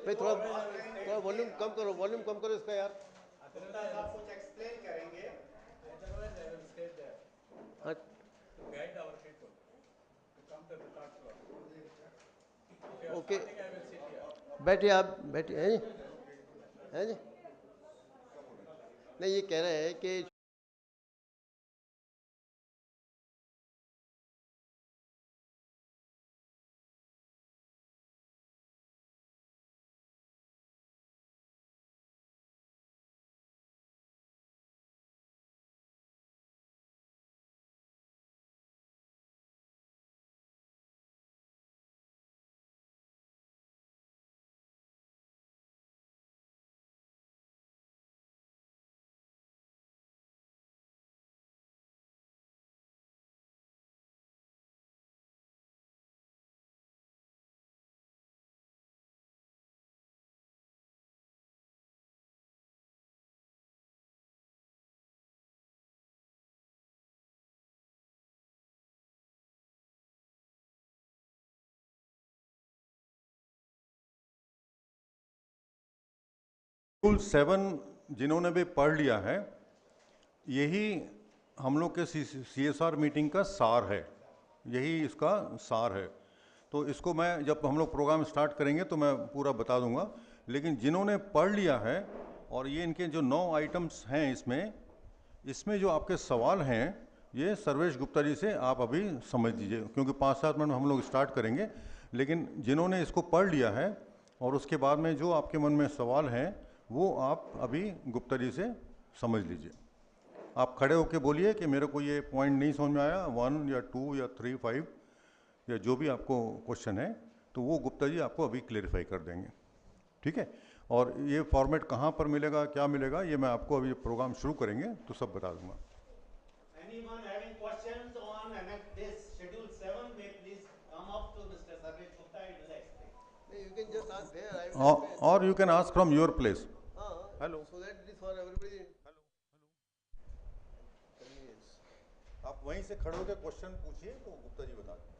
भाई थोड़ा थोड़ा वॉल्यूम कम करो इसका यार। आप कुछ एक्सप्लेन करेंगे? हाँ ओके, बैठिए आप बैठिए। हैं जी, हैं जी। नहीं, ये कह रहे हैं कि शेड्यूल 7 जिन्होंने भी पढ़ लिया है, यही हम लोग के CSR मीटिंग का सार है, यही इसका सार है। तो इसको मैं जब हम लोग प्रोग्राम स्टार्ट करेंगे तो मैं पूरा बता दूंगा, लेकिन जिन्होंने पढ़ लिया है और ये इनके जो 9 आइटम्स हैं इसमें जो आपके सवाल हैं ये सर्वेश गुप्ता जी से आप अभी समझ लीजिए, क्योंकि 5-7 मिनट में हम लोग स्टार्ट करेंगे। लेकिन जिन्होंने इसको पढ़ लिया है और उसके बाद में जो आपके मन में सवाल हैं वो आप अभी गुप्ता जी से समझ लीजिए। आप खड़े होकर बोलिए कि मेरे को ये पॉइंट नहीं समझ में आया, 1 या 2 या 3, 5 या जो भी आपको क्वेश्चन है, तो वो गुप्ता जी आपको अभी क्लेरिफाई कर देंगे, ठीक है। और ये फॉर्मेट कहाँ पर मिलेगा, क्या मिलेगा, ये मैं आपको अभी प्रोग्राम शुरू करेंगे तो सब बता दूंगा। Anyone having questions on this schedule 7 may please come up to Mr. Sarvesh Gupta and will explain. you can just ask there, I will explain. Or you can ask from your place. Hello. So that it is for everybody. Hello, आप वहीं से खड़े होकर question पूछिए तो गुप्ता जी बता देंगे।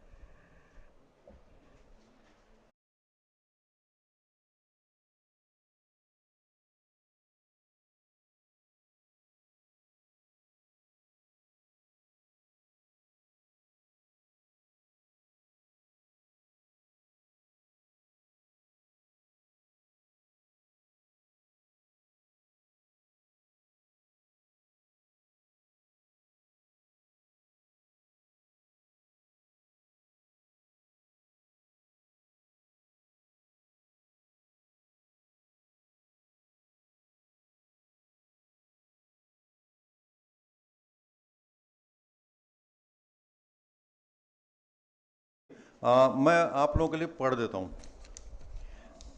मैं आप लोगों के लिए पढ़ देता हूँ।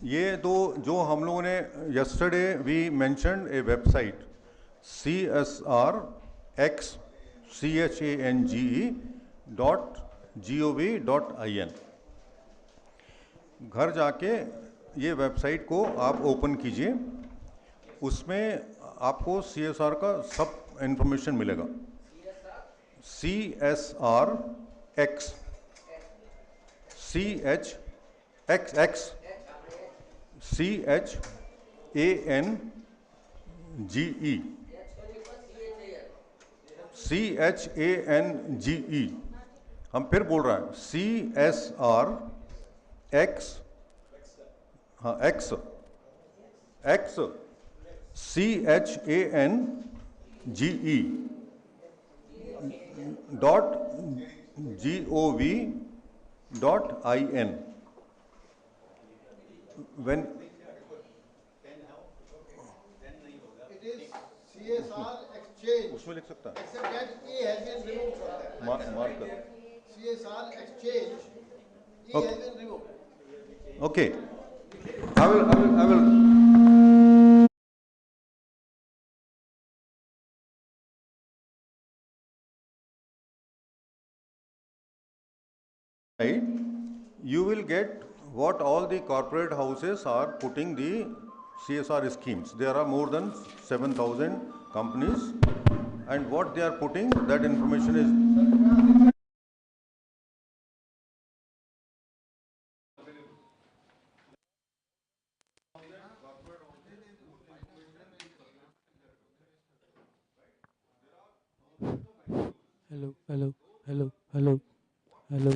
ये दो जो हम लोगों ने yesterday we mentioned a website CSR.CHANGE.gov.in। घर जाके ये वेबसाइट को आप ओपन कीजिए, उसमें आपको CSR का सब इंफॉर्मेशन मिलेगा। CSR X CHXX CHANGE CHANGE। हम फिर बोल रहे हैं CSR X, हाँ X CHANGE.gov.in। when It is CSR exchange. उसमें लिख सकता है Except that E has been removed from that. Marker CSR exchange, E Okay. has been removed. Okay, I will you will get what all the corporate houses are putting the CSR schemes. There are more than 7,000 companies, and what they are putting, that information is Hello, hello, hello, hello, hello.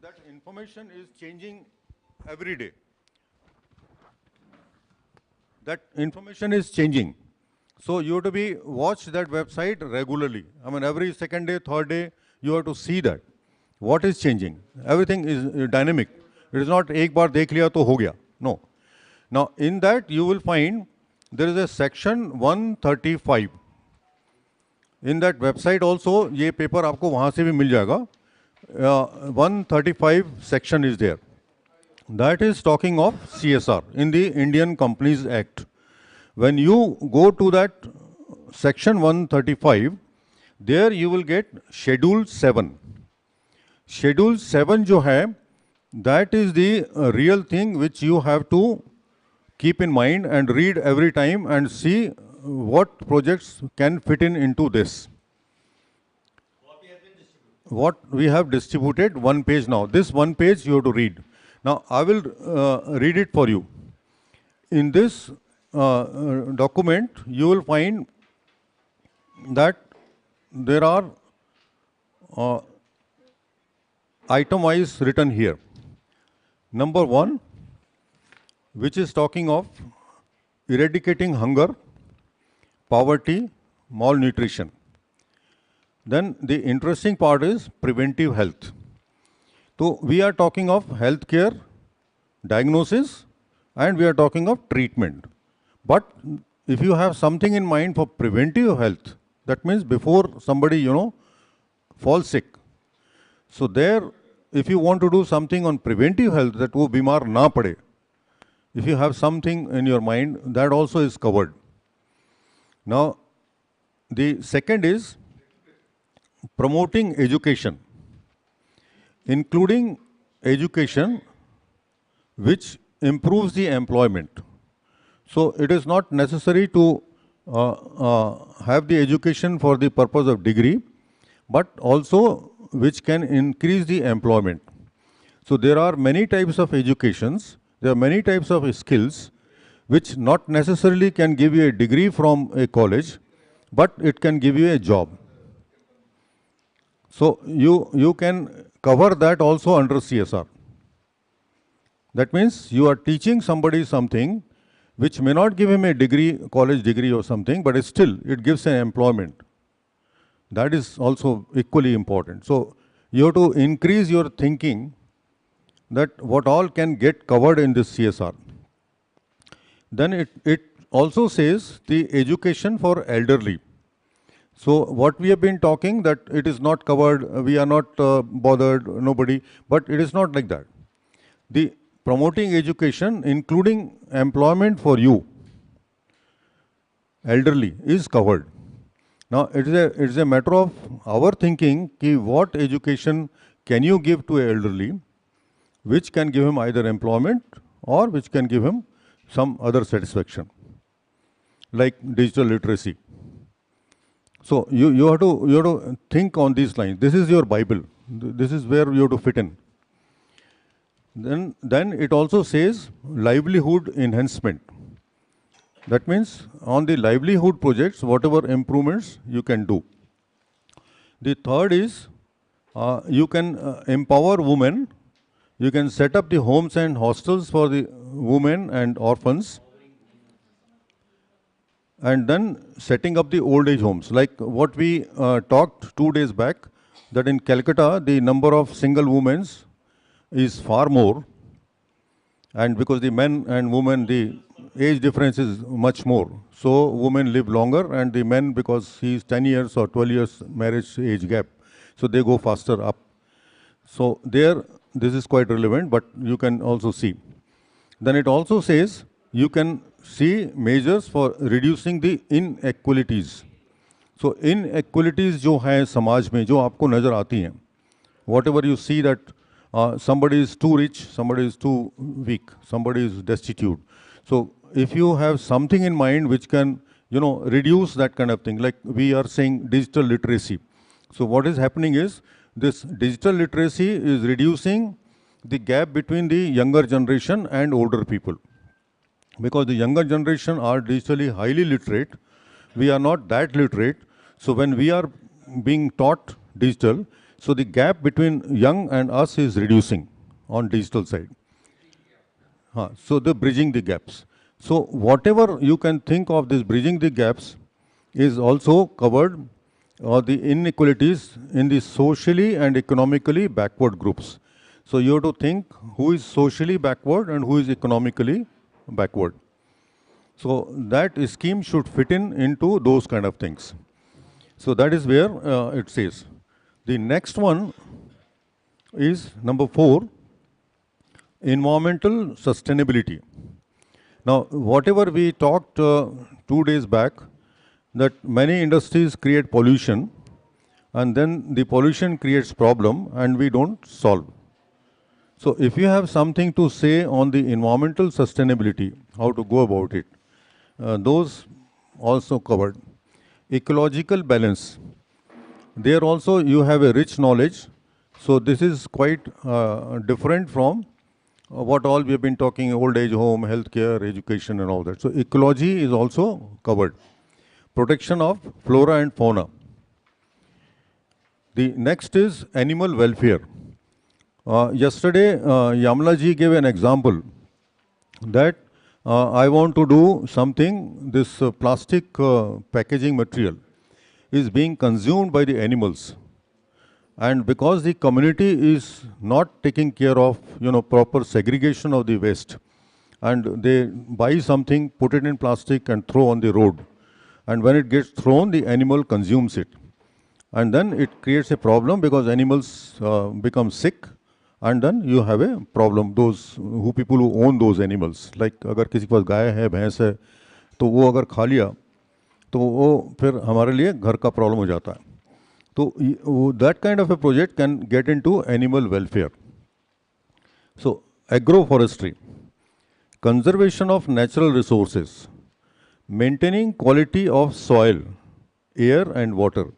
That information is changing every day. That information is changing. So you have to be watch that website regularly. I mean, every second day, third day, you have to see that. What is changing? Everything is dynamic. It is not एक बार देख लिया तो हो गया. No. Now in that you will find there is a section 135. In that website also ये paper आपको वहाँ से भी मिल जाएगा. 135 section is there. That is talking of CSR in the Indian Companies Act. When you go to that section 135, there you will get Schedule 7. Schedule 7 जो है, that is the real thing which you have to keep in mind and read every time and see what projects can fit in into this. What we have distributed, one page now. This one page you have to read. Now I will read it for you. In this document, you will find that there are item-wise written here. Number 1, which is talking of eradicating hunger, poverty, malnutrition. Then the interesting part is preventive health. So we are talking of healthcare, diagnosis, and we are talking of treatment. But if you have something in mind for preventive health, that means before somebody, falls sick. So there, if you want to do something on preventive health, that wo bimar na pade. If you have something in your mind, that also is covered. Now, the second is promoting education, including education which improves the employment. So it is not necessary to have the education for the purpose of degree, but also which can increase the employment. So there are many types of educations, there are many types of skills which not necessarily can give you a degree from a college, but it can give you a job. So you can cover that also under CSR. That means you are teaching somebody something which may not give him a degree, college degree or something, but still it gives an employment. That is also equally important. So you have to increase your thinking that what all can get covered in this CSR. Then it also says the education for elderly. So what we have been talking, that it is not covered, we are not bothered, nobody, but it is not like that. The promoting education, including employment for you, elderly, is covered. Now it is a matter of our thinking ki what education can you give to an elderly, which can give him either employment or which can give him some other satisfaction, like digital literacy. So you have to think on these lines. This is your Bible. This is where you have to fit in. Then it also says livelihood enhancement. That means on the livelihood projects, whatever improvements you can do. The third is you can empower women. You can set up the homes and hostels for the women and orphans. And then setting up the old age homes, like what we talked 2 days back, that in Calcutta, the number of single women is far more. And because the men and women, the age difference is much more. So women live longer and the men, because he is 10 years or 12 years marriage age gap, so they go faster up. So there, this is quite relevant, but you can also see. Then it also says you can see measures for reducing the inequalities. So inequalities जो हैं समाज में, जो आपको नजर आती हैं, whatever you see that somebody is too rich, somebody is too weak, somebody is destitute. So if you have something in mind which can, reduce that kind of thing, like we are saying digital literacy. So what is happening is this digital literacy is reducing the gap between the younger generation and older people. because the younger generation are digitally highly literate. We are not that literate. So when we are being taught digital, so the gap between young and us is reducing on digital side. So the bridging the gaps. So whatever you can think of this bridging the gaps is also covered, or the inequalities in the socially and economically backward groups. So you have to think who is socially backward and who is economically backward. So that scheme should fit into those kind of things. So that is where it says. The next one is number 4, environmental sustainability. Now, whatever we talked 2 days back, that many industries create pollution, and then the pollution creates problem and we don't solve. So if you have something to say on the environmental sustainability, how to go about it, those also covered. Ecological balance. There also you have a rich knowledge. So this is quite different from what all we have been talking, old age home, healthcare, education and all that. So ecology is also covered. Protection of flora and fauna. The next is animal welfare. Yesterday, Yamla ji gave an example that I want to do something, this plastic packaging material is being consumed by the animals. And because the community is not taking care of, proper segregation of the waste, and they buy something, put it in plastic and throw on the road. And when it gets thrown, the animal consumes it. And then it creates a problem because animals become sick, and then you have a problem. Those people who own those animals, like अगर किसी के पास गाय है, भैंस है, तो वो अगर खा लिया, तो वो फिर हमारे लिए घर का प्रॉब्लम हो जाता है. तो that kind of a project can get into animal welfare. So agroforestry, conservation of natural resources, maintaining quality of soil, air and water.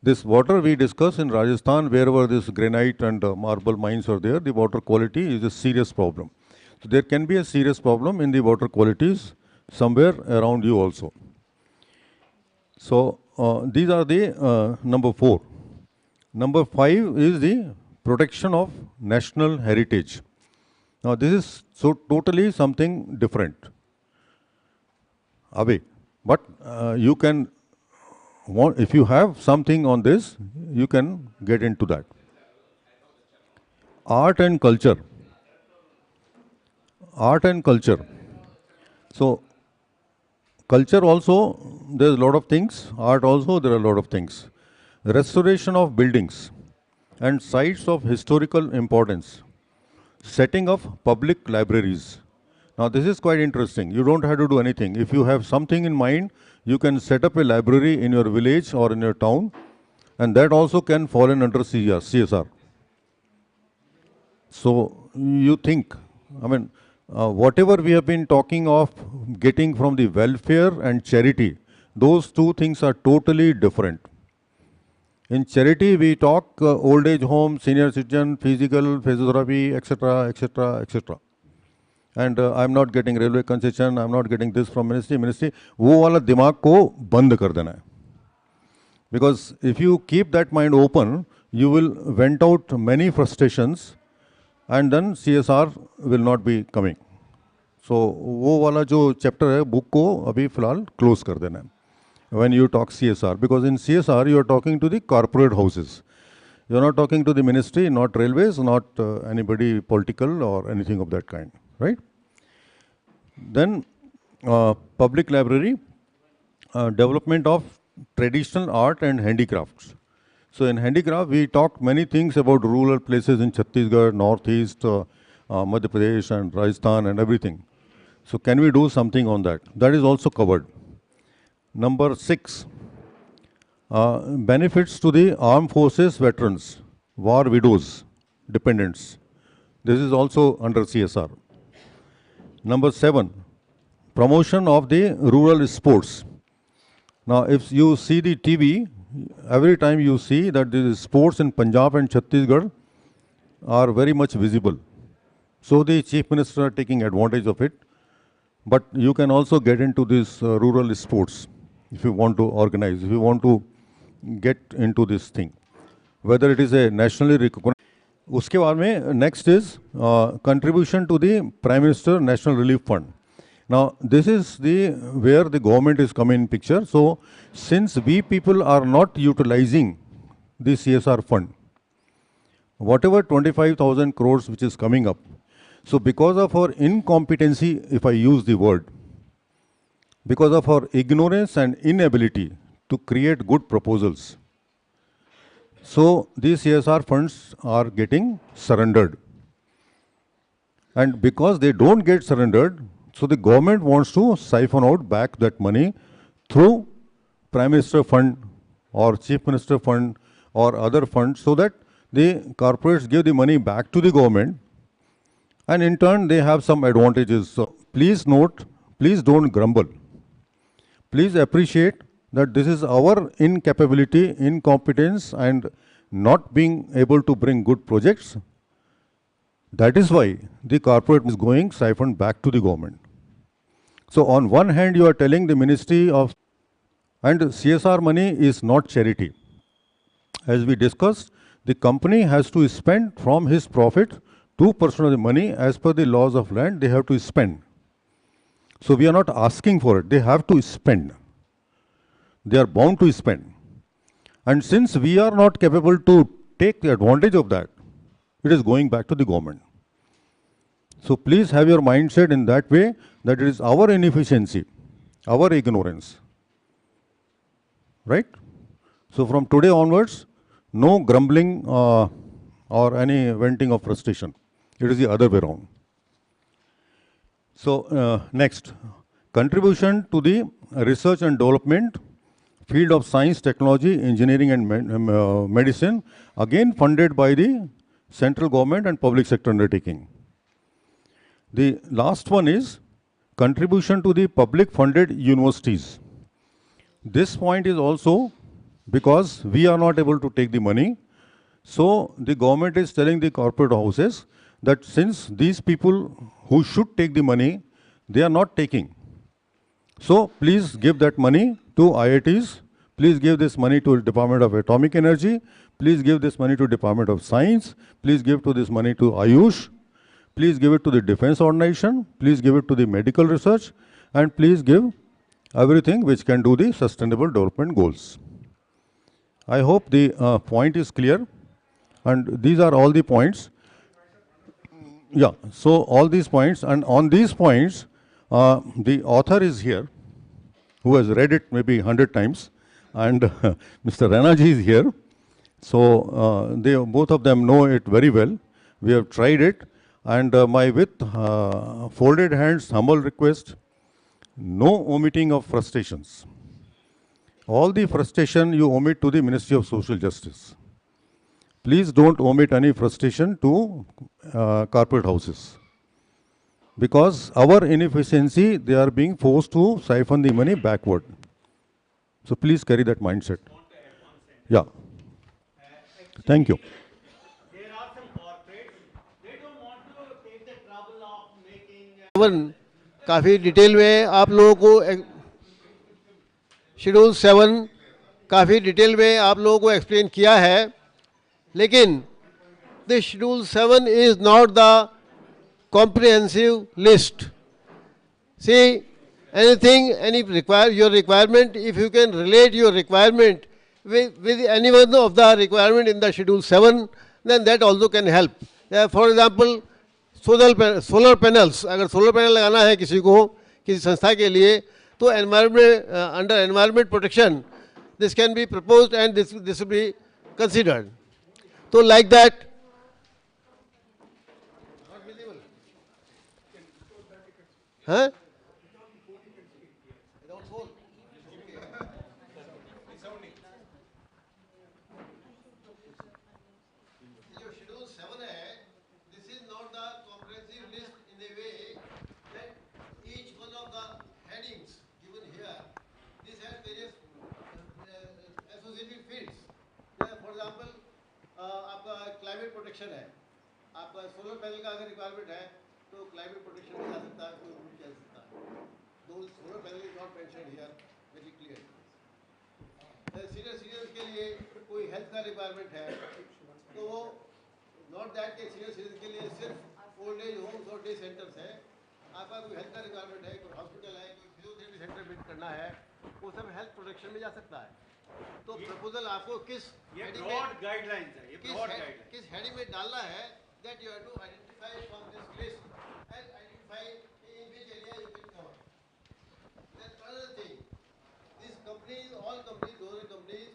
This water we discuss in Rajasthan, wherever this granite and marble mines are there, the water quality is a serious problem. So there can be a serious problem in the water qualities somewhere around you also. So these are the number 4. Number 5 is the protection of national heritage. Now this is so totally something different. Away. But you can, if you have something on this, you can get into that. Art and culture. Art and culture. So culture also, there's a lot of things. Art also, there are a lot of things. Restoration of buildings and sites of historical importance. Setting of public libraries. Now this is quite interesting. You don't have to do anything. If you have something in mind, you can set up a library in your village or in your town, and that also can fall in under CSR. So you think, whatever we have been talking of getting from the welfare and charity, those two things are totally different. In charity, we talk old age home, senior citizen, physical, physiotherapy, etc., etc., etc. And I'm not getting railway concession, I'm not getting this from ministry. वो वाला दिमाग को बंद कर देना है. Because if you keep that mind open, you will vent out many frustrations, and then CSR will not be coming. So वो वाला जो chapter है book को अभी फिलहाल close कर देना है. When you talk CSR, because in CSR you are talking to the corporate houses. You are not talking to the ministry, not railways, not anybody political or anything of that kind, right? Then public library, development of traditional art and handicrafts. So in handicraft, we talked many things about rural places in Chhattisgarh, Northeast, Madhya Pradesh and Rajasthan and everything. So can we do something on that? That is also covered. Number 6, benefits to the armed forces veterans, war widows, dependents. This is also under CSR. Number 7, promotion of the rural sports. Now, if you see the TV, every time you see that the sports in Punjab and Chhattisgarh are very much visible. So the Chief Minister are taking advantage of it. But you can also get into this rural sports if you want to organize, if you want to get into this thing, whether it is a nationally recognized. उसके बाद में next is contribution to the Prime Minister National Relief Fund. Now this is the where the government is coming in picture. So since we people are not utilizing the CSR fund, whatever 25,000 crores which is coming up, so because of our incompetency, if I use the word, because of our ignorance and inability to create good proposals, so these CSR funds are getting surrendered. And because they don't get surrendered, so the government wants to siphon out back that money through Prime Minister Fund or Chief Minister Fund or other funds, so that the corporates give the money back to the government, and in turn they have some advantages. So please note, please don't grumble. Please appreciate that this is our incapability, incompetence, and not being able to bring good projects. That is why the corporate is going siphoned back to the government. So on one hand, you are telling the Ministry of, and CSR money is not charity. As we discussed, the company has to spend from his profit 2% of the money as per the laws of land, they have to spend. So we are not asking for it, they have to spend. They are bound to spend. And since we are not capable to take the advantage of that, it is going back to the government. So please have your mindset in that way, that it is our inefficiency, our ignorance. Right? So from today onwards, no grumbling or any venting of frustration. It is the other way around. So next, contribution to the research and development field of science, technology, engineering and medicine, again funded by the central government and public sector undertaking. The last one is contribution to the public funded universities. This point is also because we are not able to take the money. So the government is telling the corporate houses that since these people who should take the money, they are not taking. So please give that money to IITs, please give this money to Department of Atomic Energy, please give this money to Department of Science, please give to this money to Ayush, please give it to the Defense Organization, please give it to the medical research, and please give everything which can do the sustainable development goals. I hope the point is clear, and these are all the points. Yeah, so all these points, and on these points, the author is here, who has read it maybe 100 times, and Mr. Ranaji is here. So they both of them know it very well. We have tried it, and my with folded hands, humble request, no omitting of frustrations. All the frustration you omit to the Ministry of Social Justice. Please don't omit any frustration to corporate houses. Because our inefficiency, they are being forced to siphon the money backward. So please carry that mindset. Yeah. Thank you. There are some corporates, they don't want to take the trouble of making. काफ़ी detail में आप लोगों को schedule 7 काफ़ी detail में आप लोगों को एक्सप्लेन किया है, लेकिन the schedule 7 is not the comprehensive list. See, anything, your requirement, if you can relate your requirement with any one of the requirement in the schedule 7, then that also can help. For example, solar panels, अगर solar panel लगाना है किसी को, किसी संस्था के लिए, तो environment, under environment protection, this can be proposed and this will be considered. So like that, huh? जो शेड्यूल 7 है, this is not the comprehensive list in a way that each one of the headings given here, these have various associated fields. For example, आपका climate protection है, आपका solar panel का अगर requirement है, तो climate protection भी आ सकता है, कोई भी चल सकता है. those solar panel is not mentioned here very clearly. Senior citizen के लिए कोई हेल्थ का रिक्वायरमेंट है तो वो नॉट दैट के सीनियर सिटीजन के लिए सिर्फ ओल्ड एज होम्स और डे सेंटर्स हैं. आपका कोई हेल्थ का रिक्वायरमेंट है, कोई हॉस्पिटल है, कोई फिजियोथेरेपी सेंटर बिल्ड करना है, वो सब हेल्थ प्रोटेक्शन में जा सकता है. तो प्रपोजल आपको किस ब्रॉड गाइडलाइंस है, ये ब्रॉड गाइडलाइंस किस हेडिंग में डालना है that you have to identify from this list and identify in which area you can cover. Then another thing, these companies, all companies, those companies,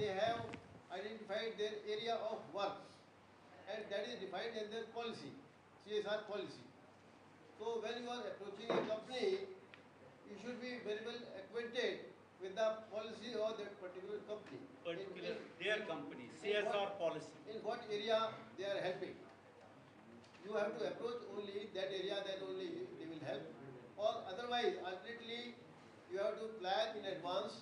they have identified their area of work and that is defined in their policy, CSR policy. So when you are approaching a company, you should be very well acquainted with the policy of that particular company. their company, CSR policy. In what area they are helping. You have to approach only that area, then only they will help. Or otherwise, alternately, you have to plan in advance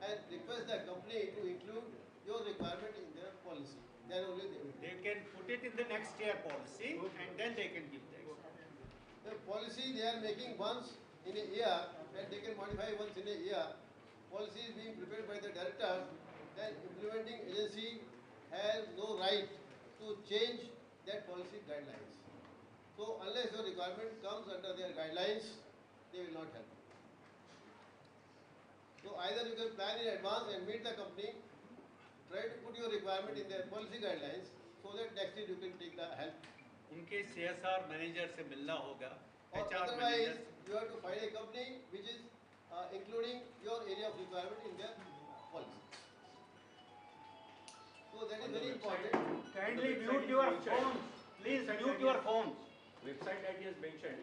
and request the company to include your requirement in their policy. Then only they will. They can put it in the next year policy and then they can give the extra. The policy they are making once in a year and they can modify once in a year. Policy is being prepared by the director, then implementing agency has no right to change that policy guidelines. So unless your requirement comes under their guidelines, they will not help. So either you can plan in advance and meet the company, try to put your requirement in their policy guidelines, so that next year you can take the help. उनके CSR manager से मिलना होगा, Or HR otherwise, manager. you have to find a company which is including your area of requirement in their policy. So that is very important. Kindly mute your phones. Please mute your phones. Website that he has mentioned,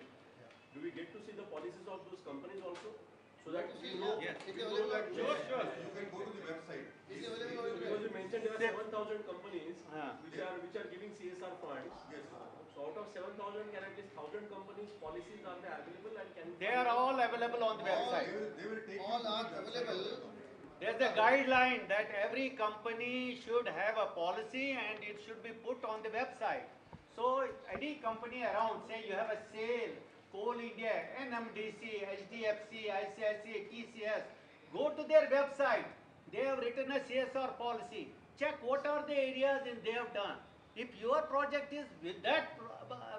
do we get to see the policies of those companies also? So that we know. Yes. It's we know available. that Sure, sure. You can go to the website. It's available on Because you web. mentioned there are 7,000 companies Ah. which are giving CSR funds. Yes. So out of 7,000, can at least 1,000 companies policies are they available and can? They are all available on the website. They will take you All to are the website. available. There's a guideline that every company should have a policy and it should be put on the website. So any company around, say you have a sale, Coal India, NMDC, HDFC, ICICI, TCS, go to their website. They have written a CSR policy. Check what are the areas they have done. If your project is with that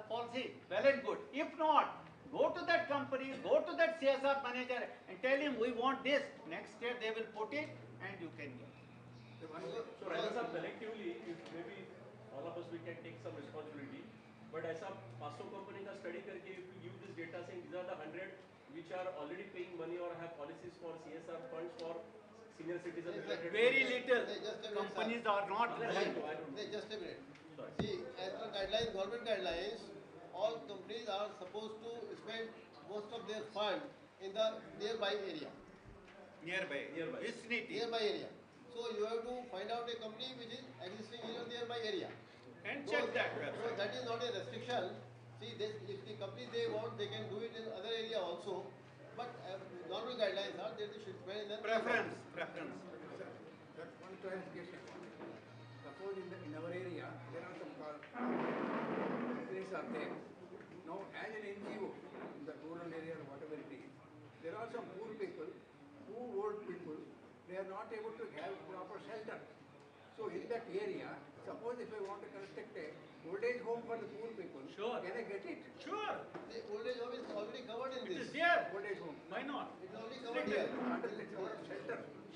policy, well and good. If not, go to that company, go to that CSR manager and tell him we want this. Next year they will put it and you can get it. So Raja sir, collectively, if maybe all of us we can take some responsibility. But ऐसा 500 company का study करके if we give this data saying these are the 100 which are already paying money or have policies for CSR funds for senior citizens related. Very little Just a minute, companies sir. are not I present. don't know, I don't know. Hey, just a minute. Sorry. See, as per guidelines, government guidelines, all companies are supposed to spend most of their fund in the nearby area. Nearby. Nearby. Vicinity. Nearby area. So you have to find out a company which is existing in your nearby area. And So- check that So website. that is not a restriction. See, if the company they want, they can do it in other area also. But normal guidelines are that they should spend in the Preference. That one clarification. Suppose in our area, there are some companies are there. Now, as an NGO, in the rural area or whatever it is, there are some poor people, old people, they are not able to have proper shelter. So in that area, suppose if I want to construct a old age home for the poor people, Sure. can I get it? Sure. The old age home is already covered in It is this. there. Old age home. Why not? It is already covered here. Under the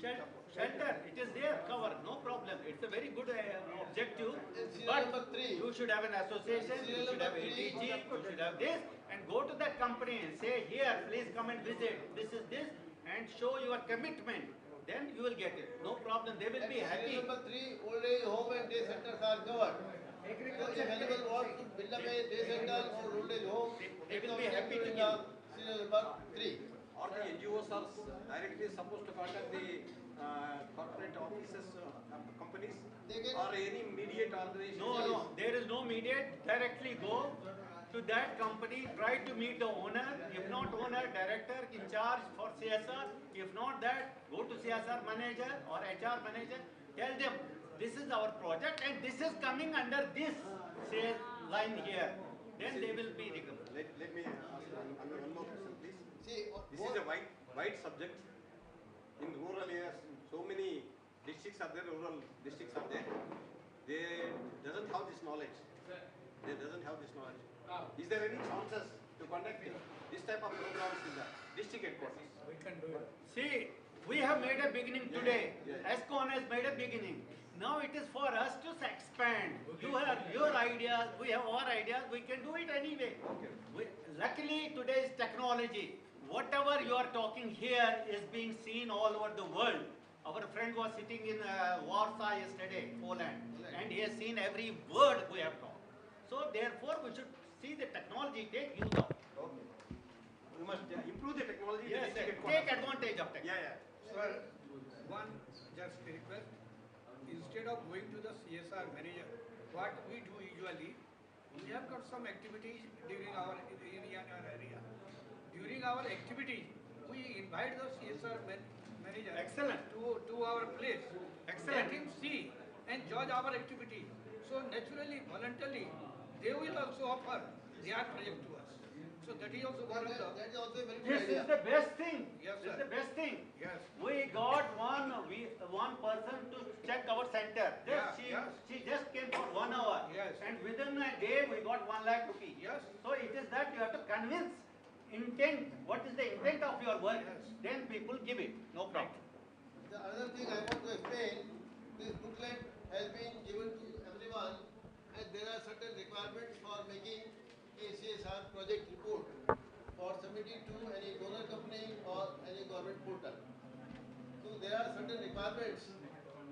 shelter. Shelter, it is there, cover, no problem. It's a very good objective. And serial number But 3. you should have an association, you Serial should have number ATG, 3. you should have this, and go to that company and say, here, please come and visit. This is this, and show your commitment. Then you will get it. No problem. They will And be happy. serial number 3, old age home and day centers are covered. So if anyone wants to build up a day center or old age home, They will be it's happy to in give. serial number 3. Or the NGOs are directly supposed to contact the corporate offices of the companies They can- or any mediate organization? No, there is no mediate. Directly go to that company, try to meet the owner. If not owner, director in charge for CSR. If not that, go to CSR manager or HR manager. Tell them, this is our project and this is coming under this, say, line here. Then they will be recommended. Let me ask one more question, please. See, This is a wide subject. In rural areas, so many districts are there, rural districts are there. They doesn't have this knowledge. They doesn't have this knowledge. Is there any chances to conduct this type of programs in the district headquarters? We can do it. See, we have made a beginning today. AISCCON has made a beginning. Now it is for us to expand. You have your ideas, we have our ideas, we can do it anyway. Luckily, today's technology, whatever you are talking here is being seen all over the world. Our friend was sitting in Warsaw yesterday, Poland, and he has seen every word we have talked. So therefore, we should see the technology, take use of it. Okay. We must improve the technology. in the Yes, district take headquarters. advantage of technology. Yeah. Sir, one just request, instead of going to the CSR manager, what we do usually, we have got some activities during our area. During our activities, we invite the CSR manager Excellent. to our place. Excellent. Let him see and judge our activity. So naturally, voluntarily, they will also offer their project to us. So that is also one of the. That is also a very good This idea. is the best thing. Yes, This is sir. the best thing. Yes. We got one person to check our center. Yeah, Just yes. she just came for 1 hour. Yes. And within a day we got 1 lakh rupees. Yes. So it is that you have to convince intent. What is the intent of your work? Yes. Then people give it. No problem. The other thing I want to explain, this booklet has been given to everyone, and there are certain requirements for making a CSR project report for submitting to any donor company or any government portal. So there are certain requirements.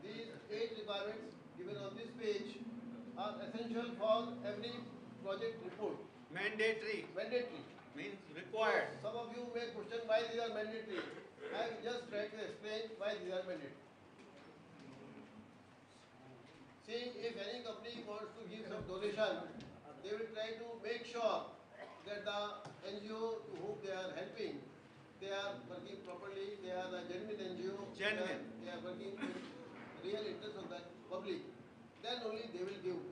These 8 requirements given on this page are essential for every project report. Mandatory Mandatory. means required. Some of you may question why these are mandatory. I will just try to explain why these are mandatory. See, if any company wants to give some donation, they will try to make sure that the NGO to whom they are helping, they are working properly, they are a genuine NGO, Genuine. they are working with real interest of the public, then only they will give.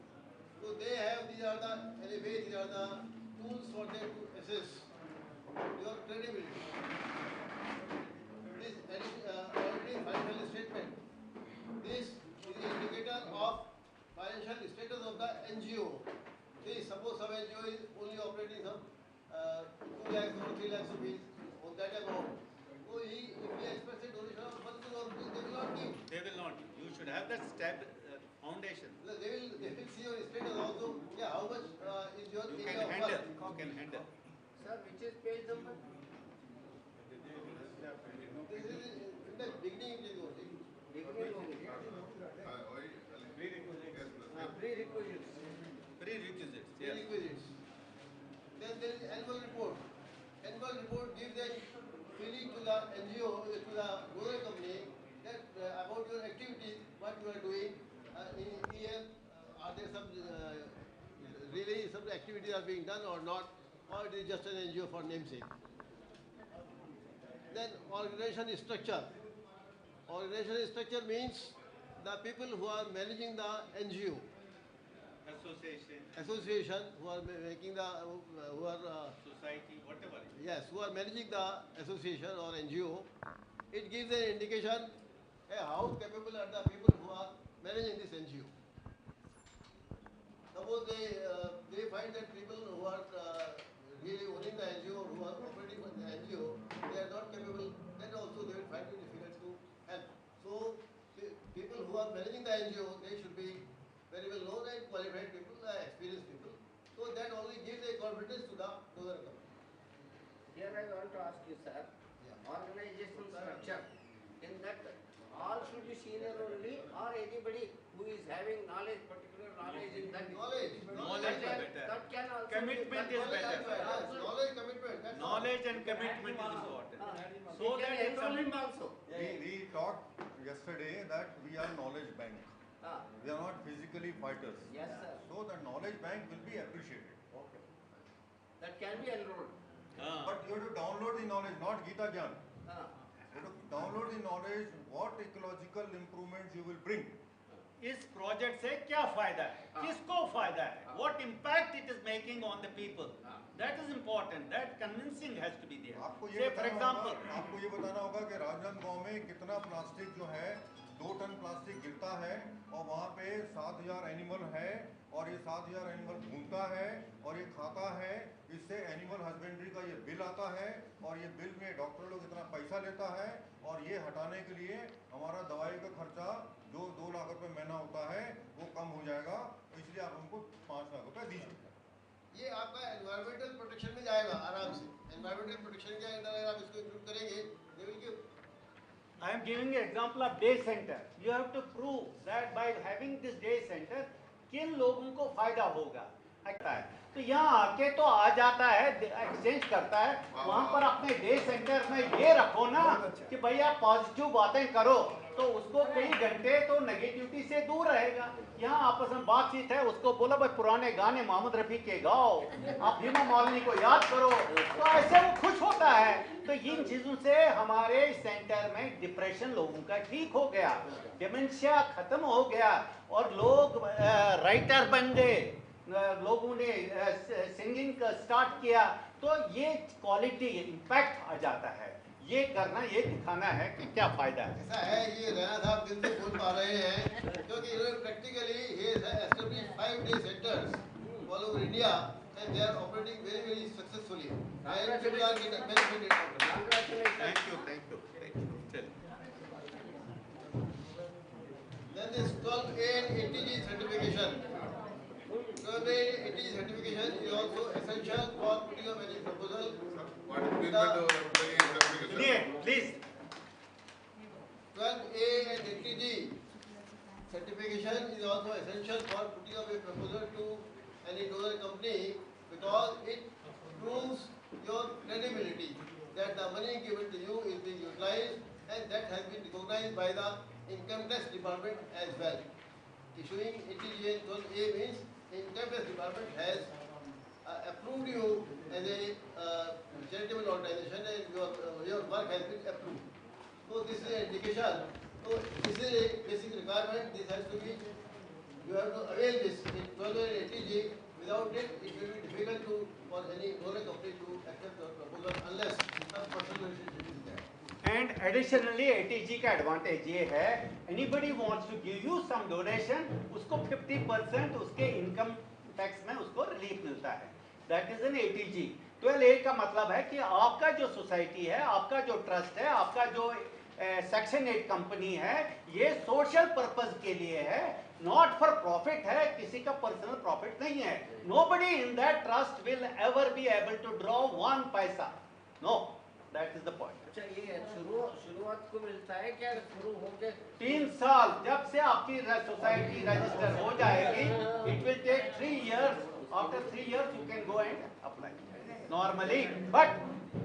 So they have, these are the tools for them to assess your credibility. This auditing financial statement, this is the indicator of financial status of the NGO. See, suppose some NGO is only operating some 2 lakhs or 3 lakhs rupees on that amount. So if he expects a donation of 1 crore rupees, they will not give. They will not. You should have that foundation. They will see your status also. Yeah, how much is your You area can of handle. work? You can handle. Sir, which is page number? This is in the beginning it is only. Beginning only. Prerequisites. Prerequisites. Yes. Prerequisites. Then there is annual report. Annual report gives a feeling to the NGO, to the donor company that about your activities, what you are doing in year, are there some really some activities are being done or not, or it is just an NGO for namesake. Then organization structure. Organization structure means the people who are managing the NGO. Association who are making the Society, whatever. yes, who are managing the association or NGO, it gives an indication how capable are the people who are managing this NGO. Suppose they find that people who are really owning the NGO, who are operating for the NGO, they are not capable, then also they will find it difficult to help. So people who are managing the NGO, they should be very well known and qualified people, experienced people. So that only gives a confidence to the donor company. Here I want to ask you, sir, organization structure, in that all should be senior only or anybody who is having knowledge, particular knowledge in that. Knowledge. Knowledge is better. That can also Commitment be, is better. Knowledge, commitment. That's all. Knowledge and commitment is important. So So that if enroll him something also. We talked yesterday that we are knowledge bank. We are not physically fighters. Yes, sir. So the knowledge bank will be appreciated. Okay. That can be enrolled. But you have to download the knowledge, not Gita Gyan. Ah. You have to download the knowledge, what ecological improvements you will bring. इस project से क्या फायदा है, किसको फायदा है, what impact it it is making on the people. That is important. That convincing has to be there. आपको Say for example, आपको ये बताना होगा कि राजनांदगांव में कितना प्लास्टिक जो है 2 टन प्लास्टिक गिरता है और वहाँ पे 7,000 एनिमल है और ये 7,000 एनिमल घूमता है और ये खाता है। इससे एनिमल हस्बेंड्री का ये बिल आता है और ये बिल में डॉक्टर लोग इतना पैसा लेता है और ये हटाने के लिए हमारा दवाई का खर्चा जो 2 लाख रुपए महीना होता है वो कम हो जाएगा। इसलिए आप हमको 5 लाख रुपए दीजिए। ये आपका एनवायरमेंटल प्रोटेक्शन में जाएगा आराम से। एनवायरमेंटल प्रोटेक्शन के अंदर अगर आप इसको इंक्लूड करेंगे, they will give. I am giving you example of day center. You have to prove that by having this day center, किन लोगों को फायदा होगा। तो यहाँ आके तो आ जाता है, एक्सचेंज करता है, वहाँ पर अपने डे सेंटर में ये रखो ना कि भैया पॉजिटिव बातें करो, तो उसको कई घंटे तो नेगेटिविटी से दूर रहेगा। यहाँ आपस में बातचीत है, उसको बोलो भाई पुराने गाने मोहम्मद रफी के गाओ, आप हेमा मालिनी को याद करो, तो ऐसे वो खुश होता है। तो इन चीजों से हमारे सेंटर में डिप्रेशन लोगों का ठीक हो गया, डिमेंशिया खत्म हो गया और लोग राइटर बन गए, लोगों ने सिंगिंग का स्टार्ट किया। तो ये क्वालिटी इम्पैक्ट आ जाता है। ये करना, ये दिखाना है कि क्या फायदा है। ऐसा है, ये रैना साहब दिन से बोल पा रहे हैं क्योंकि इन्होंने practically he has established 5-day centers all over India and they are operating very very successfully. And people are getting benefited from it. Congratulations. Thank you. Then this 12A and 80G certification. 12A and 80G certification is also essential for putting up any proposal. What is meant by the certification? Please. 12A and 80G certification is also essential for putting up a proposal to any donor company because it proves your credibility that the money given to you is being utilized and that has been recognized by the income tax department as well. Issuing 80G and 12A means income tax department has approved you as a charitable organization and your work has been approved. So this is an indication. So this is a basic requirement. This has to be, you have to avail this in 12 and 80G. Without it, it will be difficult for any donor company to accept the proposal unless some personal relationship is there. And additionally, 80G का advantage ये है, anybody wants to give you some donation, उसको 50% उसके income tax में उसको relief मिलता है. That is an 80G. 12A का मतलब है कि आपका जो सोसाइटी है, आपका जो ट्रस्ट है, आपका जो सेक्शन 8 कंपनी है, ये सोशल पर्पस के लिए है, नॉट फॉर प्रॉफिट है, किसी का पर्सनल प्रॉफिट नहीं है. Nobody in that trust will ever be able to draw 1 पैसा. No, that is the point. अच्छा, ये शुरुआत को मिलता है क्या? शुरू होके 3 साल जब से आपकी सोसाइटी रजिस्टर हो जाएगी, it will take 3 years. After 3 years you can go and apply normally. But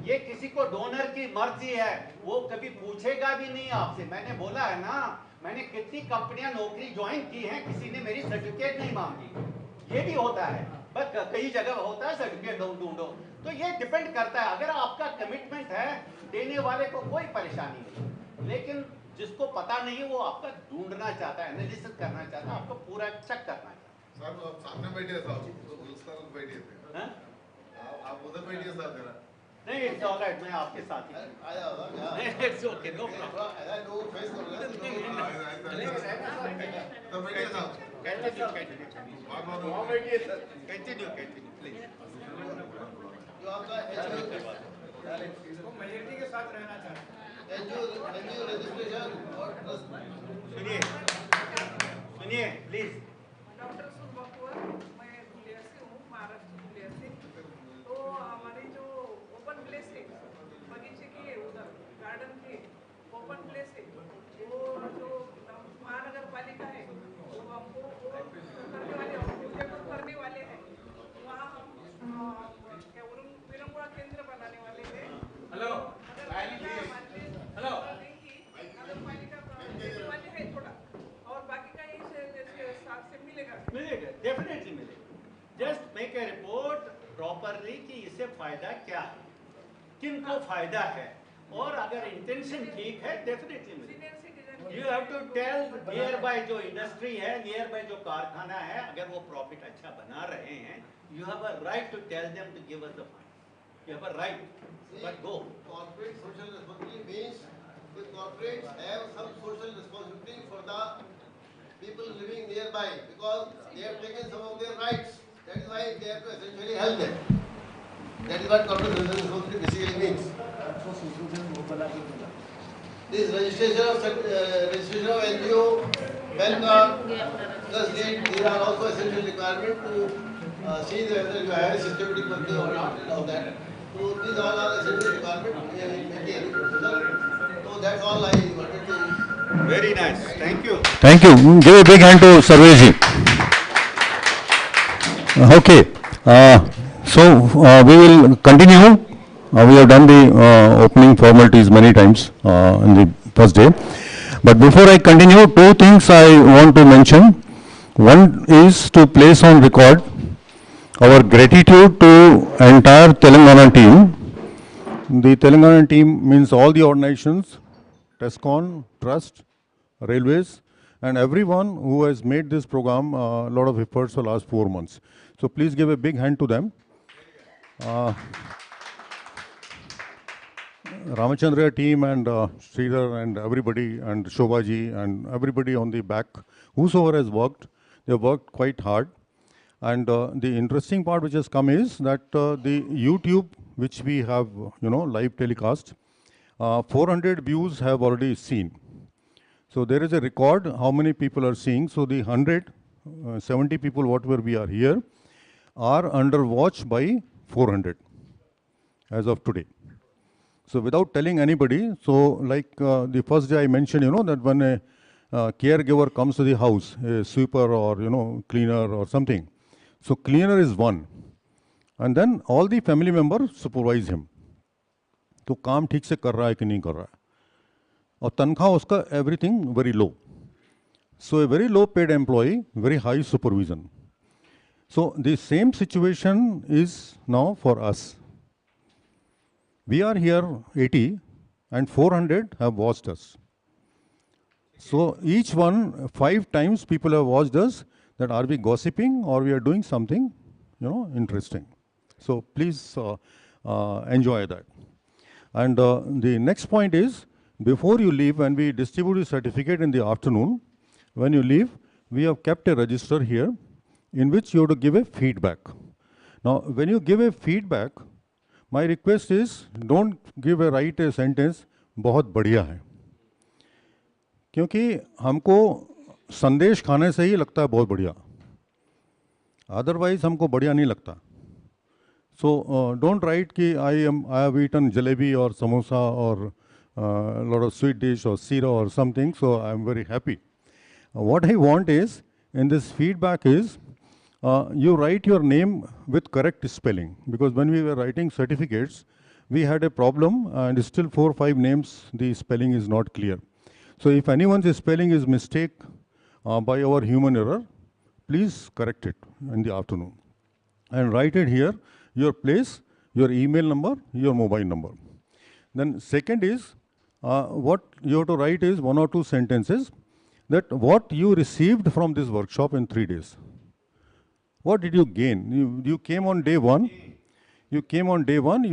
ये किसी को डोनर की मर्जी है, वो कभी पूछेगा भी नहीं आपसे. मैंने बोला है ना, मैंने कितनी कंपनियां नौकरी ज्वाइन की हैं, किसी ने मेरी सर्टिफिकेट नहीं मांगी. ये भी होता है, बट कई जगह होता है सर्टिफिकेट ढूंढो. तो ये डिपेंड करता है. अगर आपका कमिटमेंट है, देने वाले को कोई परेशानी नहीं, लेकिन जिसको पता नहीं है वो आपका ढूंढना चाहता है, एनालिसिस करना चाहता है, आपको पूरा चेक करना चाहता है. सर आप सामने बैठिए साहब, उस तरफ बैठिए थे. आप उधर बैठिए साहब जरा. नहीं, इट्स ऑल राइट, मैं आपके साथ ही आया होगा. It's okay, no problem. ऐसा लोग फेस कर रहे हैं. तो बैठिए साहब. Continue please. जो आपका इसको मेजोरिटी के साथ रहना चाहते हैं. एनजीओ रजिस्ट्रेशन और ट्रस्ट. सुनिए प्लीज. डॉक्टर सुबकवर, मैं धुलिया से हूँ, महाराष्ट्र धुलिया से. तो हमारी जो ओपन प्लेस है, बगीचे की उधर गार्डन की ओपन प्लेस है, वो जो महानगर पालिका है, वो हमको करने वाले हैं. वहाँ हम विरंगुड़ा केंद्र बनाने वाले हैं. हेलो नगर पालिका वाले है थोड़ा, और बाकी का ये साथ से मिलेगा. डेफिनेटली मिलेगा. Just make a report properly कि इससे फायदा क्या है, किनको फायदा है, और अगर इंटेंशन ठीक है डेफिनेटली मिलेगा. Senior citizen You have to tell nearby जो industry है, nearby जो कारखाना है, अगर वो profit अच्छा बना रहे हैं, you have a right to tell them to give us the fund. You have a right, but go. Corporate social responsibility means the corporates have some social responsibility for the people living nearby because they have taken some of their rights. That is why they have to essentially help them. That is what corporate social responsibility basically means. This registration of NGO, PAN card, plus deed, these are also essential requirements to see whether you have a systematic working or not and all that. So these all are essential requirements in making any proposal. So that's all I wanted to. Very nice. Thank you. Thank you. Give a big hand to Sarveji. Okay. We will continue. We have done the opening formalities many times in the first day. But before I continue, two things I want to mention. One is to place on record our gratitude to entire Telangana team. The Telangana team means all the organizations, AISCCON, Trust, Railways, and everyone who has made this program a lot of efforts for the last 4 months. So please give a big hand to them. Ramachandra team and Sridhar and everybody and Shobhaji and everybody on the back, whosoever has worked, they have worked quite hard. And the interesting part which has come is that the YouTube, which we have, live telecast, 400 views have already seen. So there is a record how many people are seeing. So the 170 people, whatever we are here, are under watch by 400 as of today. So without telling anybody, so like the first day I mentioned, that when a caregiver comes to the house, a sweeper or, cleaner or something. So cleaner is one. And then all the family members supervise him. तो काम ठीक से कर रहा है कि नहीं कर रहा है और तनख्वाह उसका everything very low. So a very low paid employee, very high supervision. So the same situation is now for us. We are here 80 and 400 have watched us. So each one 5 times people have watched us, that are we gossiping or we are doing something, interesting. So please enjoy that. And the next point is, before you leave, when we distribute the certificate in the afternoon, when you leave, we have kept a register here in which you have to give a feedback. Now, when you give a feedback, my request is, don't write a sentence, बहुत बढ़िया है. क्योंकि हमको संदेश खाने से ही लगता है बहुत बढ़िया. Otherwise हमको बढ़िया नहीं लगता. So don't write कि I have eaten jalebi or samosa or a lot of sweet dish or sira or something, so I am very happy. What I want is, in this feedback is, you write your name with correct spelling, because when we were writing certificates, we had a problem and still 4 or 5 names, the spelling is not clear. So if anyone's spelling is mistake by our human error, please correct it in the afternoon. And write it here, your place, your email number, your mobile number. Then second is, what you have to write is 1 or 2 sentences, that what you received from this workshop in 3 days. What did you gain? You came on day 1, you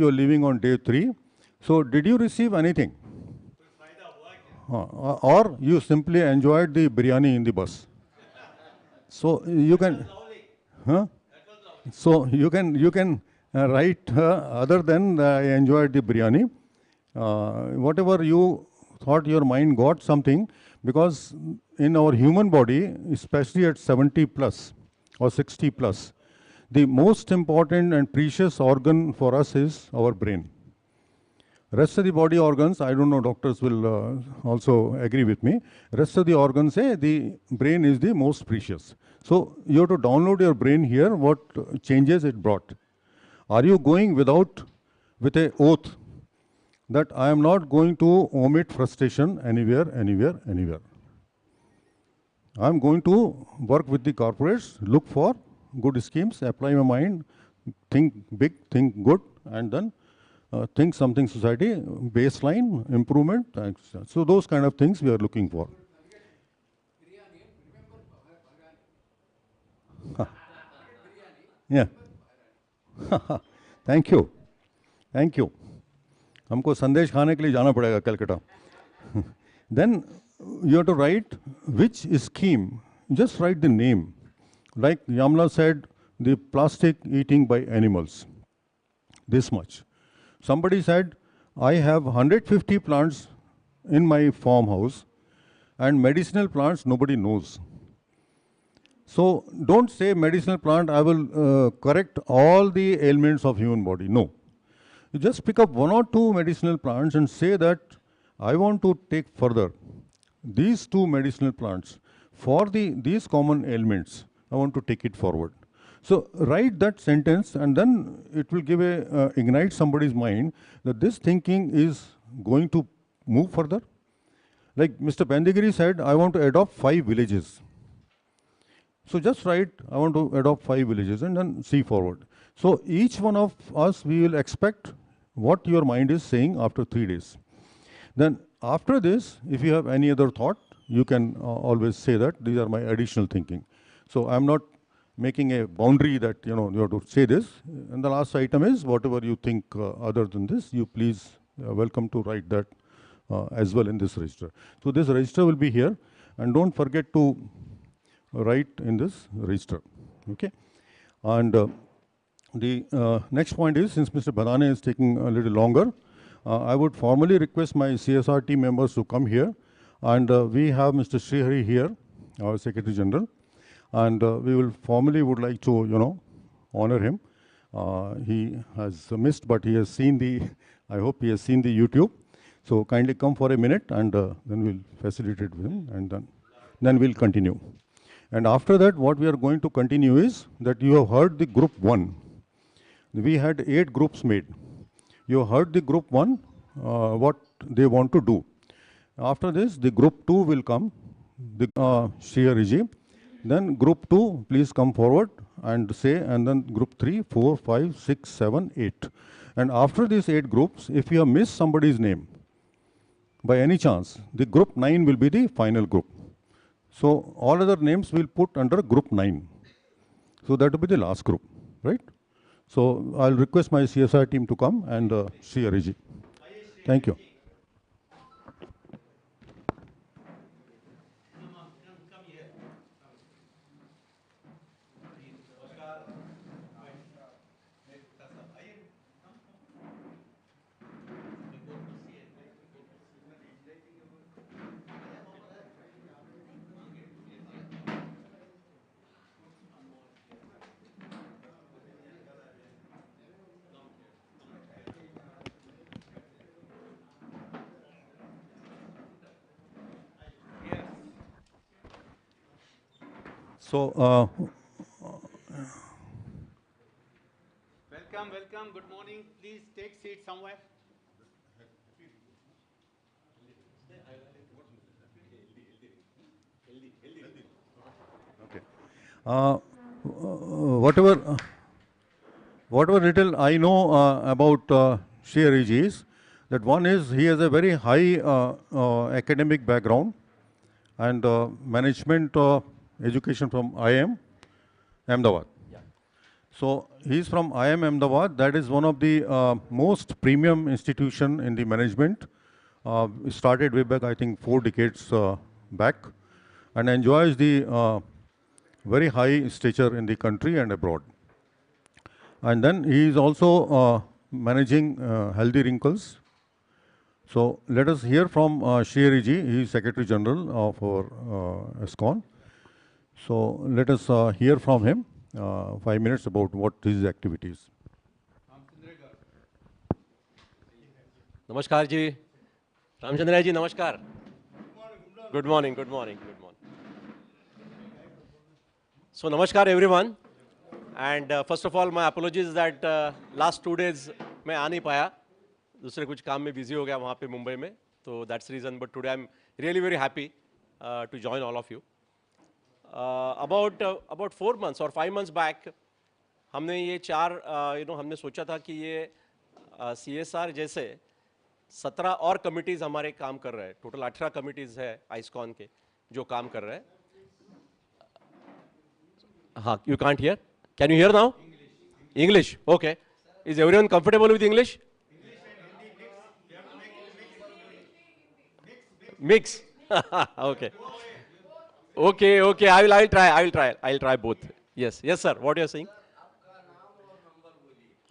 are leaving on day 3. So did you receive anything? Or you simply enjoyed the biryani in the bus? So you can, so you can write other than I enjoyed the biryani. Whatever you thought your mind got something, because in our human body, especially at 70 plus or 60 plus, the most important and precious organ for us is our brain. Rest of the body organs, I don't know, doctors will also agree with me. Rest of the organs say the brain is the most precious. So you have to download your brain here, what changes it brought. Are you going with a oath that I am not going to omit frustration anywhere. I am going to work with the corporates, look for good schemes, apply my mind, think big, think good, and then think something society, baseline, improvement. So those kind of things we are looking for. Yeah. Thank you. Thank you. हमको संदेश खाने के लिए जाना पड़ेगा Calcutta. Then you have to write which scheme. Just write the name. Like Yamla said, the plastic eating by animals. This much. Somebody said, I have 150 plants in my farmhouse, and medicinal plants nobody knows. So don't say medicinal plant, I will correct all the ailments of human body. No. You just pick up 1 or 2 medicinal plants and say that I want to take further these 2 medicinal plants for these common ailments. I want to take it forward. So write that sentence, and then it will give ignite somebody's mind that this thinking is going to move further. Like Mr. Bendigiri said, I want to adopt 5 villages. So just write, I want to adopt 5 villages, and then see forward. So each one of us, we will expect what your mind is saying after 3 days. Then after this, if you have any other thought, you can always say that these are my additional thinking. So I'm not making a boundary that you have to say this. And the last item is whatever you think other than this, you please welcome to write that as well in this register. So this register will be here, and don't forget to write in this register. Okay. And the next point is, since Mr. Badane is taking a little longer, I would formally request my CSR team members to come here. And we have Mr. Srihari here, our Secretary General. And we will formally would like to, honor him. He has missed, but he has seen I hope he has seen the YouTube. So kindly come for a minute, and then we'll facilitate with him, and then we'll continue. And after that, what we are going to continue is that you have heard the group 1. We had 8 groups made. You heard the group 1, what they want to do. After this, the group 2 will come, the Srihari. Then group 2, please come forward and say, and then group 3, 4, 5, 6, 7, 8. And after these 8 groups, if you have missed somebody's name, by any chance, the group 9 will be the final group. So all other names will put under group 9. So that will be the last group, right? So I'll request my CSR team to come, and Srihari. Thank you. So, welcome, good morning. Please take seat somewhere. Okay. Whatever little I know about Srihari is that one is he has a very high academic background and management education from IIM Ahmedabad. Yeah. So he's from IIM Ahmedabad. That is one of the most premium institution in the management. Started way back, I think, 4 decades back, and enjoys the very high stature in the country and abroad. And then he is also managing Healthy Wrinkles. So let us hear from Srihari. He is Secretary General of our AISCCON. So let us hear from him 5 minutes about what his activities. Namaskar ji. Ramchandra ji, namaskar. Good morning, good morning, good morning. So namaskar everyone. And first of all, my apologies that last 2 days मैं आ नहीं पाया. दूसरे कुछ काम में busy हो गया वहाँ पे मुंबई में. So that's the reason. But today I'm really very happy to join all of you. About 4 months or 5 months back, हमने ये 4 हमने सोचा था कि ये CSR जैसे 17 और कमिटीज़ हमारे काम कर रहे हैं. टोटल 18 कमिटीज़ है AISCCON के जो काम कर रहे हैं. हाँ, you can't hear? Can you hear now? English, okay. Is everyone comfortable with English? Mix. Okay. Okay. I'll try both. Yes, sir. What you are saying?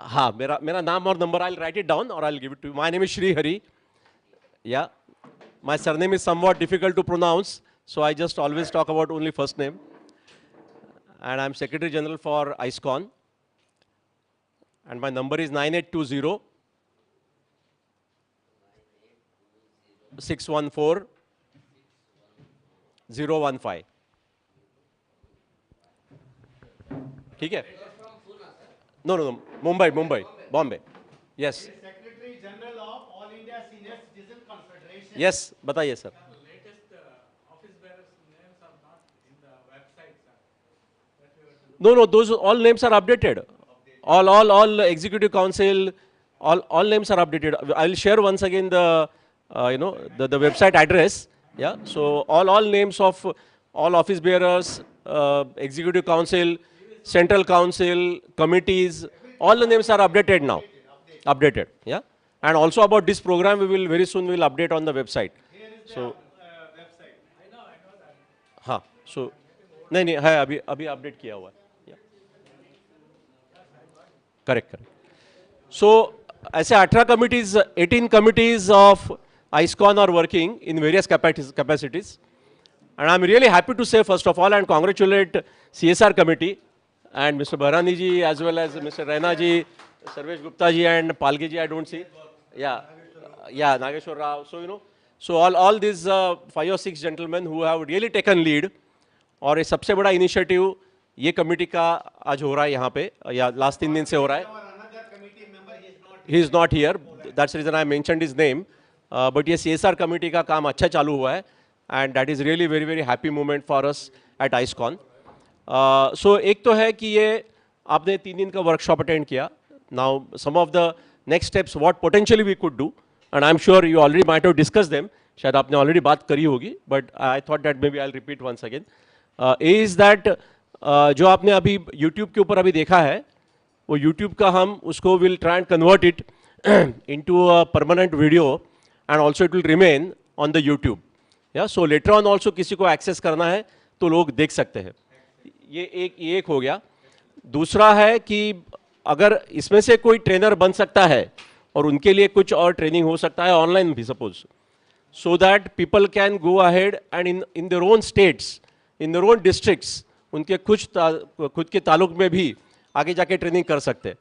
हाँ, मेरा नाम और number. I'll write it down or I'll give it to you. My name is Shri Hari. Yeah. My surname is somewhat difficult to pronounce, so I just always talk about only first name. And I'm Secretary General for AISCCON. And my number is 9820 614 015. ठीक है? No, Mumbai, Bombay. Yes. Secretary General of All India Senior Citizen Confederation. Yes, बताइए sir. Latest office bearers' names are not in the website, sir. No, those all names are updated. All executive council, all names are updated. I'll share once again the the website address. Yeah. So all names of all office bearers, executive council, central council, committees, all the names are updated now. Updated. Yeah. And also about this program, we will very soon will update on the website. So. Website. I know that. हाँ. So नहीं है अभी update किया हुआ है. Correct. So, ऐसे 18 committees of AISCCON are working in various capacities. And I'm really happy to say, first of all, and congratulate CSR committee and Mr. Bharani ji, as well as Mr. Raina ji, Sarvesh Gupta ji and Palge ji, I don't see. Yeah, Nageshwar Rao. So, so all these 5 or 6 gentlemen who have really taken lead, और ये सबसे बड़ा initiative ये committee का आज हो रहा है यहाँ पे, या लास्ट 3 दिन से हो रहा है. He is not here. That's the reason I mentioned his name. But ये CSR कमेटी का काम अच्छा चालू हुआ है, and that is really very happy moment for us at AISCCON. So एक तो है कि ये आपने 3 दिन का वर्कशॉप अटेंड किया. Now some of the next steps what potentially we could do, and I'm sure you already might have discussed them. शायद आपने already बात करी होगी, but I thought that maybe I'll repeat once again. Is that जो आपने अभी YouTube के ऊपर अभी देखा है, वो YouTube का हम उसको will try and convert it into a permanent video, and also it will remain on the YouTube. Yeah, so later on also किसी को access करना है तो लोग देख सकते हैं. ये एक हो गया. दूसरा है कि अगर इसमें से कोई ट्रेनर बन सकता है और उनके लिए कुछ और ट्रेनिंग हो सकता है ऑनलाइन भी suppose, so that people can go ahead and in their own states, in their own districts, उनके खुद के ताल्लुक में भी आगे जाके ट्रेनिंग कर सकते हैं.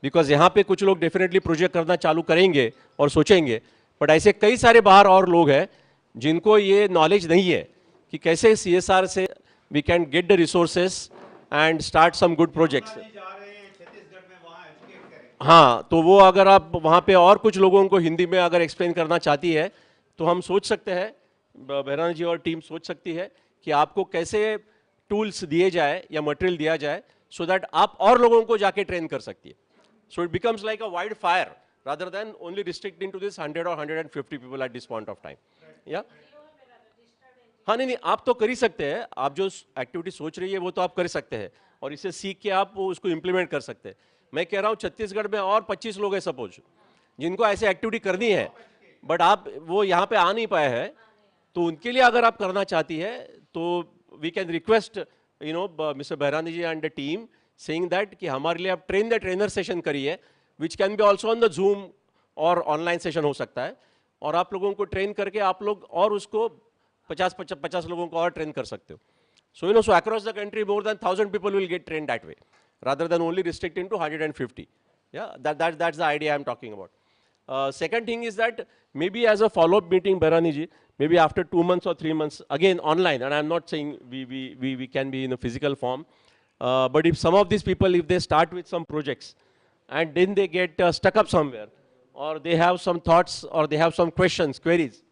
बिकॉज यहाँ पे कुछ लोग डेफिनेटली प्रोजेक्ट करना चालू करेंगे और सोचेंगे, बट ऐसे कई सारे बाहर और लोग हैं जिनको ये नॉलेज नहीं है कि कैसे CSR से we can get the resources and start some good projects. हाँ, तो वो अगर आप वहाँ पे और कुछ लोगों को हिंदी में अगर एक्सप्लेन करना चाहती है तो हम सोच सकते हैं, बहरान जी और टीम सोच सकती है कि आपको कैसे टूल्स दिए जाए या मटेरियल दिया जाए so that आप और लोगों को जाके ट्रेन कर सकती है. So it becomes like a wide fire rather than only restricting to this 100 or 150 people at this point of time. Yeah? हाँ नहीं, आप तो कर ही सकते हैं. आप जो एक्टिविटी सोच रही है वो तो आप कर सकते हैं और इसे सीख के आप उसको इम्प्लीमेंट कर सकते हैं. मैं कह रहा हूँ छत्तीसगढ़ में और 25 लोग हैं सपोज जिनको ऐसे एक्टिविटी करनी है, बट आप वो यहाँ पे आ नहीं पाए हैं, तो उनके लिए अगर आप करना चाहती है तो we can request mister Bahrani ji and the team saying that कि हमारे लिए आप ट्रेन द ट्रेनर सेशन करिए, which can be also on the Zoom और ऑनलाइन सेशन हो सकता है, और आप लोगों को ट्रेन करके आप लोग और उसको 50 लोगों को और ट्रेन कर सकते हो. So so across the country more than 1,000 people will get trained that way rather than only restricting to 150. Yeah, that's the idea I'm talking about. Second thing is that maybe as a follow-up meeting, Bharani ji, maybe after 2 months or 3 months, again online, and I'm not saying we can be in a physical form, but if some of these people, if they start with some projects and then they get stuck up somewhere, or they have some thoughts, or they have some questions, queries,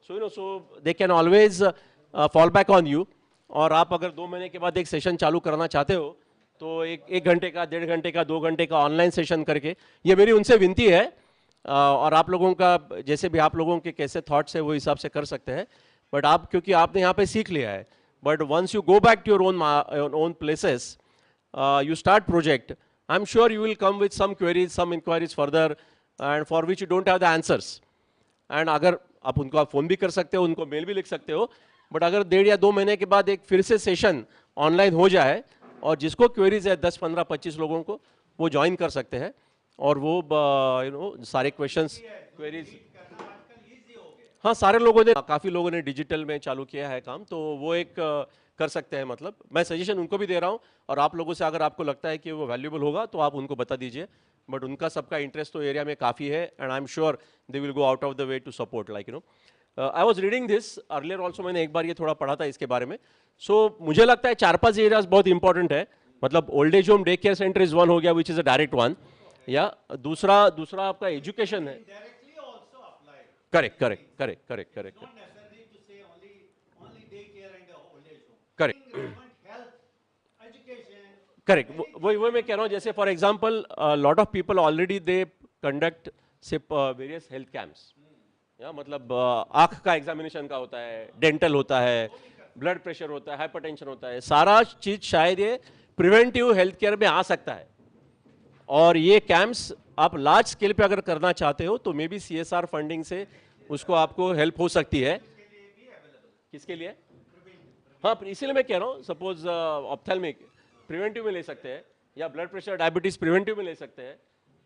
so so they can always fall back on you. और आप अगर 2 महीने के बाद एक session चालू करना चाहते हो तो एक घंटे का, 1.5 घंटे का, 2 घंटे का ऑनलाइन सेशन करके, ये मेरी उनसे विनती है, और आप लोगों का जैसे भी आप लोगों के कैसे थॉट्स है वो हिसाब से कर सकते हैं. बट आप क्योंकि आपने यहाँ पे सीख लिया है, but once you go back to your own places, you start project, I'm sure you will come with some queries, some inquiries further, and for which you don't have the answers. And अगर आप उनको आप phone भी कर सकते हो, उनको mail भी लिख सकते हो, बट अगर 1.5 या 2 महीने के बाद एक फिर से सेशन ऑनलाइन हो जाए और जिसको क्वेरीज है 10, 15, 25 लोगों को वो ज्वाइन कर सकते हैं और वो सारे क्वेश्चंस क्वेरीज, हाँ सारे लोगों ने, काफ़ी लोगों ने डिजिटल में चालू किया है काम, तो वो एक कर सकते हैं। मतलब मैं सजेशन उनको भी दे रहा हूँ और आप लोगों से अगर आपको लगता है कि वो वैल्यूबल होगा तो आप उनको बता दीजिए, बट उनका सबका इंटरेस्ट तो एरिया में काफ़ी है and I am sure they will go out of the way to support, like you know. I was reading this earlier also, मैंने एक बार ये थोड़ा पढ़ा था इसके बारे में। सो मुझे लगता है 4-5 एरियाज बहुत इंपॉर्टेंट है। मतलब old age home day care centre is one हो गया, which is a direct one, या दूसरा आपका एजुकेशन है। Correct correct correct correct correct correct correct, वही मैं कह रहा हूँ। जैसे for example lot of people already they conduct से वेरियस हेल्थ कैंप्स, या मतलब आँख का एग्जामिनेशन का होता है, डेंटल होता है, ब्लड प्रेशर होता है, हाइपरटेंशन होता है, सारा चीज शायद ये प्रिवेंटिव हेल्थ केयर में आ सकता है। और ये कैंप्स आप लार्ज स्केल पे अगर करना चाहते हो तो मे बी CSR फंडिंग से उसको आपको हेल्प हो सकती है। किसके लिए? हाँ, इसीलिए मैं कह रहा हूँ, सपोज ऑप्थेल्मिक प्रिवेंटिव में ले सकते हैं, या ब्लड प्रेशर डायबिटीज प्रिवेंटिव में ले सकते हैं।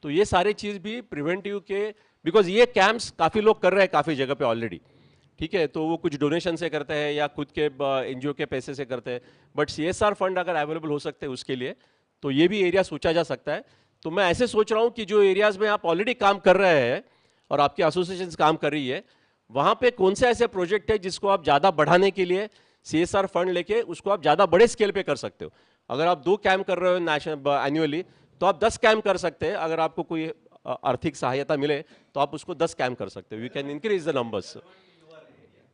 तो ये सारे चीज़ भी प्रिवेंटिव के, बिकॉज ये कैंप्स काफ़ी लोग कर रहे हैं काफ़ी जगह पे ऑलरेडी, ठीक है, तो वो कुछ डोनेशन से करते हैं या खुद के NGO के पैसे से करते हैं, बट CSR फंड अगर अवेलेबल हो सकते हैं उसके लिए तो ये भी एरिया सोचा जा सकता है। तो मैं ऐसे सोच रहा हूँ कि जो एरियाज में आप ऑलरेडी काम कर रहे हैं और आपकी एसोसिएशन काम कर रही है, वहाँ पे कौन से ऐसे प्रोजेक्ट है जिसको आप ज़्यादा बढ़ाने के लिए CSR फंड लेके उसको आप ज़्यादा बड़े स्केल पे कर सकते हो। अगर आप 2 कैंप कर रहे हो नेशनल एनुअली तो आप 10 कैंप कर सकते हैं। अगर आपको कोई आर्थिक सहायता मिले तो आप उसको 10 कैंप कर सकते हो। You can increase the numbers.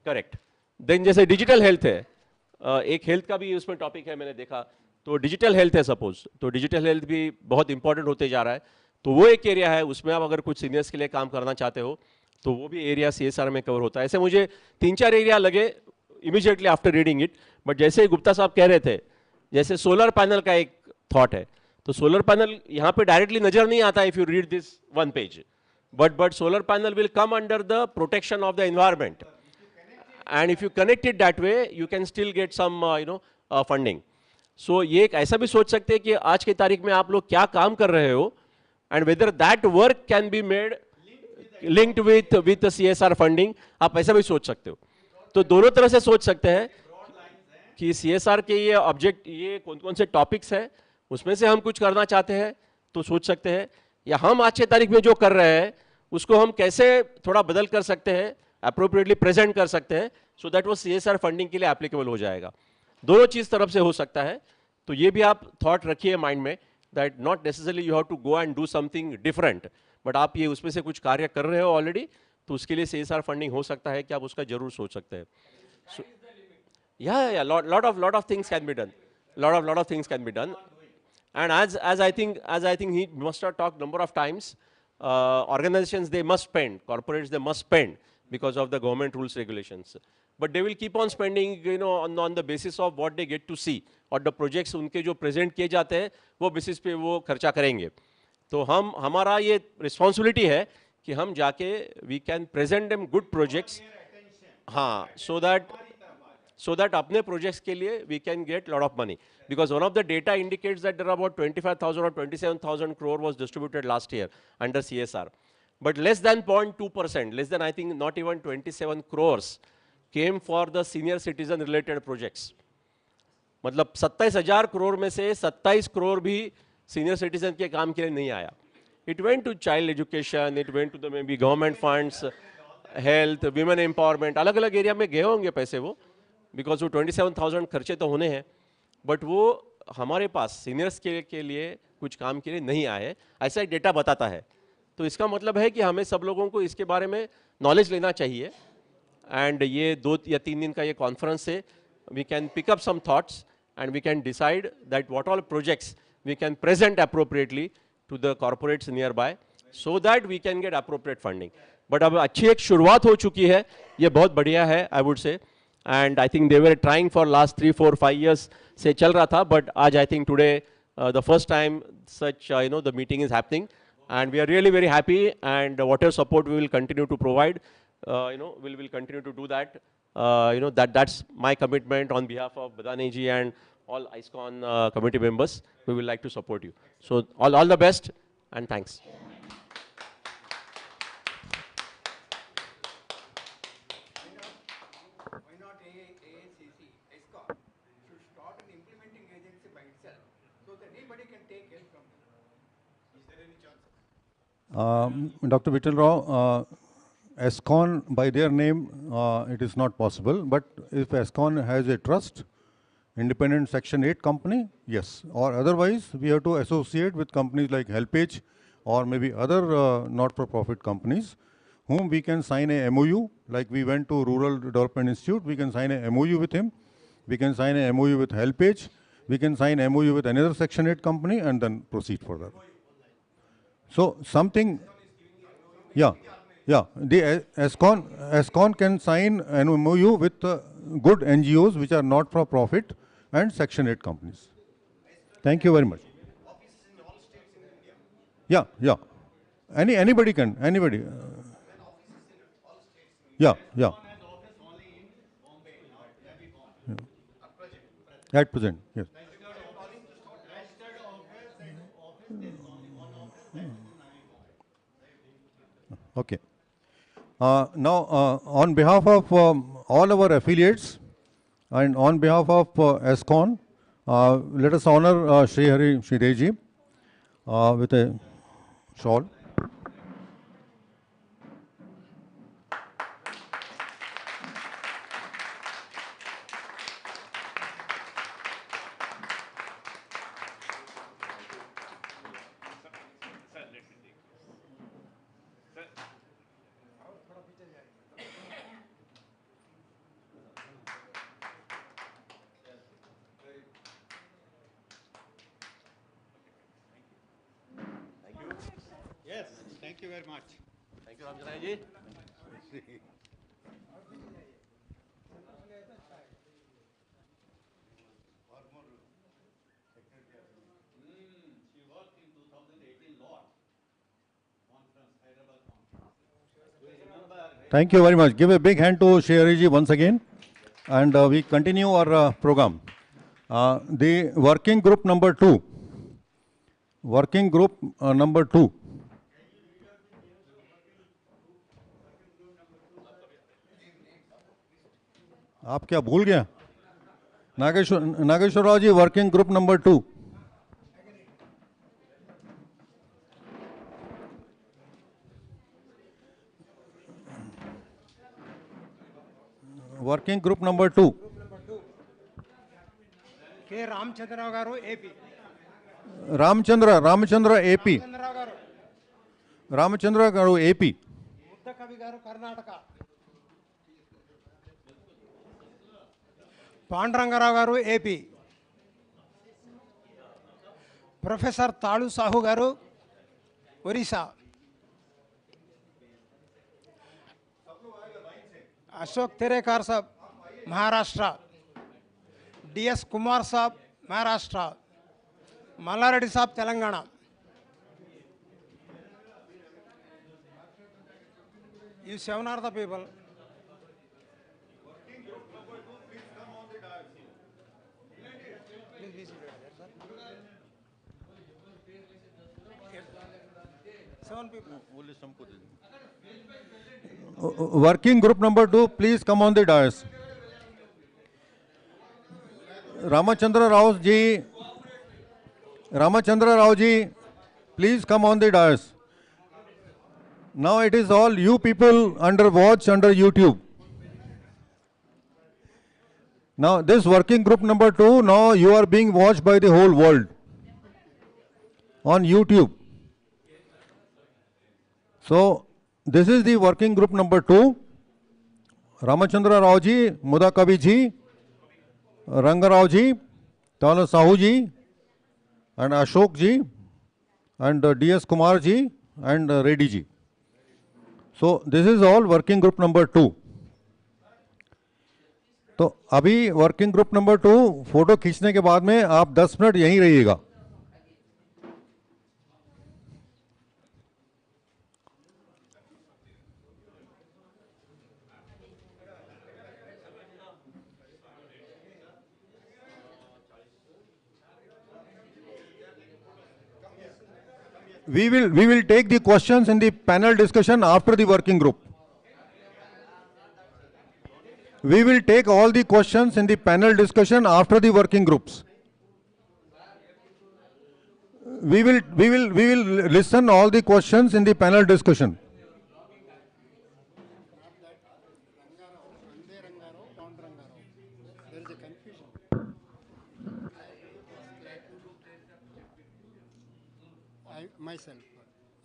Correct. Then जैसे डिजिटल हेल्थ है, एक हेल्थ का भी उसमें टॉपिक है, मैंने देखा, तो डिजिटल हेल्थ है सपोज, तो डिजिटल हेल्थ भी बहुत इंपॉर्टेंट होते जा रहा है। तो वो एक एरिया है, उसमें आप अगर कुछ सीनियर्स के लिए काम करना चाहते हो तो वो भी एरिया CSR में कवर होता है। ऐसे मुझे 3-4 एरिया लगे immediately after reading it, but जैसे गुप्ता साहब कह रहे थे, जैसे सोलर पैनल का एक थॉट है, तो सोलर पैनल यहाँ पे डायरेक्टली नजर नहीं आता if you read this 1 page, but solar panel will come under the protection of the environment, and if you connect it that way you can still get some funding. So ये एक ऐसा भी सोच सकते हैं कि आज की तारीख में आप लोग क्या काम कर रहे हो and whether that work can be made linked with CSR funding, आप ऐसा भी सोच सकते हो। तो दोनों तरह से सोच सकते हैं कि CSR के ये ऑब्जेक्ट, ये कौन कौन से टॉपिक्स हैं, उसमें से हम कुछ करना चाहते हैं तो सोच सकते हैं, या हम आज की तारीख में जो कर रहे हैं उसको हम कैसे थोड़ा बदल कर सकते हैं, अप्रोप्रिएटली प्रेजेंट कर सकते हैं, सो दैट वो CSR फंडिंग के लिए एप्लीकेबल हो जाएगा। दोनों चीज तरफ से हो सकता है। तो ये भी आप थॉट रखिए माइंड में, that not necessarily you have to go and do something different, but आप ये उसमें से कुछ कार्य कर रहे हो ऑलरेडी, तो उसके लिए CSR फंडिंग हो सकता है कि आप उसका जरूर सोच सकते हैं। lot of things can be done, lot of things can be done, and as I think he must have talked number of times, organizations, they must spend, corporates, they must spend because of the government rules regulations, but they will keep on spending, on the basis of what they get to see, और the projects उनके जो present किए जाते हैं वो basis पे वो खर्चा करेंगे। तो हमारा ये responsibility है कि हम जाके we can present them good projects, हाँ, so that अपने projects के लिए we can get lot of money, because one of the data indicates that there are about 25,000 or 27,000 crore was distributed last year under CSR, but less than 0.2%, less than, I think, not even 27 crores came for the senior citizen related projects। मतलब 27,000 करोड़ में से 27 करोड़ भी senior citizen के काम के लिए नहीं आया। It went to child education, it went to the maybe government funds, health, women empowerment, अलग अलग एरिया में गए होंगे पैसे वो, बिकॉज वो 27,000 खर्चे तो होने हैं, बट वो हमारे पास सीनियर्स के लिए कुछ काम के लिए नहीं आए, ऐसा एक डेटा बताता है। तो इसका मतलब है कि हमें सब लोगों को इसके बारे में नॉलेज लेना चाहिए, एंड ये 2 या 3 दिन का ये कॉन्फ्रेंस से we can pick up some thoughts and we can decide that what all projects we can present appropriately to the corporates nearby, so that we can get appropriate funding. But अब अच्छी एक शुरुआत हो चुकी है, ये बहुत बढ़िया है, I would say, and I think they were trying for last 3, 4, 5 years से चल रहा था, but आज I think today the first time such the meeting is happening, and we are really very happy. And whatever support we will continue to provide, we will continue to do that. That's my commitment on behalf of Badani ji and all AISCCON committee members. We will like to support you. So all the best and thanks. Why not AISCCN should start an implementing agency by itself so that anybody can take help from them? Is there any chance? Dr. Vittal Rao, AISCCON by their name, it is not possible. But if AISCCON has a trust, independent Section 8 company, yes. Or otherwise, we have to associate with companies like HelpAge or maybe other not-for-profit companies whom we can sign a MOU. Like we went to Rural Development Institute, we can sign a MOU with him. We can sign a MOU with HelpAge. We can sign MOU with another Section 8 company and then proceed further. So something, yeah. The AISCCON can sign an MOU with good NGOs which are not for profit and Section 8 companies. Thank you very much. Offices in all states in India. Yeah. Anybody can, anybody. Offices in all states in India. Yeah. Has office only in Bombay, not Navy. At present. At present, yes. Registered office and office, there is only one office, that is in Navy. Okay. Now, on behalf of all our affiliates and on behalf of AISCCON, let us honor Shri Hari Shrideji with a shawl. Yes, thank you very much. Thank you, Ramjanai ji. She worked in 2018 lot. Conference, Hyderabad conference. Do you remember? Thank you very much. Give a big hand to Shri Hari ji once again. And we continue our program. The working group number 2. Working group number 2. आप क्या भूल गया? Nageshwar Rao ji, working group number 2. Working group number 2. K. Ramchandra garu, AP. Ramchandra AP. Ramchandra garu AP. Muddakavi garu, Karnataka. Pandurangarao garu, AP. Professor Talu Sahu garu, Orissa. Ashok Terekar sahab, Maharashtra. DS Kumar sahab, Maharashtra. Mallareddy sahab, Telangana. You 7 are the people. Seven people. Working group number 2, please come on the dais. Ramachandra Rao ji, please come on the dais. Now it is all you people under watch under YouTube. Now this working group number 2, now you are being watched by the whole world on YouTube. So this is the working group number 2. Ramachandra Rao ji, Mudakavi ji, Ranga Rao ji, Tala Sahu ji, and Ashok ji, and DS Kumar ji, and Reddy ji. So this is all working group number 2. तो अभी working group number 2 photo खींचने के बाद में आप 10 minute यहीं रहिएगा. we will take the questions in the panel discussion after the working group. We will take all the questions in the panel discussion after the working groups. We will listen all the questions in the panel discussion. There is a confusion. Myself,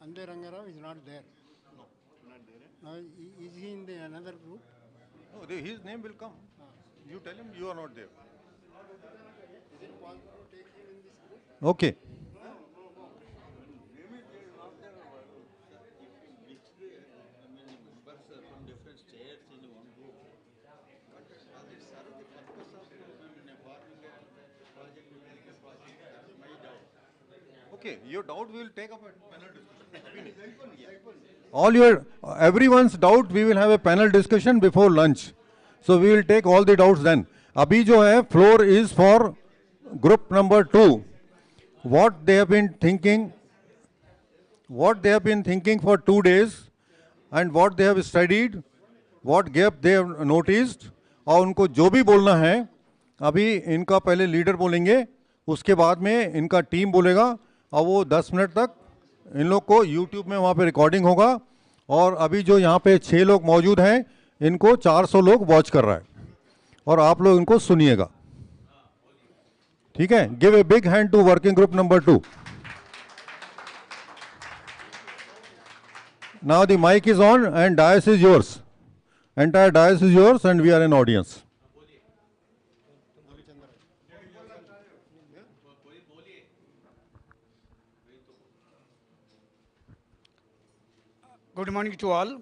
Ande Rangarao is not there. No, not there. Now, is he in the another group? No, his name will come. You tell him you are not there. Is it possible to take him in this group? Okay. Okay, your doubt we will take up at panel discussion. Everyone's doubt we will have a panel discussion before lunch. So we will take all the doubts then. Abhi jo hai, floor is for group number 2. What they have been thinking for 2 days and what they have studied, what gap they have noticed, और उनको जो भी बोलना है, अभी इनका पहले leader बोलेंगे, उसके बाद में इनका टीम बोलेगा, और वो 10 मिनट तक इन लोग को YouTube में वहाँ पे रिकॉर्डिंग होगा, और अभी जो यहाँ पे 6 लोग मौजूद हैं, इनको 400 लोग वॉच कर रहा है, और आप लोग इनको सुनिएगा, ठीक है? Give a big hand to working group number 2. Now the mic is on and dais is yours. Entire dais is yours and we are in audience. Good morning to all.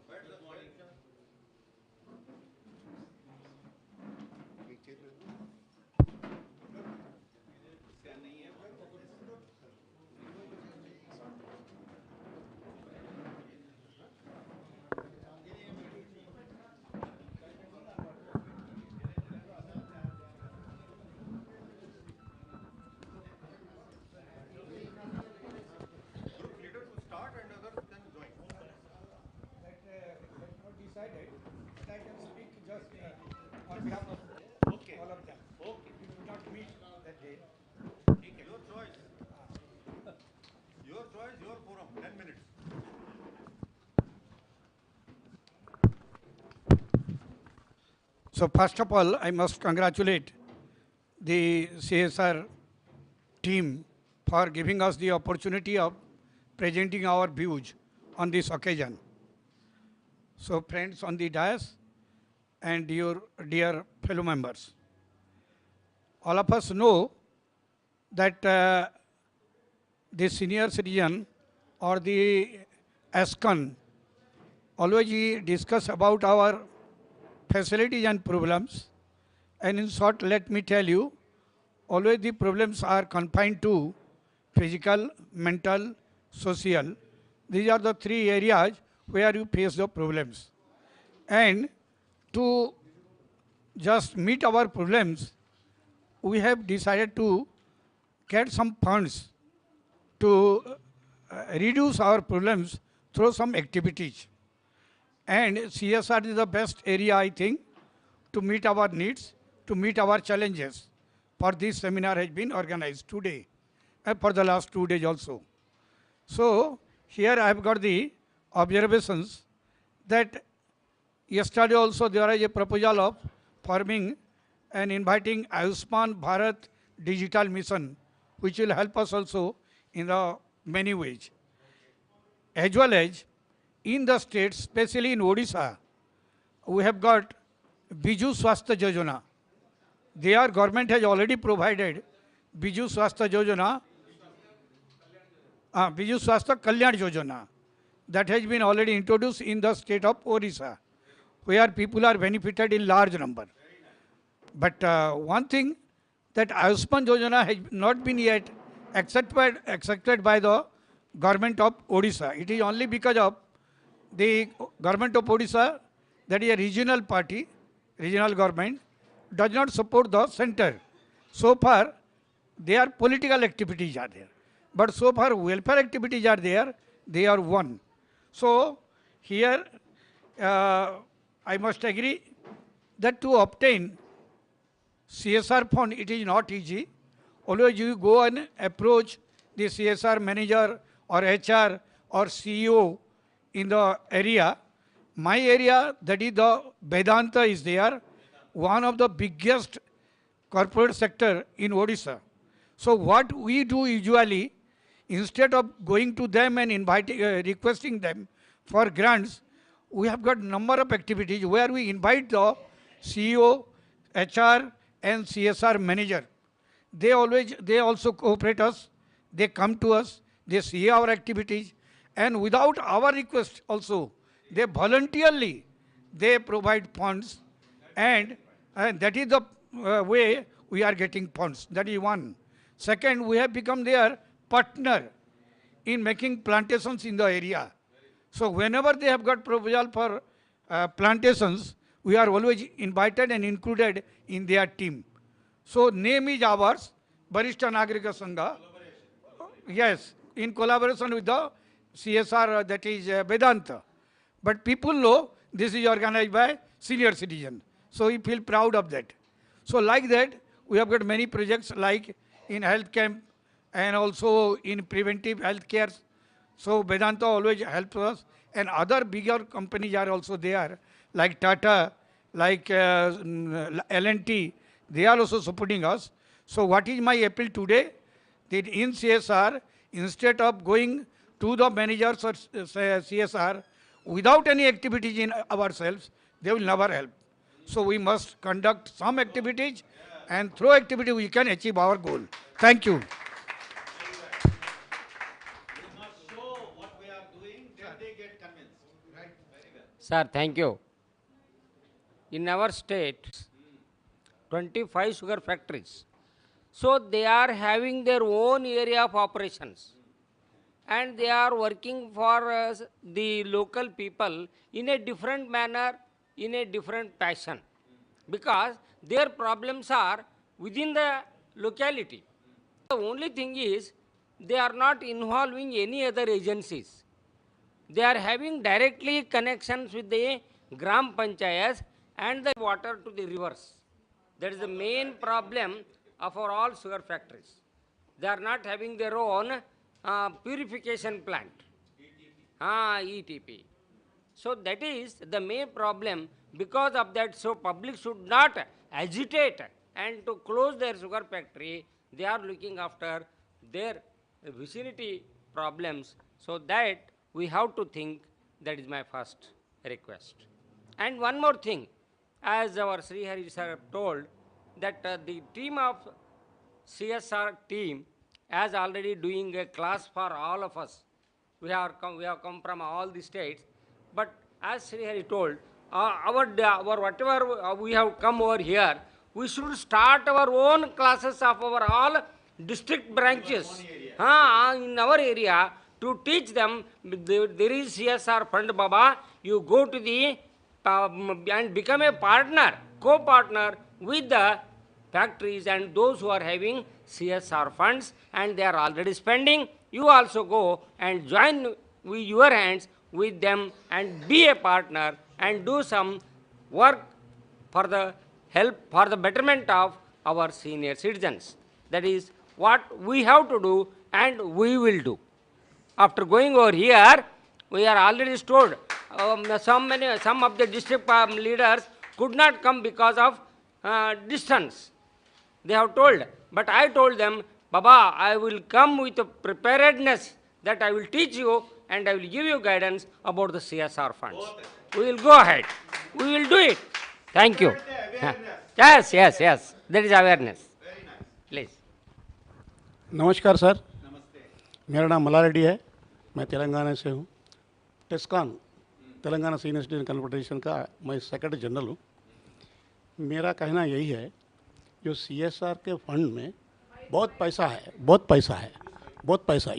So first of all, I must congratulate the CSR team for giving us the opportunity of presenting our views on this occasion. So friends on the dais and your dear fellow members, all of us know that the senior citizen or the AISCCON always discuss about our facilities and problems, and in short, let me tell you, always the problems are confined to physical, mental, social. These are the 3 areas where you face the problems. And to just meet our problems, we have decided to get some funds to reduce our problems through some activities. And CSR is the best area, I think, to meet our needs, to meet our challenges. For this seminar has been organized today, and for the last 2 days also. So here I have got the observations that yesterday also there is a proposal of forming and inviting Ayushman Bharat Digital Mission, which will help us also in the many ways. As well as in the states, especially in Odisha, we have got Biju Swasthya Yojana. Their government has already provided Biju Swasthya Yojana, Biju Swasthya Kalyan Yojana, that has been already introduced in the state of Odisha, where people are benefited in large number. But one thing, that Ayushman Yojana has not been yet accepted by the government of Odisha. It is only because of the government of Odisha, that is a regional party, regional government, does not support the center. So far, their political activities are there. but so far welfare activities are there, they are one. So here I must agree that to obtain CSR fund, it is not easy. Always you go and approach the CSR manager or HR or CEO in the area. My area, that is the Vedanta is there, one of the biggest corporate sector in Odisha. So what we do usually, instead of going to them and inviting, requesting them for grants, we have got number of activities where we invite the CEO, HR and CSR manager. They also cooperate us, they come to us, they see our activities, and without our request also, they voluntarily, they provide funds, and that is the way we are getting funds. That is one. Second, we have become their partner in making plantations in the area. So whenever they have got proposal for plantations, we are always invited and included in their team. So name is ours, Barishta Nagarika Sangha. Yes, in collaboration with the CSR, that is Vedanta. But people know this is organized by senior citizen. So we feel proud of that. So like that, we have got many projects like in health camp and also in preventive health care. So Vedanta always helps us, and other bigger companies are also there, like Tata, like L&T, they are also supporting us. So what is my appeal today? That in CSR, instead of going to the managers or CSR, without any activities in ourselves, they will never help. So we must conduct some activities, and through activity we can achieve our goal. Thank you. Sir, thank you. In our state, 25 sugar factories. So they are having their own area of operations, and they are working for the local people in a different manner, in a different passion, because their problems are within the locality. The only thing is, they are not involving any other agencies. They are having directly connections with the Gram Panchayats and the water to the rivers. That is the main problem of our all sugar factories. They are not having their own purification plant. ETP. So that is the main problem. Because of that, so public should not agitate and to close their sugar factory. They are looking after their vicinity problems. So that we have to think. That is my first request. And one more thing, as our Sri Hari sir told, that the team of CSR team is already doing a class for all of us. We have come from all the states, but as Sri Hari told, our whatever we have come over here, we should start our own classes of our all district branches in our area to teach them. There is CSR fund, Baba. You go to the and become a partner, co-partner with the factories and those who are having CSR funds and they are already spending. You also go and join with your hands with them and be a partner and do some work for the help, for the betterment of our senior citizens. That is what we have to do and we will do. After going over here, we are already stored. Some of the district leaders could not come because of distance. They have told, but I told them, Baba, I will come with a preparedness that I will teach you and I will give you guidance about the CSR funds. We will go ahead. We will do it. Thank you. Yes. That is awareness. Please. नमस्कार sir, मेरा नाम मला रेड्डी है, मैं तेलंगाना से हूँ। AISCCON Telangana senior citizen confederation का मैं सेक्रेटरी जनरल हूँ। मेरा कहना यही है, जो CSR के फंड में बहुत पैसा है,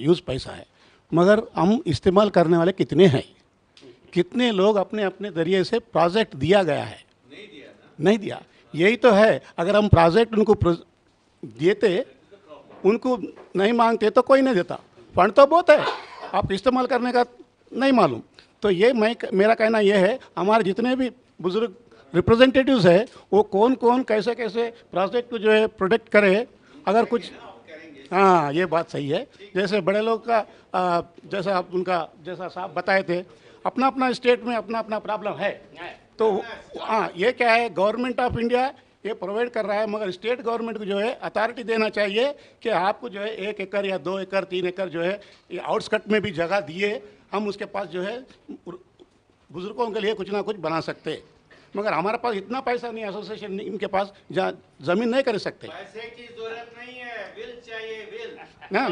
यूज़ पैसा है, मगर हम इस्तेमाल करने वाले कितने हैं? कितने लोग अपने अपने ज़रिए से प्रोजेक्ट दिया गया है? नहीं दिया। यही तो है, अगर हम प्रोजेक्ट उनको देते, उनको नहीं मांगते तो कोई नहीं देता। फंड तो बहुत है, आप इस्तेमाल करने का नहीं मालूम। तो ये मेरा कहना ये है, हमारे जितने भी बुजुर्ग रिप्रेजेंटेटिव्स है वो कौन कौन कैसे कैसे प्रोजेक्ट को जो है प्रोटेक्ट करे, अगर कुछ, हाँ ये बात सही है। जैसे बड़े लोग का जैसा आप उनका जैसा साहब बताए थे, अपना अपना स्टेट में अपना अपना प्रॉब्लम है। तो हाँ ये क्या है, गवर्नमेंट ऑफ इंडिया ये प्रोवाइड कर रहा है, मगर स्टेट गवर्नमेंट को जो है अथॉरिटी देना चाहिए कि आपको जो है 1 एकड़ या 2 एकड़ 3 एकड़ जो है ये आउटस्कट में भी जगह दिए, हम उसके पास जो है बुजुर्गों के लिए कुछ ना कुछ बना सकते। मगर हमारे पास इतना पैसा नहीं, एसोसिएशन इनके पास जहाँ ज़मीन नहीं कर सकते। पैसे की जरूरत नहीं है, बिल चाहिए, बिल ना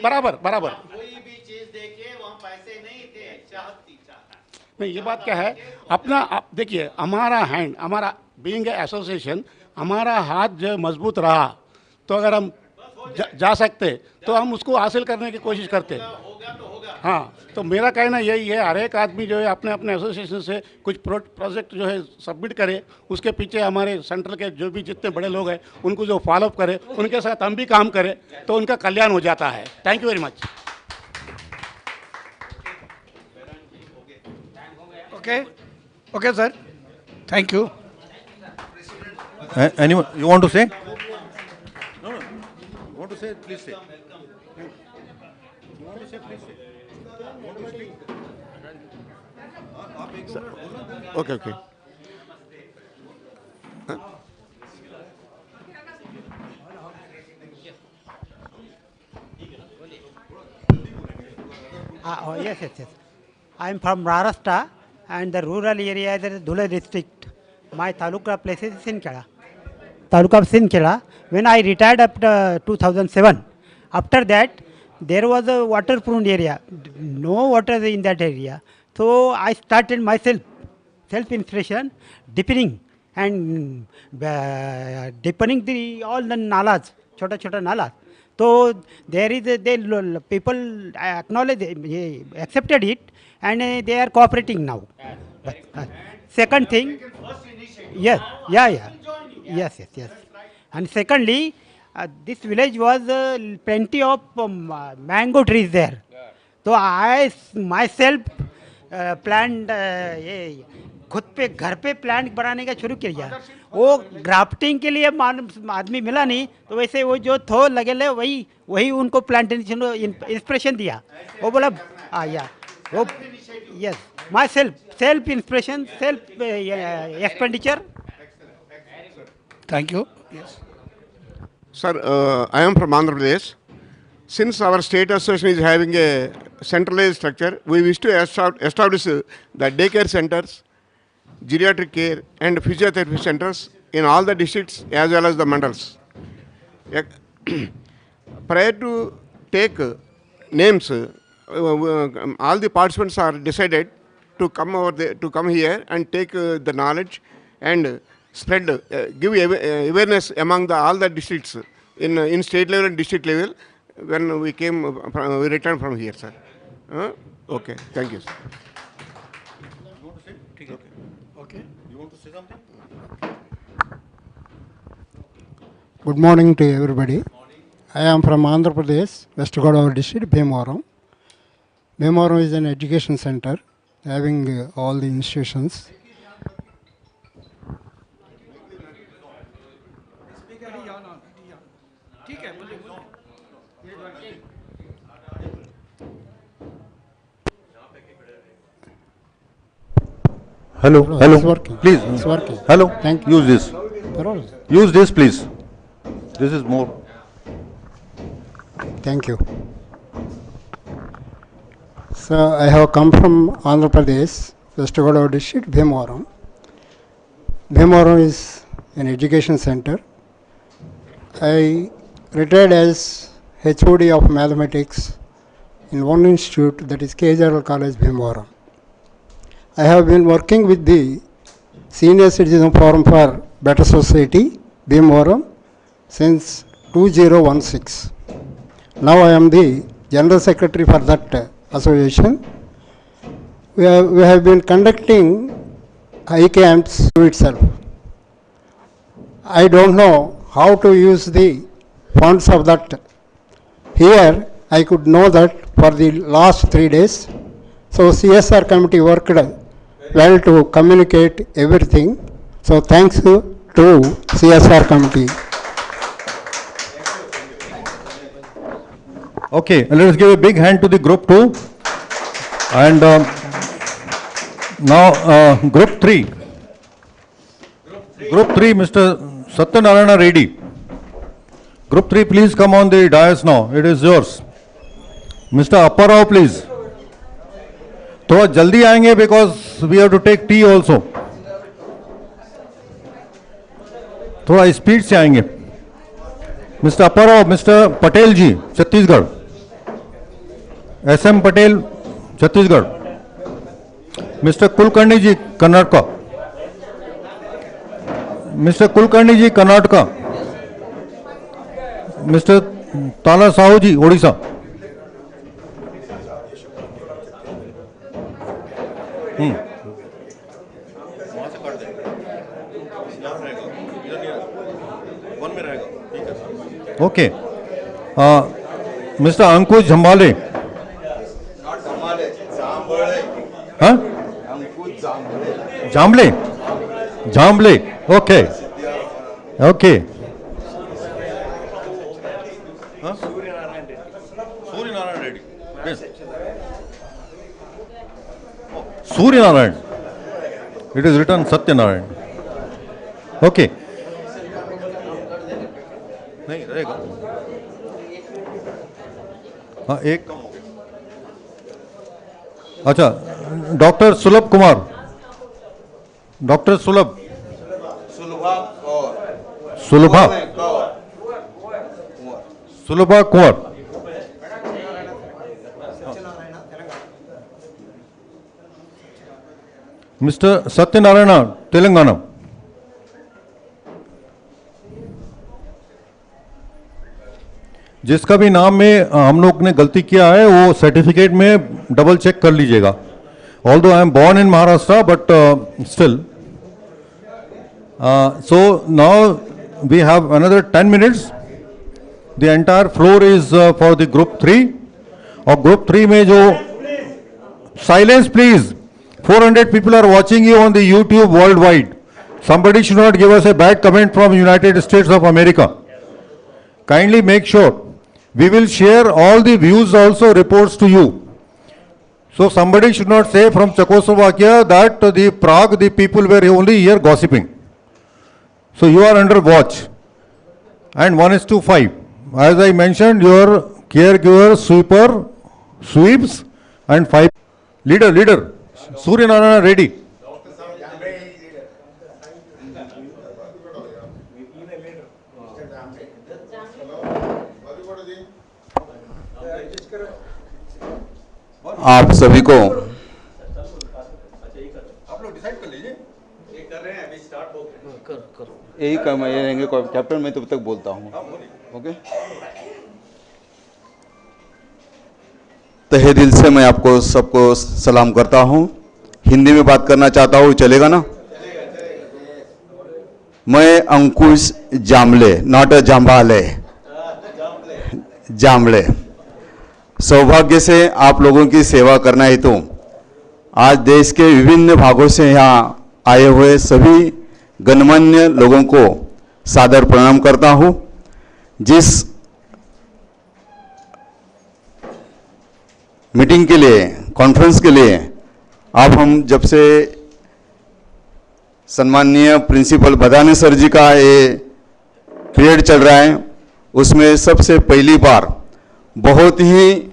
बराबर बराबर। कोई भी चीज देखिए वहाँ पैसे नहीं थे, चाहत थी, चाहत। नहीं ये बात क्या है, अपना आप देखिए, हमारा हैंड, हमारा बीइंग एसोसिएशन, हमारा हाथ जो मजबूत रहा तो अगर हम जा सकते तो हम उसको हासिल करने की कोशिश करते। हाँ तो मेरा कहना यही है, हर एक आदमी जो है अपने अपने एसोसिएशन से कुछ प्रोजेक्ट जो है सबमिट करे, उसके पीछे हमारे सेंट्रल के जो भी जितने बड़े लोग हैं उनको जो फॉलोअप करे, उनके साथ हम भी काम करें तो उनका कल्याण हो जाता है। Thank you very much. Okay sir, thank you. Anyone, you want to say? No, no. You want to say? Please say. You want to say? Please say. You want to speak? आप एक दो minute बोलो। Okay okay. Yes. I am from Maharashtra and the rural area is Dhule district. My taluka place is Sinkela. Taluka of Sinkela. When I retired after 2007, after that there was a water-prone area. No water in that area. So I started myself, self-inspiration, deepening and deepening all the nalas, chota nalas. So there is people acknowledge, accepted it, and they are cooperating now. Second thing, yes. And secondly, this village was plenty of mango trees there. So I myself planned खुद पे घर पे plant बनाने का शुरू किया। वो grafting के लिए आदमी मिला नहीं, तो वैसे वो जो थो लगे ले वही उनको प्लांटेशन इंस्पिरेशन दिया। वो बोला वो yes, my self inspiration, self expenditure. Thank you. Yes. Sir, I am from Andhra Pradesh. Since our state association is having a centralized structure, we wish to establish the daycare centers, geriatric care and physiotherapy centers in all the districts as well as the mandals. Prior to take names, all the participants are decided to come over there, to come here and take the knowledge and spread, give awareness among all the districts in state level and district level when we returned from here, sir. Okay, thank you, sir. You want to say? Okay. You want to say something? Good morning to everybody. I am from Andhra Pradesh, West Godavari district, Bhimavaram. Bhimavaram is an education center having all the institutions. Hello. It's working. Please. It's working. Hello. Thank you. Use this. Parole. Use this, please. This is more. Thank you. So I have come from Andhra Pradesh, West Godavari district, Bhimavaram. Bhimavaram is an education center. I retired as HOD of mathematics in one institute, that is KJRL College, Bhimavaram. I have been working with the Senior Citizen Forum for Better Society, Bhimavaram, since 2016. Now I am the General Secretary for that association. We have been conducting eye camps to itself. I don't know how to use the funds of that. Here I could know that for the last 3 days. So CSR committee worked well to communicate everything. So thanks to CSR committee. Okay, let us give a big hand to the group 2. And now group 3. Group 3, Mr. Secunderabad Reddy. Group 3, please come on the dais now. It is yours. Mr. Apparao, please. थोड़ा जल्दी आएंगे because we have to take tea also. थोड़ा speed से आएंगे. Mr. Apparao, Mr. Patel ji, Chhattisgarh. SM Patel, Chhattisgarh. Mr. Kulkarni ji, Karnataka. Mr. Kulkarni ji, Karnataka. Mr. Tala Sahu ji, Odisha. Okay. Mr. Ankush Jambale. Huh? Jamble. Jamble. Okay. Okay. Huh? Suryanarayan Reddy. Yes. Suryanarayan. It is written Satyanarayan. Okay. नहीं रहेगा. हाँ एक कम हो गया. अच्छा, doctor सुलभ Kumar. Doctor सुलभ. सुलभा. सुलभा कुंवर. Mister Satyanarayan, Telangana. जिसका भी नाम में हम लोग ने गलती किया है वो सर्टिफिकेट में डबल चेक कर लीजिएगा. Although I am born in Maharashtra but still. So now we have another 10 minutes. The entire floor is for the group 3. और ग्रुप 3 में जो silence please. 400 people are watching you on the YouTube worldwide. Somebody should not give us a bad comment from United States of America. Kindly make sure. We will share all the views also reports to you. So somebody should not say from Czechoslovakia that the Prague, the people were only here gossiping. So you are under watch. And 1:5. As I mentioned, your caregiver, sweeper, sweeps, and 5. Leader. Suryanarayan Reddy. आप सभी को यही काम ये रहेंगे. Captain मैं तब तक बोलता हूँ. ओके. तहे दिल से मैं आपको सबको सलाम करता हूँ. हिंदी में बात करना चाहता हूँ, चलेगा ना? मैं अंकुश जामले, नॉट अ जाम्बाले, जामले. सौभाग्य से आप लोगों की सेवा करना हेतु आज देश के विभिन्न भागों से यहाँ आए हुए सभी गणमान्य लोगों को सादर प्रणाम करता हूँ. जिस मीटिंग के लिए, कॉन्फ्रेंस के लिए अब हम जब से सम्माननीय प्रिंसिपल भदाने सर जी का ये पीरियड चल रहा है, उसमें सबसे पहली बार बहुत ही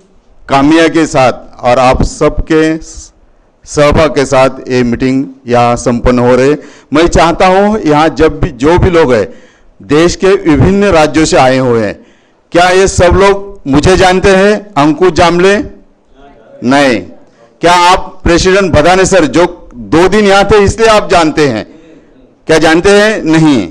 कामयाबी के साथ और आप सबके सहभाग के साथ ये मीटिंग यहाँ संपन्न हो रहे. मैं चाहता हूँ यहाँ जब भी जो भी लोग हैं देश के विभिन्न राज्यों से आए हुए हैं, क्या ये सब लोग मुझे जानते हैं? अंकुश जामले नहीं. क्या आप प्रेसिडेंट भदाने सर जो 2 दिन यहाँ थे इसलिए आप जानते हैं? क्या जानते हैं? नहीं.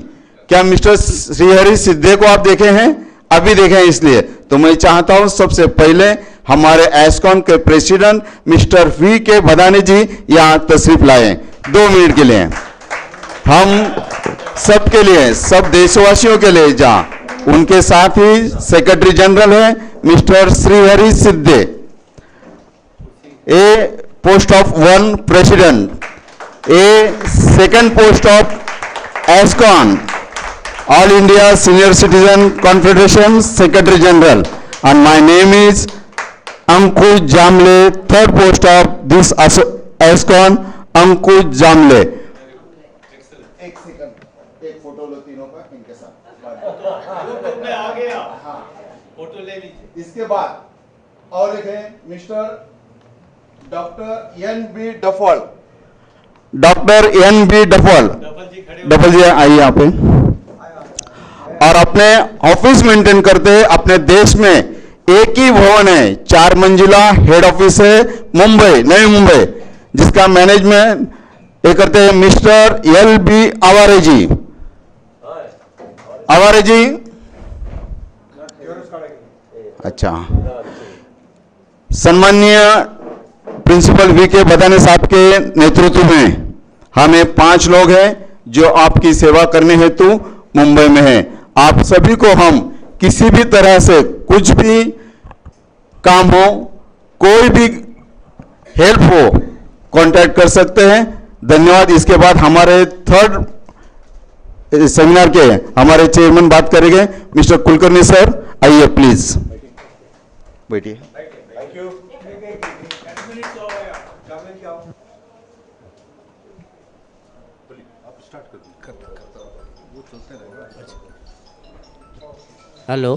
क्या मिस्टर श्रीहरि सिद्धे को आप देखे हैं? अभी देखे हैं इसलिए. तो मैं चाहता हूं सबसे पहले हमारे AISCCON के प्रेसिडेंट मिस्टर वी के भदाने जी यहां तशरीफ लाए 2 मिनट के लिए. हम सबके लिए, सब देशवासियों के लिए, जहां उनके साथ ही सेक्रेटरी जनरल है Mr. Srihari Siddhe. A post of 1 president. A second post of AISCCON, All India Senior Citizen Confederation Secretary General. And my name is Ankush Jamle, third post of this AISCCON, Ankush Jamle. एक second, एक photo लो तीनों का इनके साथ। YouTube में आ गया, photo ले लीजिए। इसके बाद और एक है mister doctor N B. Daphal. Doctor N B. Daphal, Daphal ji आइए यहाँ पे। और अपने ऑफिस मेंटेन करते हैं। अपने देश में एक ही भवन है, 4 मंजिला हेड ऑफिस है मुंबई, नई मुंबई, जिसका मैनेजमेंट ये करते हैं मिस्टर एल.बी. आवारे जी। आवारे जी, अच्छा। सम्माननीय प्रिंसिपल वी.के. बदाने साहब के नेतृत्व में हमें 5 लोग हैं जो आपकी सेवा करने हेतु मुंबई में हैं। आप सभी को हम किसी भी तरह से कुछ भी काम हो, कोई भी हेल्प हो, कांटेक्ट कर सकते हैं। धन्यवाद। इसके बाद हमारे थर्ड सेमिनार के हमारे चेयरमैन बात करेंगे, मिस्टर कुलकर्णी सर। आइए प्लीज बैठिए। Thank you. Hello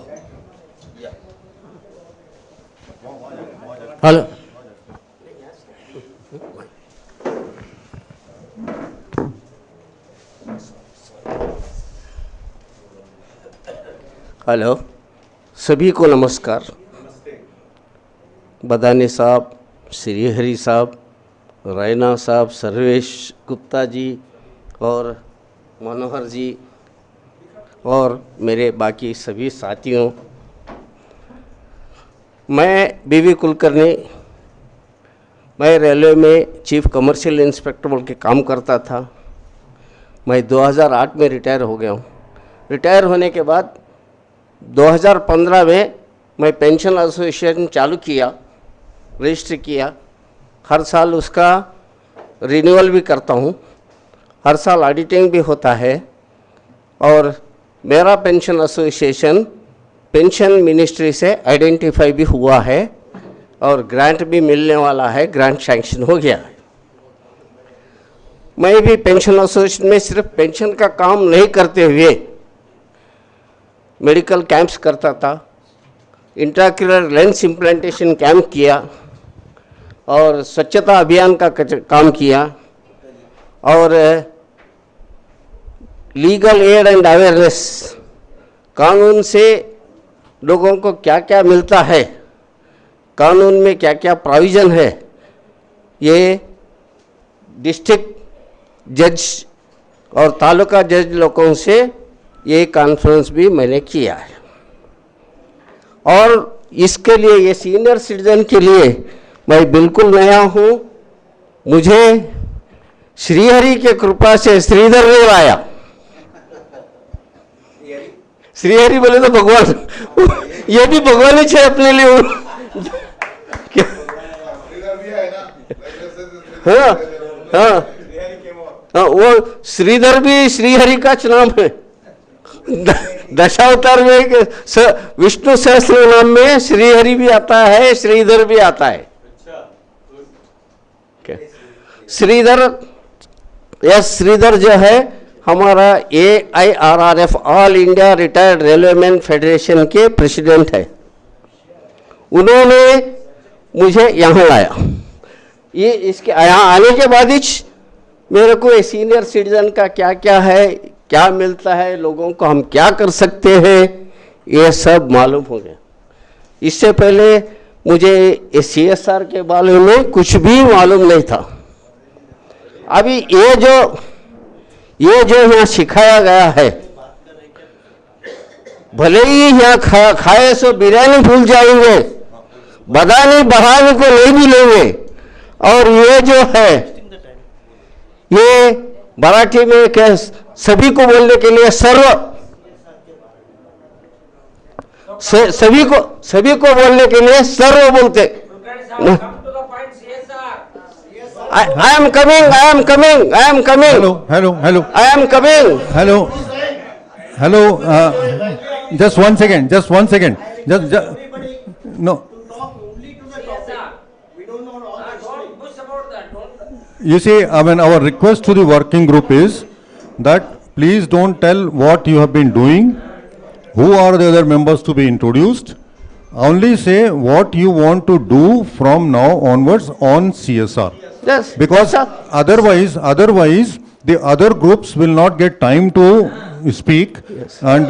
hello, hello, सभी को नमस्कार। बदाने साहब, श्रीहरि साहब, रैना साहब, सर्वेश गुप्ता जी और मनोहर जी और मेरे बाकी सभी साथियों, मैं बीवी कुलकर्णी, मैं रेलवे में चीफ कमर्शियल इंस्पेक्टर बोल के काम करता था। मैं 2008 में रिटायर हो गया हूँ। रिटायर होने के बाद 2015 में मैं पेंशन एसोसिएशन चालू किया, रजिस्टर किया। हर साल उसका रिन्यूअल भी करता हूँ, हर साल ऑडिटिंग भी होता है। और मेरा पेंशन एसोसिएशन पेंशन मिनिस्ट्री से आइडेंटिफाई भी हुआ है और ग्रांट भी मिलने वाला है, ग्रांट सैंक्शन हो गया है। मैं भी पेंशन एसोसिएशन में सिर्फ पेंशन का काम नहीं करते हुए मेडिकल कैंप्स करता था, इंट्राक्यूलर लेंस इम्प्लांटेशन कैंप किया और स्वच्छता अभियान का काम किया और लीगल एड एंड अवेयरनेस, कानून से लोगों को क्या क्या मिलता है, कानून में क्या क्या प्रोविज़न है, ये डिस्ट्रिक्ट जज और तालुका जज लोगों से ये कॉन्फ्रेंस भी मैंने किया है। और इसके लिए, ये सीनियर सिटीजन के लिए मैं बिल्कुल नया हूँ। मुझे श्रीहरि के कृपा से श्रीधर ने लाया। श्रीहरि बोले तो भगवान, ये भी भगवान ही है अपने लिए। हाँ हाँ हाँ, वो श्रीधर भी श्रीहरि का नाम है। दशावतार में विष्णु सहस्त्र नाम में श्रीहरि भी आता है, श्रीधर भी आता है। श्रीधर, यस, श्रीधर जो है हमारा AIRRF all India retired railwaymen federation के प्रेसिडेंट है। उन्होंने मुझे यहाँ लाया। ये इसके यहाँ आने के बाद ही मेरे को सीनियर सिटीजन का क्या क्या है, क्या मिलता है, लोगों को हम क्या कर सकते हैं, ये सब मालूम हो गया। इससे पहले मुझे CSR के बारे में कुछ भी मालूम नहीं था। अभी ये जो यहाँ सिखाया गया है, भले ही यहाँ खाए सो बिरयानी भूल जाएंगे, बदानी बढ़ाने को नहीं मिलेंगे। और ये जो है, ये मराठी में क्या, सभी को बोलने के लिए सर्व सभी को बोलने के लिए सर वो बोलते। I am coming. Hello. I am coming. Hello. Just one second. Just no. You see, I mean, our request to the working group is that please don't tell what you have been doing, who are the other members to be introduced. Only say what you want to do from now onwards on CSR. Yes. Because otherwise, the other groups will not get time to speak. Yes. And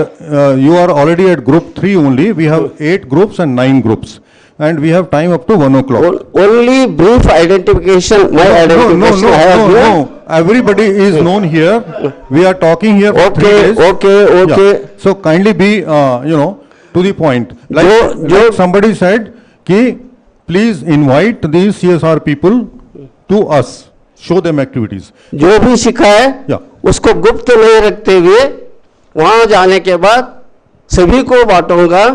you are already at group 3 only. We have 8 groups and 9 groups. And we have time up to 1 o'clock. Only brief identification. No. Everybody is known here. We are talking here for 3 days. Okay. Yeah. So kindly be, to the point. Like somebody said, ki, please invite these CSR people to us. Show them activities. जो भी सीखा है उसको गुप्त नहीं रखते हुए वहां जाने के बाद सभी को बांटूंगा।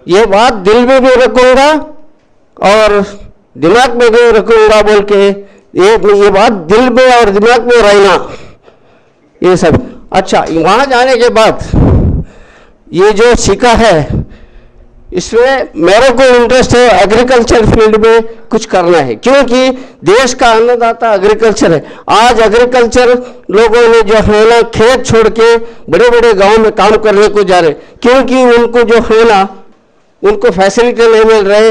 ये बात दिल में भी रखूंगा और दिमाग में भी रखूंगा बोल के ये बात दिल में और दिमाग में रहना ये सब। अच्छा, वहां जाने के बाद ये जो सीखा है इसमें मेरे को इंटरेस्ट है एग्रीकल्चर फील्ड में कुछ करना है, क्योंकि देश का अन्नदाता एग्रीकल्चर है। आज एग्रीकल्चर लोगों ने जो है ना खेत छोड़ के बड़े बड़े गांव में काम करने को जा रहे, क्योंकि उनको जो है ना उनको फैसिलिटी नहीं मिल रहे,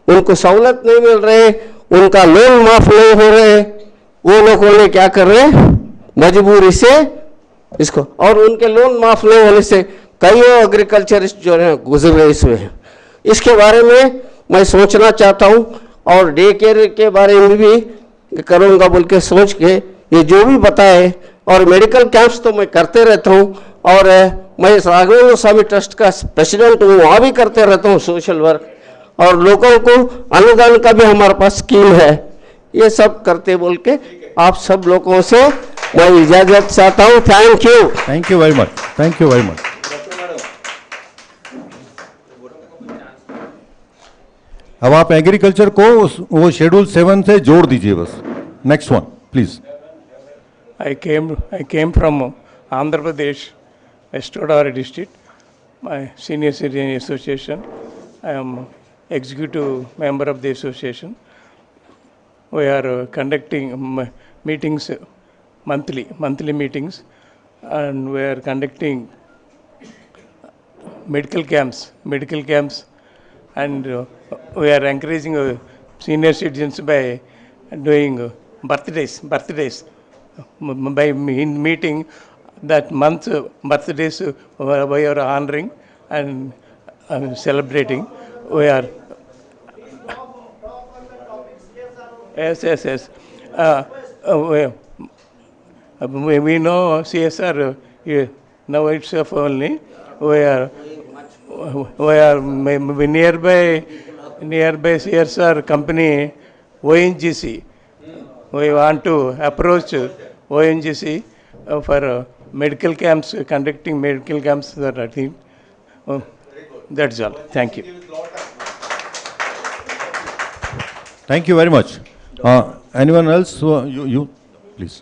उनको सहूलत नहीं मिल रहे, उनका लोन माफ नहीं हो रहे। वो लोगों ने क्या कर रहे मजबूरी से इसको, और उनके लोन माफ नहीं होने से कई एग्रीकल्चरिस्ट जो है गुजर रहे इसमें। इसके बारे में मैं सोचना चाहता हूं और डे केयर के बारे में भी करूंगा बोल के सोच के ये जो भी बताए, और मेडिकल कैंप्स तो मैं करते रहता हूं और मैं राघवेंद्र स्वामी ट्रस्ट का प्रेसिडेंट हूँ, वहाँ भी करते रहता हूँ सोशल वर्क, और लोगों को अनुदान का भी हमारे पास स्कीम है। ये सब करते बोल के आप सब लोगों से मैं इजाजत चाहता हूँ। Thank you very much. अब आप एग्रीकल्चर को वो शेड्यूल 7 से जोड़ दीजिए बस। Next one please. I came from Andhra Pradesh, West Godavari district, my senior citizen association. I am executive member of the association. We are conducting meetings monthly meetings, and we are conducting medical camps, and we are encouraging senior citizens by doing birthdays by meeting that month birthdays we are honoring and celebrating. We are yes. We know CSR now itself only. We are nearby CSR company ONGC. We want to approach ONGC for medical camps, conducting medical camps. That I think that's all. Thank you. Thank you very much. Anyone else? You please.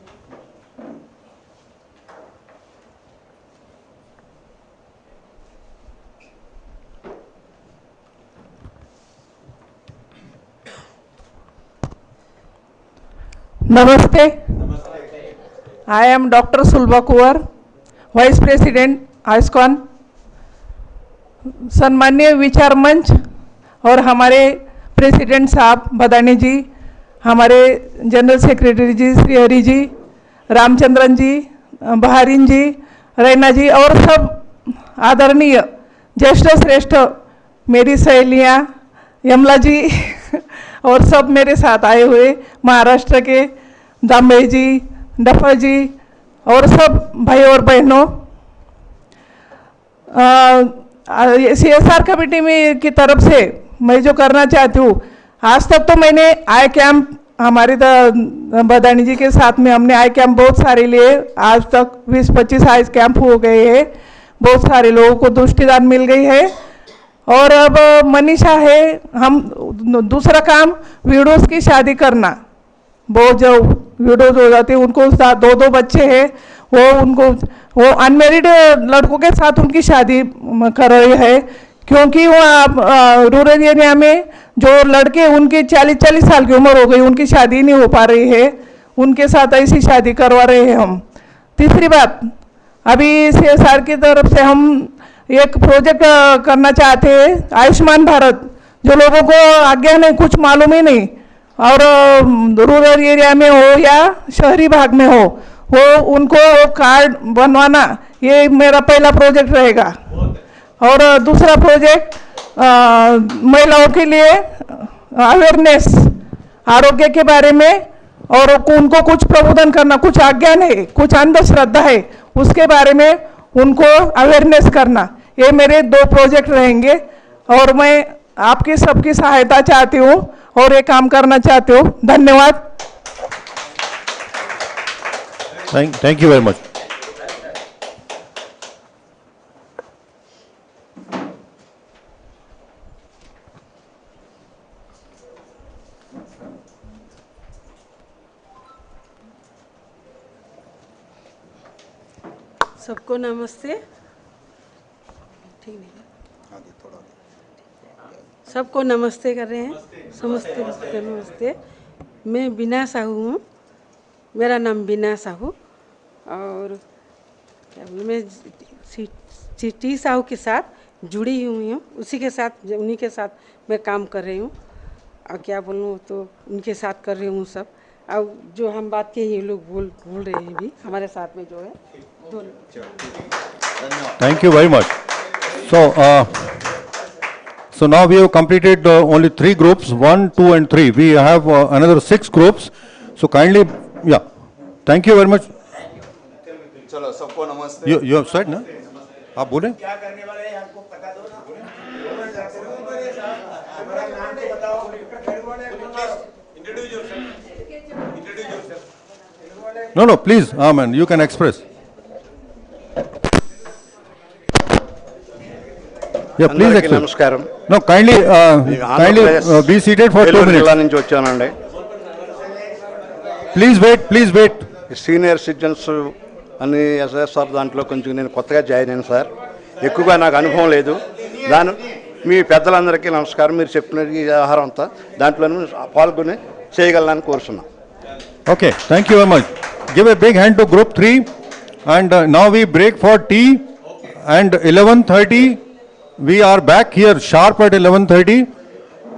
Namaste. I am Dr. Sulba Kuwar, Vice President AISCCON. सम्माननीय विचार मंच और हमारे president साहब बदानी जी, हमारे general secretary जी श्री हरि जी, रामचंद्रन जी, बहारीन जी, रैना जी और सब आदरणीय ज्येष्ठ श्रेष्ठ मेरी सहेलियाँ यमला जी और सब मेरे साथ आए हुए महाराष्ट्र के दाम्बे जी, डफा जी और सब भाई और बहनों, CSR कमेटी में की तरफ से मैं जो करना चाहती हूँ, आज तक तो मैंने आई कैंप हमारे बदानी जी के साथ में हमने आई कैंप बहुत सारे लिए, आज तक 20-25 आई कैंप हो गए हैं, बहुत सारे लोगों को दृष्टिदान मिल गई है और अब मनीषा है, हम दूसरा काम विडोज की शादी करना। वो जो विडोज हो जाते हैं उनको दो दो बच्चे हैं, वो अनमेरिड लड़कों के साथ उनकी शादी कर रही है, क्योंकि वो रूरल एरिया में जो लड़के उनकी 40-40 साल की उम्र हो गई, उनकी शादी नहीं हो पा रही है, उनके साथ ऐसी शादी करवा रहे हैं हम। तीसरी बात, अभी CSR की तरफ से हम एक प्रोजेक्ट करना चाहते हैं, आयुष्मान भारत। जो लोगों को आज्ञा नहीं, कुछ मालूम ही नहीं, और रूरल एरिया में हो या शहरी भाग में हो, वो उनको कार्ड बनवाना, ये मेरा पहला प्रोजेक्ट रहेगा। और दूसरा प्रोजेक्ट महिलाओं के लिए अवेयरनेस आरोग्य के बारे में, और उनको कुछ प्रबोधन करना, कुछ अज्ञान है, कुछ अंधश्रद्धा है, उसके बारे में उनको अवेयरनेस करना। ये मेरे 2 प्रोजेक्ट रहेंगे, और मैं आपकी सबकी सहायता चाहती हूँ और ये काम करना चाहती हूँ। धन्यवाद। Thank you very much. सबको नमस्ते। ठीक नहीं, सबको नमस्ते कर रहे हैं। नमस्ते नमस्ते। मैं बीना साहू हूँ, मेरा नाम बीना साहू, और मैं टी साहू के साथ जुड़ी हुई हूँ, उसी के साथ, उन्हीं के साथ मैं काम कर रही हूँ। और क्या बोलूँ, तो उनके साथ कर रही हूँ सब। अब जो हम बात के ये लोग बोल रहे हैं भी हमारे साथ में जो है। Thank you very much. So now we have completed only 3 groups, 1, 2 and 3. We have another 6 groups. So kindly, yeah. Thank you very much. चलो सबको नमस्ते। You have said ना? आप बोले? क्या करने वाले हैं हमको बता दो ना। No, please, Amen. You can express. Yeah, please express. నమస్కారం. No, kindly be seated for 2 minutes. జిల్లా నుంచి వచ్చానండి. Please wait. సీనియర్ సిటిజన్స్ అని SSR దాంట్లో కొంచెం నేను కొత్తగా జాయిన్ అయిన సార్, ఎక్కువగా నాకు అనుభవం లేదు. మీ పెద్దలందరికీ నమస్కారం. మీరు చెప్పిన ఈ ఆహారం అంతా దాంట్లో పాల్గొని చేయగలనని కోరుతున్నాను. Okay, thank you very much. Give a big hand to group 3, and now we break for tea, and 11:30 we are back here sharp at 11:30,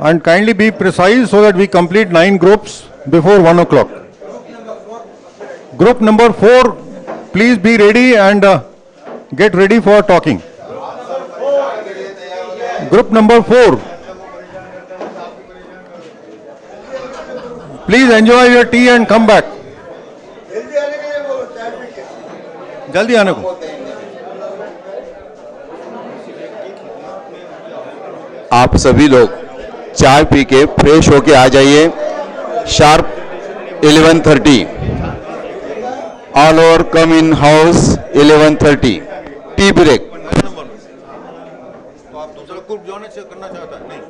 and kindly be precise so that we complete 9 groups before 1 o'clock. Group number 4, please be ready and get ready for talking. Group number 4, please enjoy your tea and come back. जल्दी आने को। आप सभी लोग चाय P के fresh होके आ जाइए। Sharp 11:30 all over come in house 11:30 tea break. तो आप दूसरा ग्रुप जोड़ने से करना चाहता है? नहीं।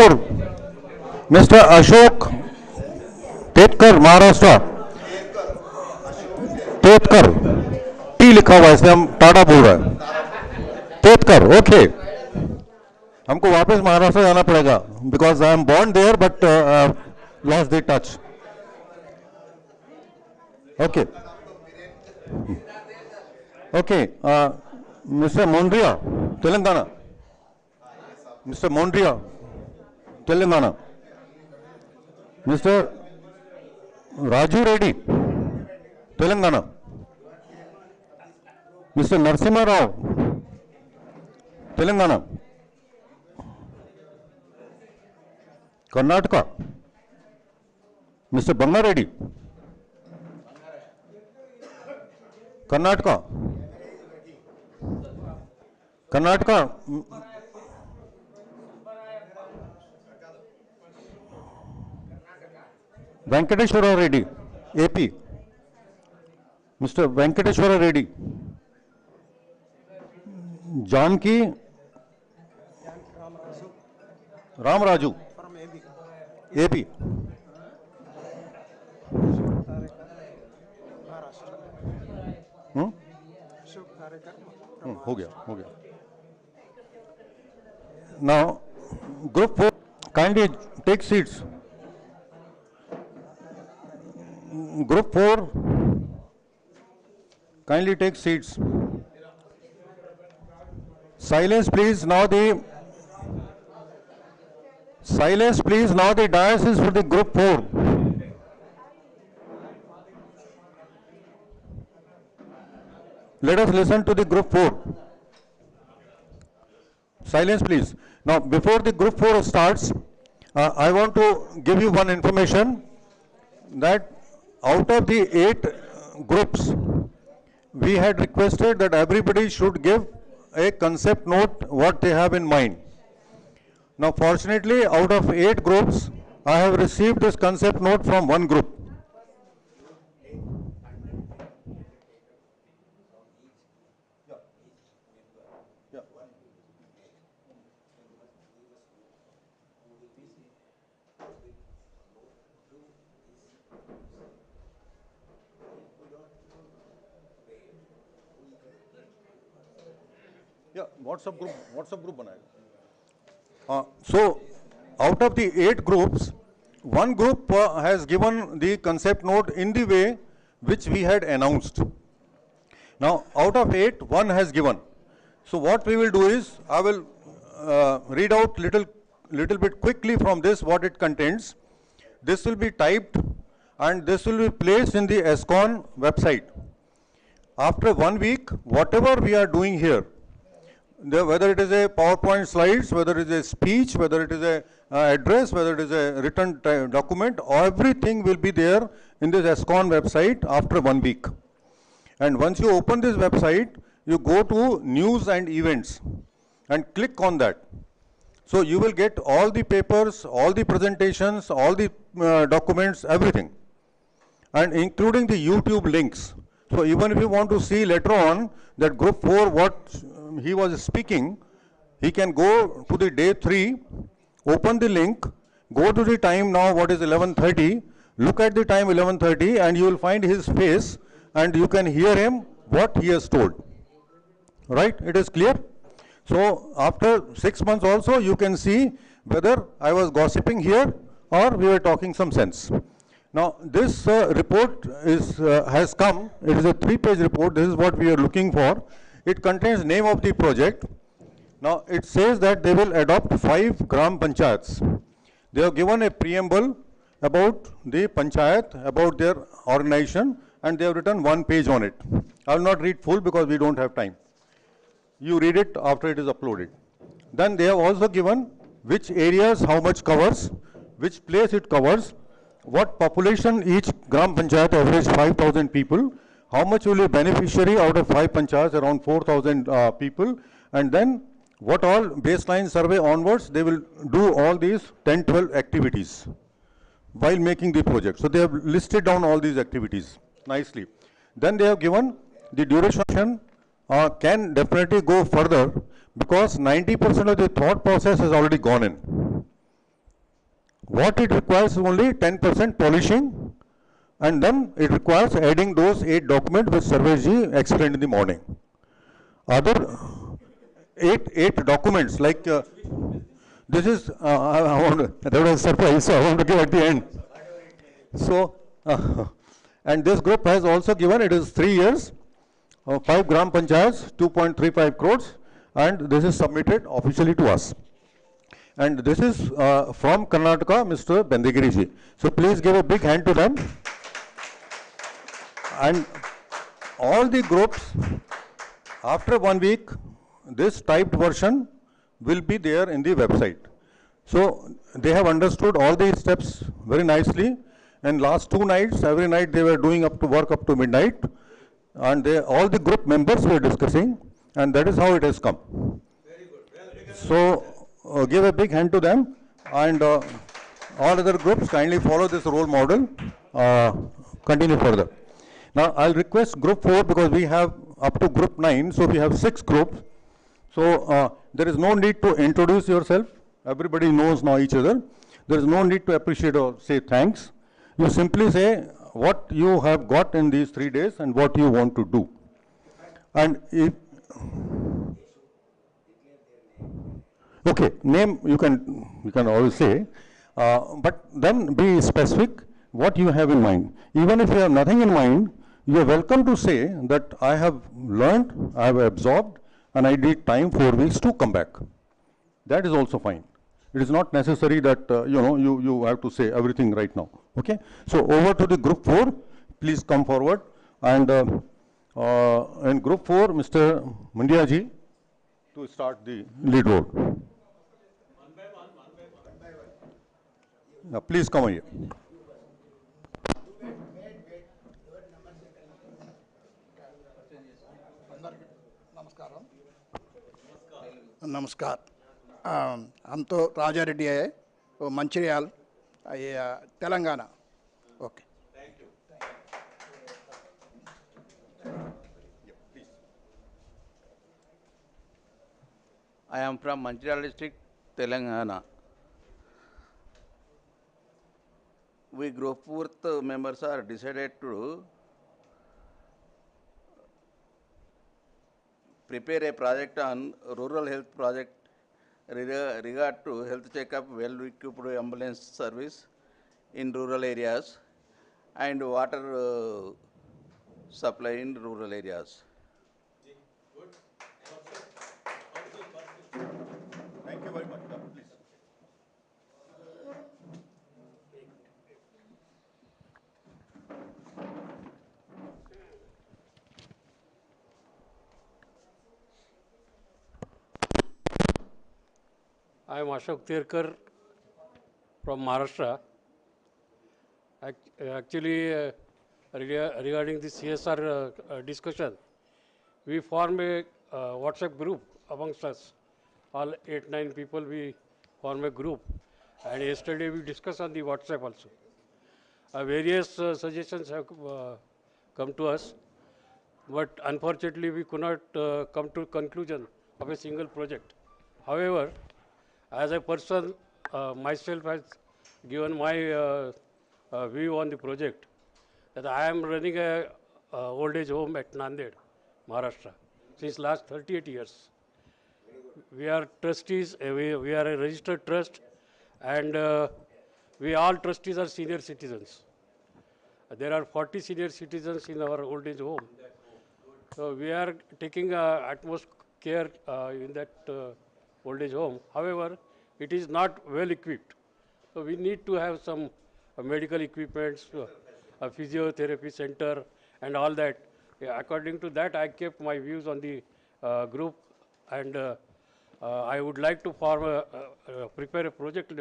Mr. Ashok Tetkar, Maharashtra, Tetkar, T लिखा हुआ है इसलिए हम टाटा बोल रहे हैं, तेतकर, ओके। हमको वापस महाराष्ट्र जाना पड़ेगा because I am born there but lost the touch. Okay okay, mister Mondria, Telangana, mister Mondria, Telangana, mister Raju Reddy, Telangana, mister Narasimha Rao, Telangana, Karnataka, mister Banga Reddy, Karnataka, Karnataka, Venkateshwar Reddy, AP, mister Venkateshwar Reddy, Janaki Ramaraju, AP, हो गया। Now, group 4, kindly take seats. Group 4, kindly take seats. Silence, please. Now the silence, please. Now the dais is for the group 4. Let us listen to the group 4. Silence, please. Now, before the group 4 starts, I want to give you one information that out of the 8 groups, we had requested that everybody should give a concept note what they have in mind. Now, fortunately, out of 8 groups, I have received this concept note from one group. WhatsApp group बनाएगा. So out of the 8 groups, one group has given the concept note in the way which we had announced. Now out of 8, one has given. So what we will do is, I will read out little bit quickly from this what it contains. This will be typed and this will be placed in the AISCCON website. After 1 week, whatever we are doing here, whether it is a PowerPoint slides, whether it is a speech, whether it is a address, whether it is a written document, everything will be there in this AISCCON website after 1 week. And once you open this website, you go to news and events and click on that. So you will get all the papers, all the presentations, all the documents, everything, and including the YouTube links. So even if you want to see later on that group 4 what he was speaking, he can go to the day 3, open the link, go to the time now what is 11:30, look at the time 11:30 and you will find his face and you can hear him what he has told. Right? It is clear? So after 6 months also you can see whether I was gossiping here or we were talking some sense. Now this report has come. It is a 3-page report. This is what we are looking for. It contains name of the project. Now it says that they will adopt 5 Gram Panchayats. They have given a preamble about the Panchayat, about their organization, and they have written 1 page on it. I will not read full because we don't have time. You read it after it is uploaded. Then they have also given which areas how much covers, which place it covers, what population each Gram Panchayat, average 5,000 people, how much will be beneficiary out of 5 panchayats, around 4,000 people, and then what all baseline survey onwards, they will do all these 10-12 activities while making the project. So they have listed down all these activities nicely. Then they have given the duration can definitely go further because 90% of the thought process has already gone in. What it requires is only 10% polishing, and then it requires adding those 8 documents which Sarvesh ji explained in the morning. Other 8 documents like this is I want that was a surprise, so I want to give at the end. So and this group has also given, it is 3 years, 5 gram panchayats, 2.35 crores, and this is submitted officially to us. And this is from Karnataka, Mr. Bendigiri ji. So please give a big hand to them. And all the groups, after 1 week, this typed version will be there in the website. So they have understood all these steps very nicely. And last 2 nights, every night they were doing work up to midnight. And all the group members were discussing, and that is how it has come. So give a big hand to them, and all other groups kindly follow this role model, continue further. Now I'll request group 4, because we have up to group 9, so we have 6 groups. So there is no need to introduce yourself. Everybody knows now each other. There is no need to appreciate or say thanks. You simply say what you have got in these 3 days and what you want to do. And if okay, name you can always say, but then be specific what you have in mind. Even if you have nothing in mind, you are welcome to say that I have learned, I have absorbed, and I need time 4 weeks to come back. That is also fine. It is not necessary that you have to say everything right now. Okay. So over to the group 4. Please come forward. And in group 4, Mr. Mandia ji to start the lead role. Please come here. नमस्कार। हम तो राजा रेड्डी है, वो Mancherial, Telangana. Okay. I am from Manchiral district, Telangana. We group 4th members are decided to prepare a project on rural health project regard to health checkup, well-equipped ambulance service in rural areas, and water supply in rural areas. Thank you very much. Please. I am Ashok Tirkar from Maharashtra. Actually, regarding the CSR discussion, we form a WhatsApp group amongst us. All 8-9 people, we form a group. And yesterday we discussed on the WhatsApp also. Various suggestions have come to us, but unfortunately we could not come to conclusion of a single project. However, as a person, myself has given my view on the project, that I am running a old age home at Nanded, Maharashtra, since last 38 years. We are trustees, we are a registered trust, and we all trustees are senior citizens. There are 40 senior citizens in our old age home. So we are taking utmost care in that old age home. However, it is not well equipped. So we need to have some medical equipments, a physiotherapy center, and all that. According to that, I kept my views on the group, and I would like to prepare a project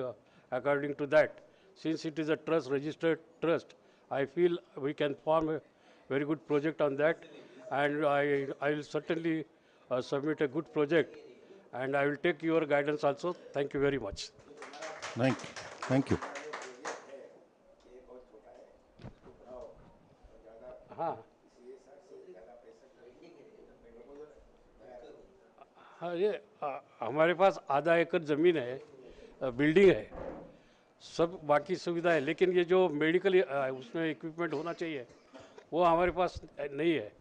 according to that. Since it is a trust, registered trust, I feel we can form a very good project on that, and I will certainly submit a good project, and I will take your guidance also. Thank you very much. Thank you. Thank you. हाँ हाँ, ये हमारे पास आधा एकड़ ज़मीन है, building है, सब बाकी सुविधा है, लेकिन ये जो मेडिकल उसमें इक्विपमेंट होना चाहिए वो हमारे पास नहीं है,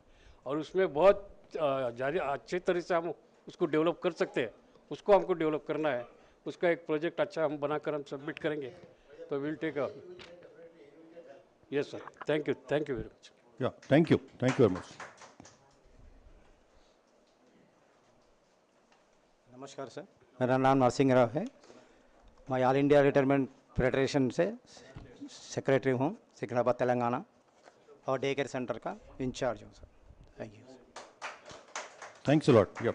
और उसमें बहुत ज़्यादा अच्छे तरह से हम उसको डेवलप कर सकते हैं, उसको हमको डेवलप करना है। उसका एक प्रोजेक्ट अच्छा हम बनाकर हम सबमिट करेंगे, तो will take a yes sir. Thank you very much. Yeah thank you very much. नमस्कार सर, मेरा नाम नरसिंह राव है। मैं ऑल इंडिया रिटायरमेंट फेडरेशन से सेक्रेटरी हूँ, सिकंदराबाद तेलंगाना, और डे केयर सेंटर का इंचार्ज हूँ sir. Thank you. Thanks a lot. Yeah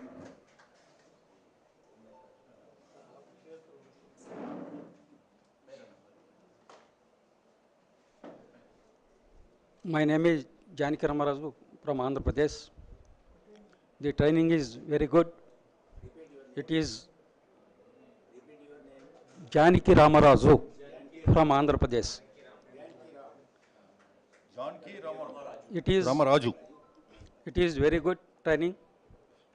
My name is Janaki Ramaraju from Andhra Pradesh. The training is very good. It is Janaki Ramaraju from Andhra Pradesh. It is Ramaraju. It is very good training.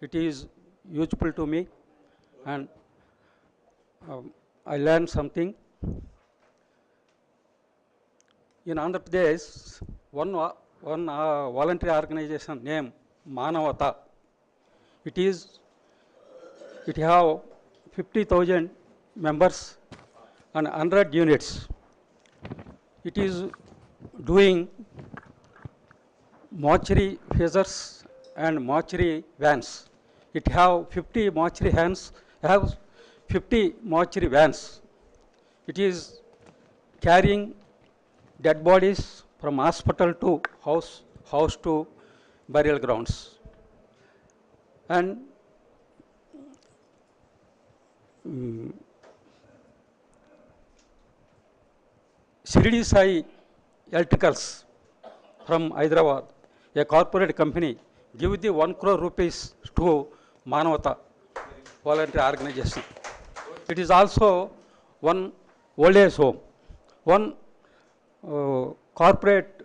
It is useful to me, and I learned something. In Andhra Pradesh, one voluntary organization named Manavata. It have 50,000 members and 100 units. It is doing mortuary phasers and mortuary vans. It have 50 mortuary vans. It is carrying dead bodies from hospital to house to burial grounds. And Shirdi Sai Electricals from Hyderabad, a corporate company, give the 1 crore rupees to Manavata voluntary organization. It is also one old age home. One corporate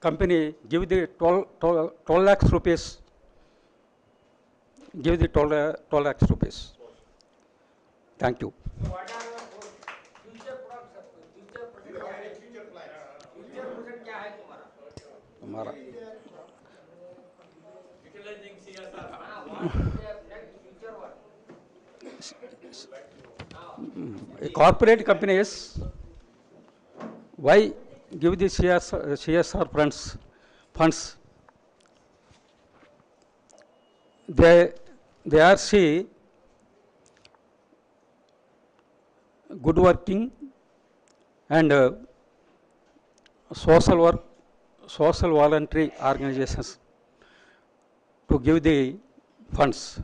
company give the 12 lakhs rupees. Give the 12 lakhs rupees. Thank you. हमारा corporate companies, why give the CSR funds? They are see good working and social work, social voluntary organizations to give the funds.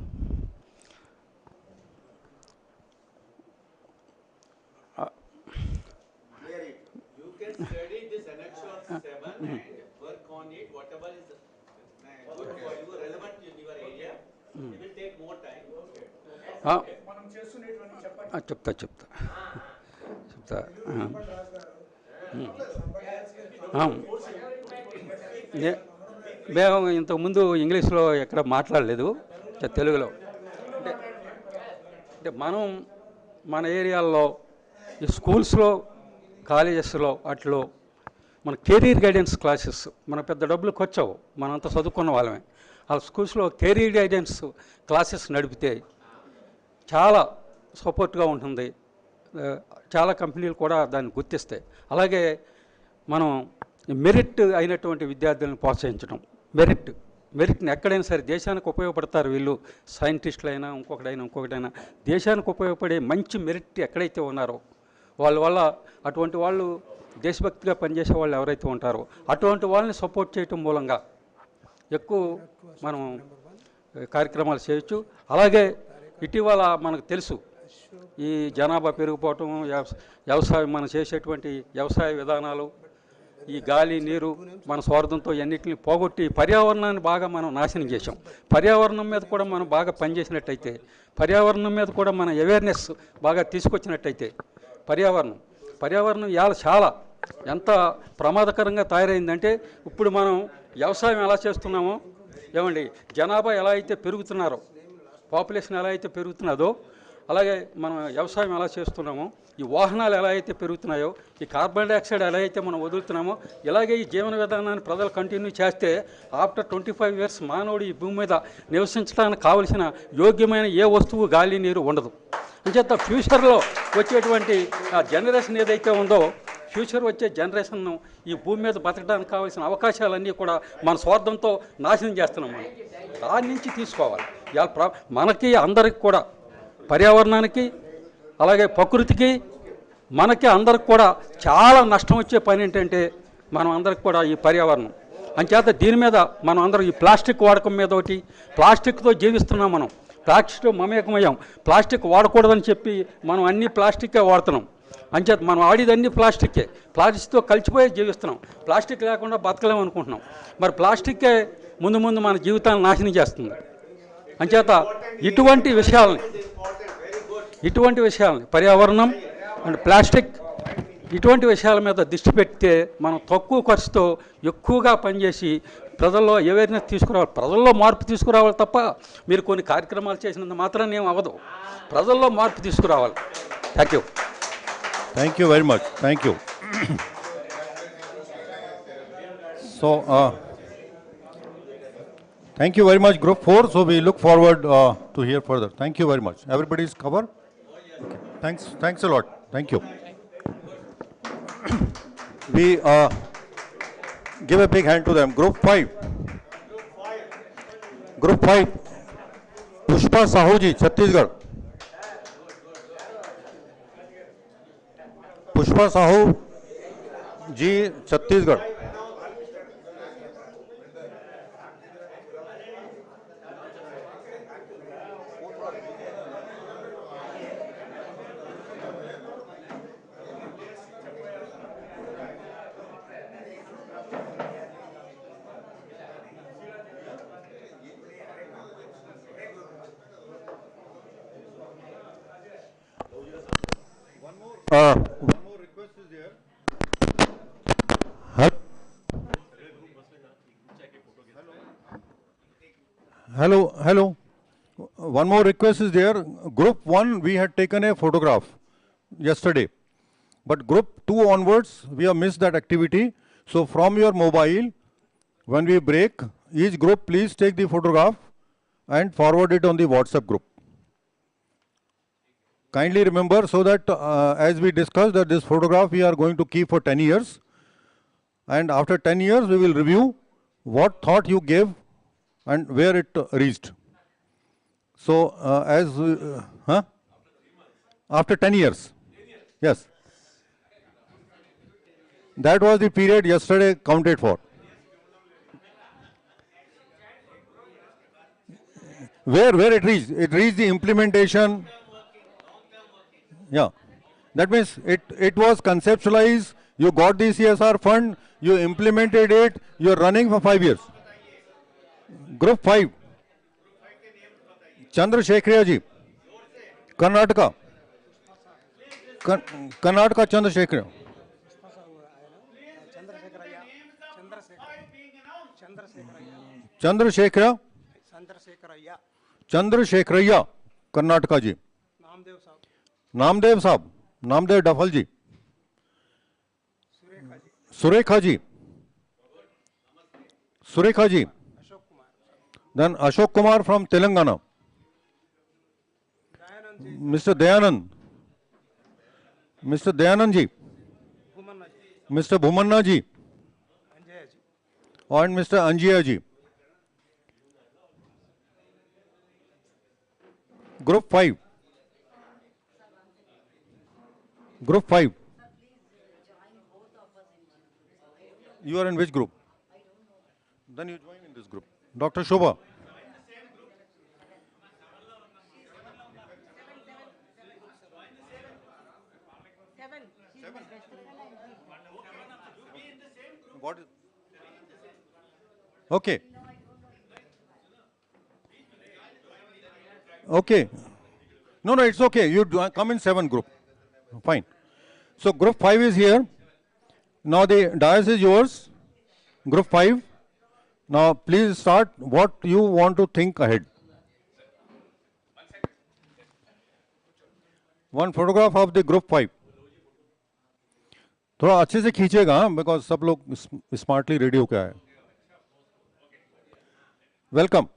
You can study this annexure 7 and work on it, whatever is good for you, relevant in your area. It will take more time. మేము ఇంతకుముందు ఇంగ్లీష్లో ఎక్కడ మాట్లాడలేదు, తెలుగులో. అంటే మనం మన ఏరియాల్లో ఈ స్కూల్స్లో, కాలేజెస్లో అట్లో మన కెరీర్ గైడెన్స్ క్లాసెస్ మన పెద్ద డబ్బులు ఖర్చవు, మనంతా చదువుకున్న వాళ్ళమే. ఆ స్కూల్స్లో కెరీర్ గైడెన్స్ క్లాసెస్ నడిపితే చాలా సపోర్ట్గా ఉంటుంది. చాలా కంపెనీలు కూడా దాన్ని గుర్తిస్తాయి. అలాగే మనం మెరిట్ అయినటువంటి విద్యార్థులను ప్రోత్సహించడం. మెరిట్ని ఎక్కడైనా సరే దేశానికి ఉపయోగపడతారు వీళ్ళు, సైంటిస్టులైనా ఇంకొకటైనా దేశానికి ఉపయోగపడే మంచి మెరిట్ ఎక్కడైతే ఉన్నారో వాళ్ళ వల్ల అటువంటి వాళ్ళు దేశభక్తిగా పనిచేసే వాళ్ళు ఎవరైతే ఉంటారో అటువంటి వాళ్ళని సపోర్ట్ చేయటం మూలంగా ఎక్కువ మనం కార్యక్రమాలు చేయొచ్చు. అలాగే ఇటీవల మనకు తెలుసు ఈ జనాభా పెరిగిపోవటం, వ్యవసాయం మనం చేసేటువంటి వ్యవసాయ విధానాలు, ఈ గాలి నీరు మన స్వార్థంతో అన్నింటినీ పోగొట్టి పర్యావరణాన్ని బాగా మనం నాశనం చేసాం. పర్యావరణం మీద కూడా మనం బాగా పనిచేసినట్టయితే, పర్యావరణం మీద కూడా మన అవేర్నెస్ బాగా తీసుకొచ్చినట్టయితే పర్యావరణం ఇవాళ చాలా ఎంత ప్రమాదకరంగా తయారైందంటే, ఇప్పుడు మనం వ్యవసాయం ఎలా చేస్తున్నామో, ఏమండి జనాభా ఎలా అయితే పెరుగుతున్నారో, పాపులేషన్ ఎలా అయితే పెరుగుతున్నదో అలాగే మనం వ్యవసాయం ఎలా చేస్తున్నామో, ఈ వాహనాలు ఎలా అయితే పెరుగుతున్నాయో, ఈ కార్బన్ డైఆక్సైడ్ ఎలా అయితే మనం వదులుతున్నామో, ఇలాగే ఈ జీవన విధానాన్ని ప్రజలు కంటిన్యూ చేస్తే ఆఫ్టర్ 25 years మానవుడు ఈ భూమి మీద నివసించడానికి కావలసిన యోగ్యమైన ఏ వస్తువు, గాలి, నీరు ఉండదు. అంచేత ఫ్యూచర్లో వచ్చేటువంటి జనరేషన్ ఏదైతే ఉందో, ఫ్యూచర్ వచ్చే జనరేషన్ను ఈ భూమి మీద బతకడానికి కావాల్సిన అవకాశాలన్నీ కూడా మన స్వార్థంతో నాశనం చేస్తున్నాం. మనం దాని నుంచి తీసుకోవాలి. ఇవాళ మనకి అందరికి కూడా, పర్యావరణానికి అలాగే ప్రకృతికి మనకి అందరికి కూడా చాలా నష్టం వచ్చే పని ఏంటంటే మనం అందరికి కూడా ఈ పర్యావరణం. అంచేత దీని మీద మనం అందరం ఈ ప్లాస్టిక్ వాడకం మీద ఒకటి, ప్లాస్టిక్తో జీవిస్తున్నాం. మనం ప్లాస్టిక్ మమేకమయ్యాం. ప్లాస్టిక్ వాడకూడదని చెప్పి మనం అన్ని ప్లాస్టిక్కే వాడుతున్నాం. అంచేత మనం ఆడేదన్నీ ప్లాస్టిక్కే, ప్లాస్టిక్తో కలిసిపోయి జీవిస్తున్నాం. ప్లాస్టిక్ లేకుండా బతకలేము అనుకుంటున్నాం. మరి ప్లాస్టిక్కే ముందు ముందు మన జీవితాన్ని నాశనం చేస్తుంది. అంచేత ఇటువంటి విషయాలని పర్యావరణం అండ్ ప్లాస్టిక్ ఇటువంటి విషయాల మీద దృష్టి పెడితే మనం తక్కువ ఖర్చుతో ఎక్కువగా పనిచేసి ప్రజల్లో అవేర్నెస్ తీసుకురావాలి, ప్రజల్లో మార్పు తీసుకురావాలి. తప్ప మీరు కొన్ని కార్యక్రమాలు చేసినంత మాత్రాన్ని ఏం అవ్వదు. ప్రజల్లో మార్పు తీసుకురావాలి. Thank you. Thank you very much. Thank you. So, thank you very much, Group 4. So, we look forward to hear further. Thank you very much. Everybody's covered? Okay. Thanks a lot. Thank you. We give a big hand to them. Group 5. Group 5. Pushpa Sahu ji, Chhattisgarh. Pushpa Sahu ji, Chhattisgarh. Hello. One more request is there. Group 1, we had taken a photograph yesterday. But Group 2 onwards, we have missed that activity. So from your mobile, when we break, each group please take the photograph and forward it on the WhatsApp group. Kindly remember, so that as we discussed, that this photograph we are going to keep for 10 years. And after 10 years, we will review what thought you gave and where it reached. So, after 10 years, yes, that was the period yesterday counted for. Where it reached? It reached the implementation. Yeah, that means it was conceptualized. You got the CSR fund, you implemented it. You are running for 5 years. Group 5, Chandrasekhar ji, Karnataka. Karnataka Chandrasekhar. Chandrasekharaya, Karnataka ji. Namdev Saab, Namdev Dafal ji. Surekha ji. Then Ashok Kumar from Telangana. Mr. Dayanand ji. Mr. Bhumanna ji. And Mr. Anjiya ji. Group 5. You are in which group? Then you join in this group. Dr. Shobha. What is? Okay. Okay. No, it's okay. You come in 7 group. Fine. So group 5 is here. Now the dais is yours. Group 5. Now please start what you want to think ahead. One photograph of the group 5। थोड़ा अच्छे से खींचेगा because सब लोग smartly ready होकर आए। Welcome.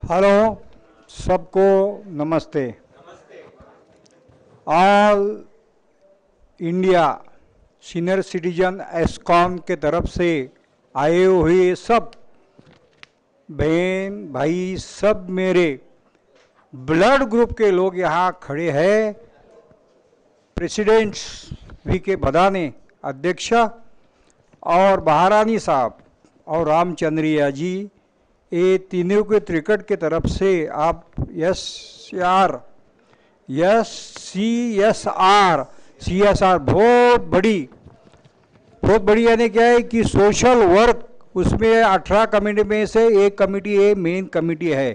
Hello, सबको नमस्ते। ऑल इंडिया सीनियर सिटीजन एस्कॉन के तरफ से आए हुए सब बहन भाई, सब मेरे ब्लड ग्रुप के लोग यहाँ खड़े हैं। President VK. भदाने अध्यक्ष और महारानी साहब और रामचंद्रिया जी, ये तीनों के त्रिकट के तरफ से आप CSR बहुत बड़ी यानी क्या है कि सोशल वर्क, उसमें 18 कमेटी में से एक कमेटी है, मेन कमेटी है।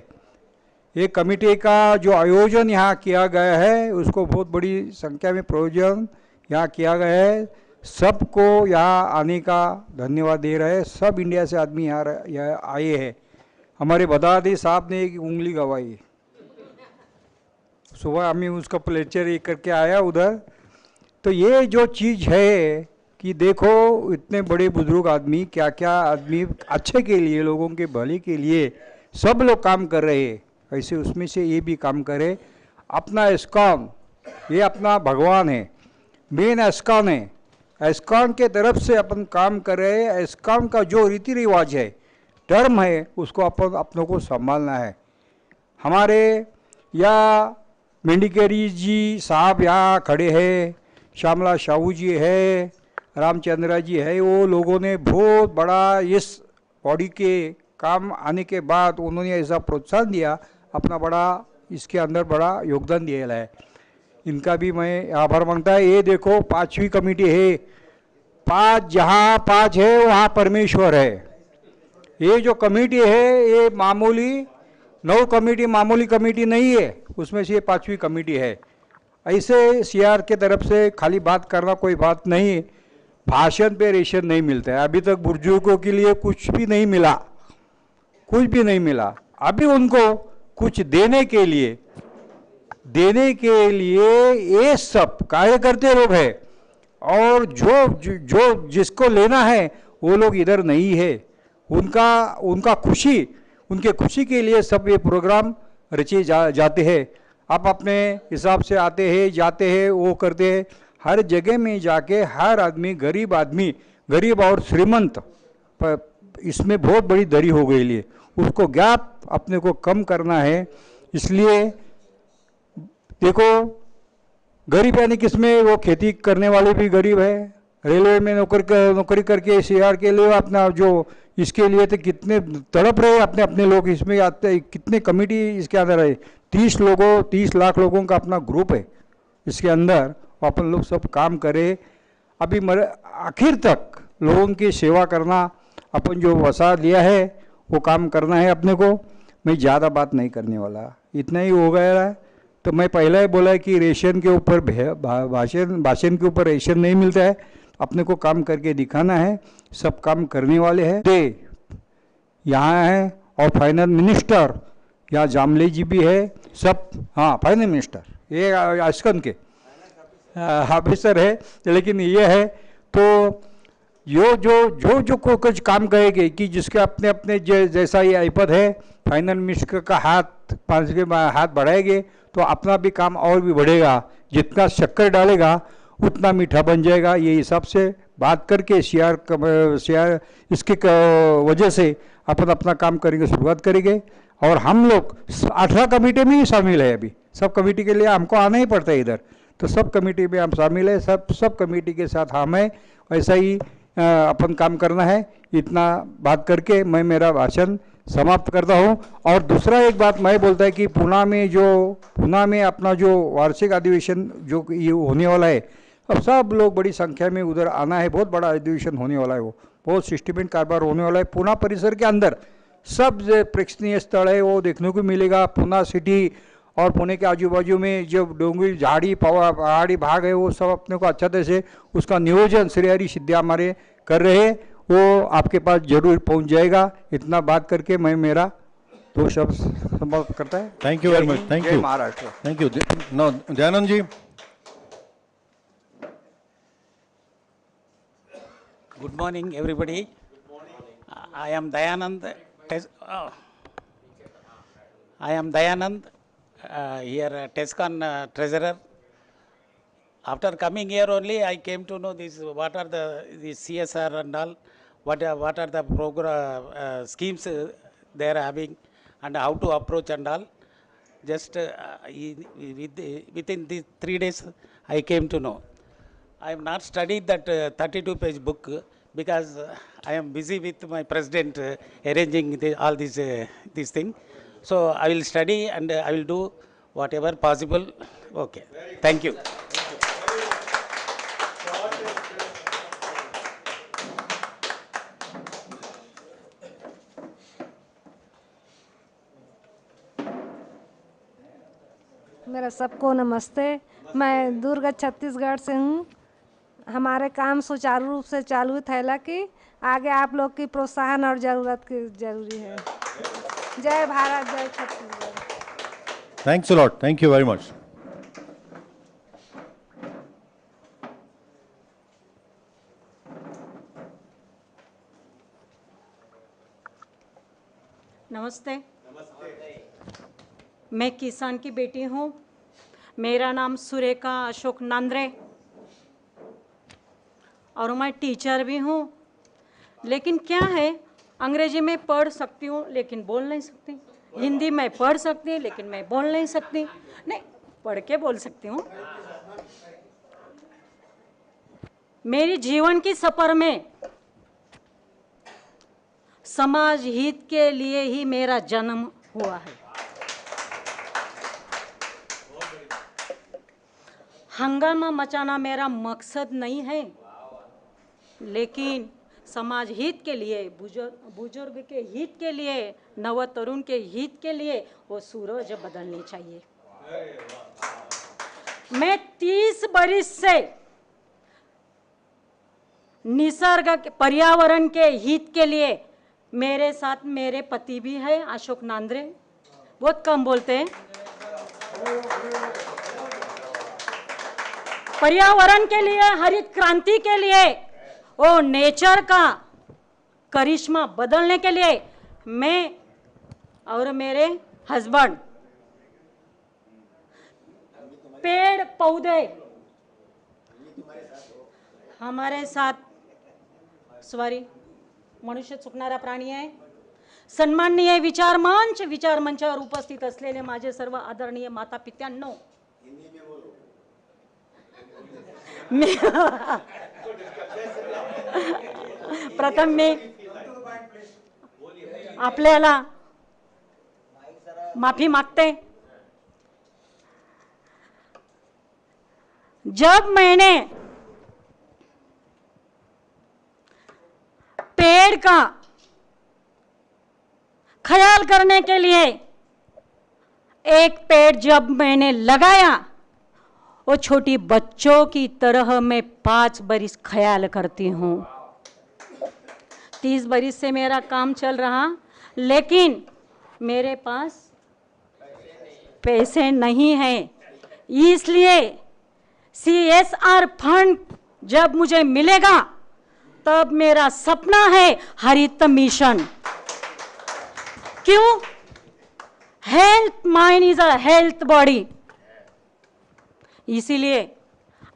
ये कमेटी का जो आयोजन यहाँ किया गया है उसको बहुत बड़ी संख्या में प्रयोजन यहाँ किया गया है। सबको यहाँ आने का धन्यवाद दे रहे हैं। सब इंडिया से आदमी यहाँ आए हैं। हमारे बदादी साहब ने एक उंगली गवाई, सुबह हमें उसका लेक्चर ये करके आया उधर। तो ये जो चीज़ है कि देखो इतने बड़े बुजुर्ग आदमी, क्या क्या आदमी अच्छे के लिए, लोगों के भले के लिए सब लोग काम कर रहे हैं, ऐसे उसमें से ये भी काम करे। अपना एस्कॉन, ये अपना भगवान है, मेन एस्कॉन है। एस्कॉन के तरफ से अपन काम कर रहे हैं। एस्कॉन का जो रीति रिवाज है, धर्म है, उसको अपन अपनों को संभालना है। हमारे या मेंडिकेरी जी साहब यहाँ खड़े हैं, श्यामला साहू जी है, रामचंद्र जी है, वो लोगों ने बहुत बड़ा इस बॉडी के काम आने के बाद उन्होंने ऐसा प्रोत्साहन दिया, अपना बड़ा इसके अंदर बड़ा योगदान दिया है। इनका भी मैं आभार मानता है। ये देखो 5वीं कमेटी है, 5 जहाँ 5 है वहाँ परमेश्वर है। ये जो कमेटी है ये मामूली 9 कमेटी मामूली कमेटी नहीं है, उसमें से ये 5वीं कमेटी है। ऐसे CR के तरफ से खाली बात करना कोई बात नहीं, भाषण पे रेशन नहीं मिलता है। अभी तक बुजुर्गों के लिए कुछ भी नहीं मिला, कुछ भी नहीं मिला। अभी उनको कुछ देने के लिए ये सब कार्यकर्ते लोग हैं, और जो जिसको लेना है वो लोग इधर नहीं है। उनका खुशी, उनके खुशी के लिए सब ये प्रोग्राम रचे जाते हैं। आप अपने हिसाब से आते हैं, जाते हैं, वो करते हैं। हर जगह में जाके हर आदमी, गरीब और श्रीमंत, इसमें बहुत बड़ी दरी हो गई है। उसको गैप अपने को कम करना है। इसलिए देखो, गरीब यानी किसमें, वो खेती करने वाले भी गरीब है, रेलवे में नौकरी करके CR के लिए अपना जो इसके लिए तो कितने तड़प रहे अपने अपने लोग इसमें आते। कितने कमेटी इसके अंदर है, 30 लाख लोगों का अपना ग्रुप है इसके अंदर। अपन लोग सब काम करें। अभी आखिर तक लोगों की सेवा करना, अपन जो वसा लिया है वो काम करना है अपने को। मैं ज़्यादा बात नहीं करने वाला, इतना ही हो गया है। तो मैं पहले ही बोला कि रेशन के ऊपर भाषण के ऊपर रेशन नहीं मिलता है, अपने को काम करके दिखाना है। सब काम करने वाले हैं, यहाँ हैं। और फाइनल मिनिस्टर यहाँ जामले जी भी है, सब। हाँ, फाइनल मिनिस्टर ये AISCCON के ऑफिसर है। लेकिन ये है तो जो कुछ काम करेंगे कि जिसके अपने अपने जैसा ये आईपद है, फाइनल मिनिस्टर का हाथ बढ़ाएंगे तो अपना भी काम और भी बढ़ेगा। जितना शक्कर डालेगा उतना मीठा बन जाएगा। ये हिसाब से बात करके CR इसके वजह से अपन अपना काम करेंगे, शुरुआत करेंगे। और हम लोग 18 कमेटी में ही शामिल है। अभी सब कमेटी के लिए हमको आना ही पड़ता है इधर, तो सब कमेटी में हम शामिल है। सब कमेटी के साथ हम हैं, ऐसा ही अपन काम करना है। इतना बात करके मैं मेरा भाषण समाप्त करता हूँ। और दूसरा एक बात मैं बोलता है कि पुणे में अपना जो वार्षिक अधिवेशन जो ये होने वाला है, अब सब लोग बड़ी संख्या में उधर आना है। बहुत बड़ा अधिवेशन होने वाला है, वो बहुत सिस्टमेटिक कारोबार होने वाला है। पुणे परिसर के अंदर सब प्रेक्षणीय स्थल है वो देखने को मिलेगा। पुणे सिटी और पुणे के आजू बाजू में जो डोंगरी झाड़ी पहाड़ी भाग है वो सब अपने को अच्छा तरह से उसका नियोजन श्री हरि सिद्धिया हमारे कर रहे हैं, वो आपके पास जरूर पहुंच जाएगा। इतना बात करके मैं मेरा दो शब्द समाप्त करता है। Thank you very much. Thank जय you Maharashtra. Thank you. No Dayanand ji. Good morning, everybody. I am Dayanand. I am Dayanand, here AISCCON treasurer. After coming here only, I came to know this. What are the CSR and all? What are the program schemes they are having, and how to approach and all. Just within these 3 days, I came to know. I have not studied that 32-page book because I am busy with my president arranging all these things. So I will study and I will do whatever possible. Okay. Thank you. मेरा सबको नमस्ते। मैं दुर्ग छत्तीसगढ़ से हूँ। हमारे काम सुचारू रूप से चालू थैला की आगे आप लोग की प्रोत्साहन और ज़रूरत की जरूरी है। जय भारत, जय Chhattisgarh. Thanks a lot. Thank you very much. नमस्ते। मैं किसान की बेटी हूँ। मेरा नाम सुरेखा अशोक नांद्रे और मैं टीचर भी हूँ। लेकिन क्या है, अंग्रेजी में पढ़ सकती हूँ लेकिन बोल नहीं सकती। हिंदी में पढ़ सकती हूँ लेकिन मैं बोल नहीं सकती। नहीं, पढ़ के बोल सकती हूँ। मेरी जीवन की सफर में समाज हित के लिए ही मेरा जन्म हुआ है। हंगामा मचाना मेरा मकसद नहीं है, लेकिन समाज हित के लिए, बुजुर्ग के हित के लिए, नव तरुण के हित के लिए वो सूरज बदलनी चाहिए। मैं 30 बरिस से निसर्ग पर्यावरण के हित के लिए, मेरे साथ मेरे पति भी है अशोक नांद्रे, बहुत कम बोलते हैं। पर्यावरण के लिए, हरित क्रांति के लिए, वो नेचर का करिश्मा बदलने के लिए मैं और मेरे हस्बैंड पेड़ पौधे हमारे साथ मनुष्य चुकणारा प्राणी आहे। सन्माननीय विचार मंचावर उपस्थित असलेले माझे सर्व आदरणीय माता पित्यांनो, प्रथम मी आपल्याला माफी मागते। जब मैंने पेड़ का ख्याल करने के लिए एक पेड़ जब मैंने लगाया, वो छोटी बच्चों की तरह मैं 5 बरिस ख्याल करती हूँ। 30 बरिस से मेरा काम चल रहा, लेकिन मेरे पास पैसे नहीं हैं। इसलिए CSR फंड जब मुझे मिलेगा तब मेरा सपना है हरित मिशन। क्यों? Health mind is a health body. इसीलिए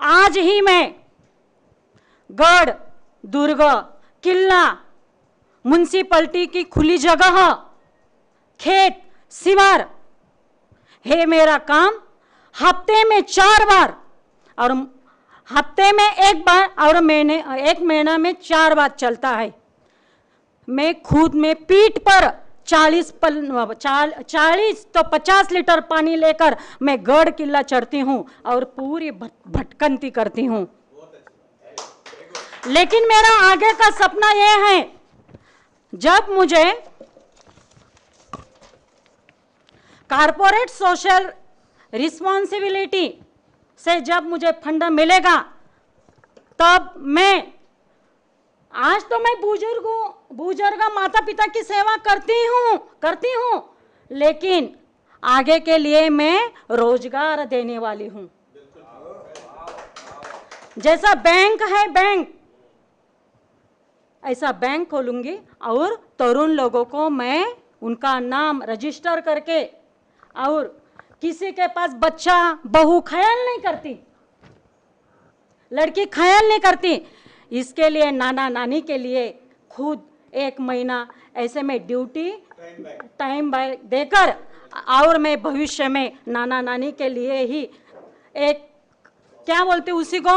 आज ही मैं गढ़, दुर्ग, किला, म्युनिसिपैलिटी की खुली जगह, खेत, सिवार, है मेरा काम हफ्ते में 4 बार और हफ्ते में 1 बार और एक महीना में 4 बार चलता है। मैं खुद में पीठ पर 40 तो 50 लीटर पानी लेकर मैं गढ़ किला चढ़ती हूँ और पूरी भटकंती करती हूँ। लेकिन मेरा आगे का सपना यह है, जब मुझे कॉर्पोरेट सोशल रिस्पॉन्सिबिलिटी से जब मुझे फंड मिलेगा तब मैं, आज तो मैं बुजुर्ग माता पिता की सेवा करती हूँ, लेकिन आगे के लिए मैं रोजगार देने वाली हूँ। जैसा बैंक है बैंक, ऐसा बैंक खोलूंगी और तरुण लोगों को मैं उनका नाम रजिस्टर करके, और किसी के पास बच्चा बहू ख्याल नहीं करती, लड़की ख्याल नहीं करती, इसके लिए नाना नानी के लिए खुद 1 महीना ऐसे में ड्यूटी टाइम देकर, और मैं भविष्य में नाना नानी के लिए ही एक, क्या बोलते उसी को,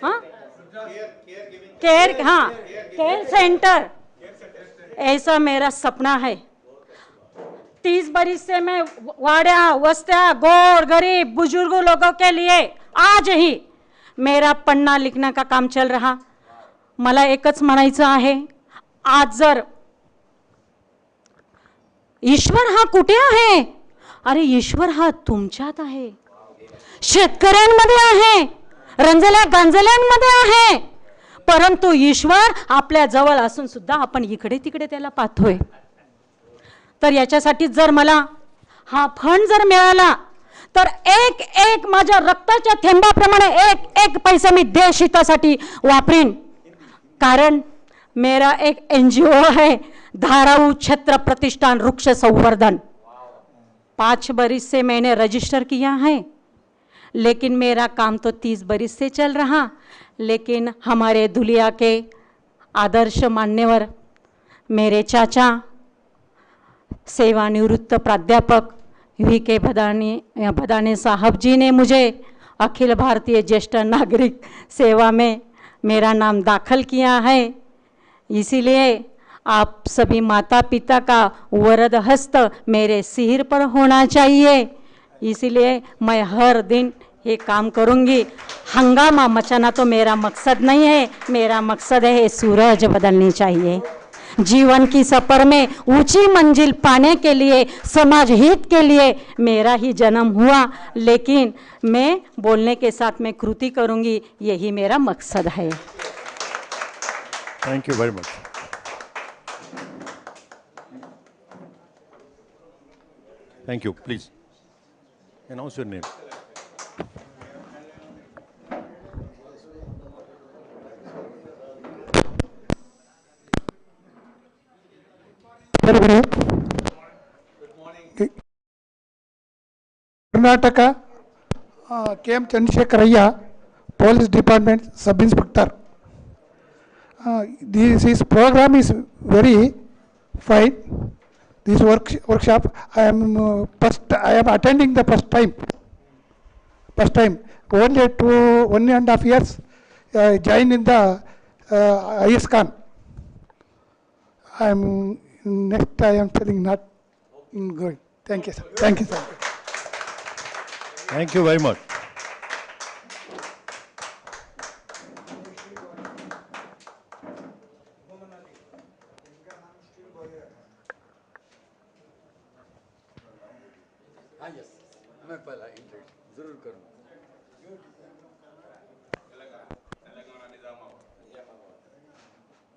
हाँ केयर सेंटर, ऐसा मेरा सपना है। 30 बरिस से मैं वाड्या वस्त्या गोर गरीब बुजुर्ग लोगों के लिए आज ही मेरा पढ़ना लिखना का काम चल रहा। मला एकच म्हणायचं आहे, आज जर ईश्वर हा कुठे आहे? अरे ईश्वर हा तुमच्यात आहे, शेतकऱ्यांमध्ये आहे, रंजल्या गांजल्यांमध्ये आहे, परंतु ईश्वर आपल्या जवळ असून सुद्धा आपण इकडे तिकडे त्याला पाहतोय। तर याच्यासाठी जर मला हा फंड जर मिळाला तर एक एक माझ्या रक्ताच्या थेंबाप्रमाणे एक एक पैसा मी देश हितासाठी वापरीन। कारण मेरा एक NGO है धाराऊ क्षेत्र प्रतिष्ठान वृक्ष संवर्धन, 5 बरिस से मैंने रजिस्टर किया है, लेकिन मेरा काम तो 30 बरिस से चल रहा। लेकिन हमारे धुलिया के आदर्श मान्यवर मेरे चाचा सेवानिवृत्त प्राध्यापक VK भदाने साहब जी ने मुझे अखिल भारतीय ज्येष्ठ नागरिक सेवा में मेरा नाम दाखिल किया है। इसीलिए आप सभी माता पिता का वरद हस्त मेरे सिर पर होना चाहिए। इसीलिए मैं हर दिन ये काम करूंगी। हंगामा मचाना तो मेरा मकसद नहीं है, मेरा मकसद है सूरज बदलनी चाहिए। जीवन की सफर में ऊंची मंजिल पाने के लिए, समाज हित के लिए मेरा ही जन्म हुआ, लेकिन मैं बोलने के साथ में कृति करूंगी, यही मेरा मकसद है। Thank you very much. Thank you. Please announce your name. Karnataka, KM Chandrasekharayya, Police Department Sub Inspector. This program is very fine. This workshop I am attending the first time. Only 1.5 years joined in the AISCCON. Next I am telling not going. Thank you, sir. Thank you, sir. Thank you very much. मैं पहला जरूर करूँगा।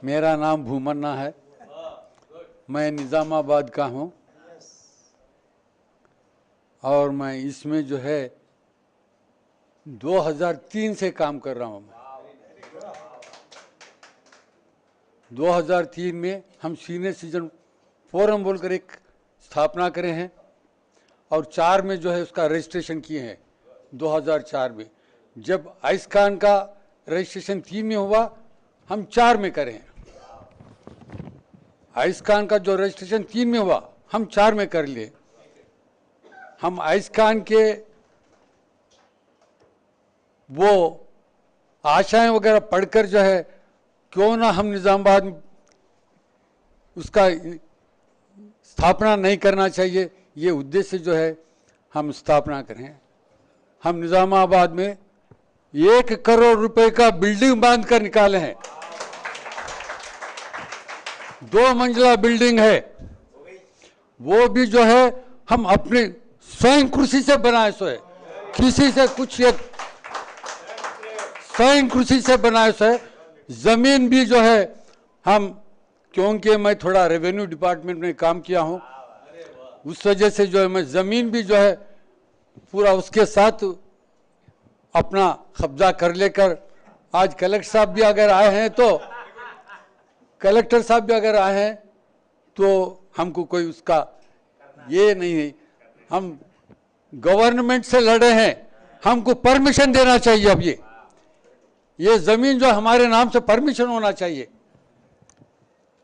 मेरा नाम भूमन्ना है, मैं निज़ामाबाद का हूँ और मैं इसमें जो है 2003 से काम कर रहा हूँ। 2003 में हम सीनियर सिटीजन फोरम बोलकर एक स्थापना करे हैं और 4 में जो है उसका रजिस्ट्रेशन किए हैं। 2004 में जब आइस्कॉन का रजिस्ट्रेशन 3 में हुआ, हम 4 में करें। आइस्कॉन का जो रजिस्ट्रेशन 3 में हुआ, हम 4 में कर लिए। हम आइस्कॉन के वो आशाएं वगैरह पढ़कर जो है क्यों ना हम निज़ामाबाद में उसका स्थापना नहीं करना चाहिए, ये उद्देश्य जो है हम स्थापना करें। हम निज़ामाबाद में 1 करोड़ रुपए का बिल्डिंग बांध कर निकाले हैं। 2 मंजिला बिल्डिंग है, वो भी जो है हम अपने स्वयं कृषि से बनाए सो है, किसी से कुछ एक स्वयं कृषि से बनाए सो है। जमीन भी जो है हम, क्योंकि मैं थोड़ा रेवेन्यू डिपार्टमेंट में काम किया हूँ, उस वजह से जो है मैं जमीन भी जो है पूरा उसके साथ अपना कब्जा कर लेकर, आज कलेक्टर साहब भी अगर आए हैं तो हमको कोई उसका ये नहीं है। हम गवर्नमेंट से लड़े हैं, हमको परमिशन देना चाहिए। अब ये जमीन जो हमारे नाम से परमिशन होना चाहिए।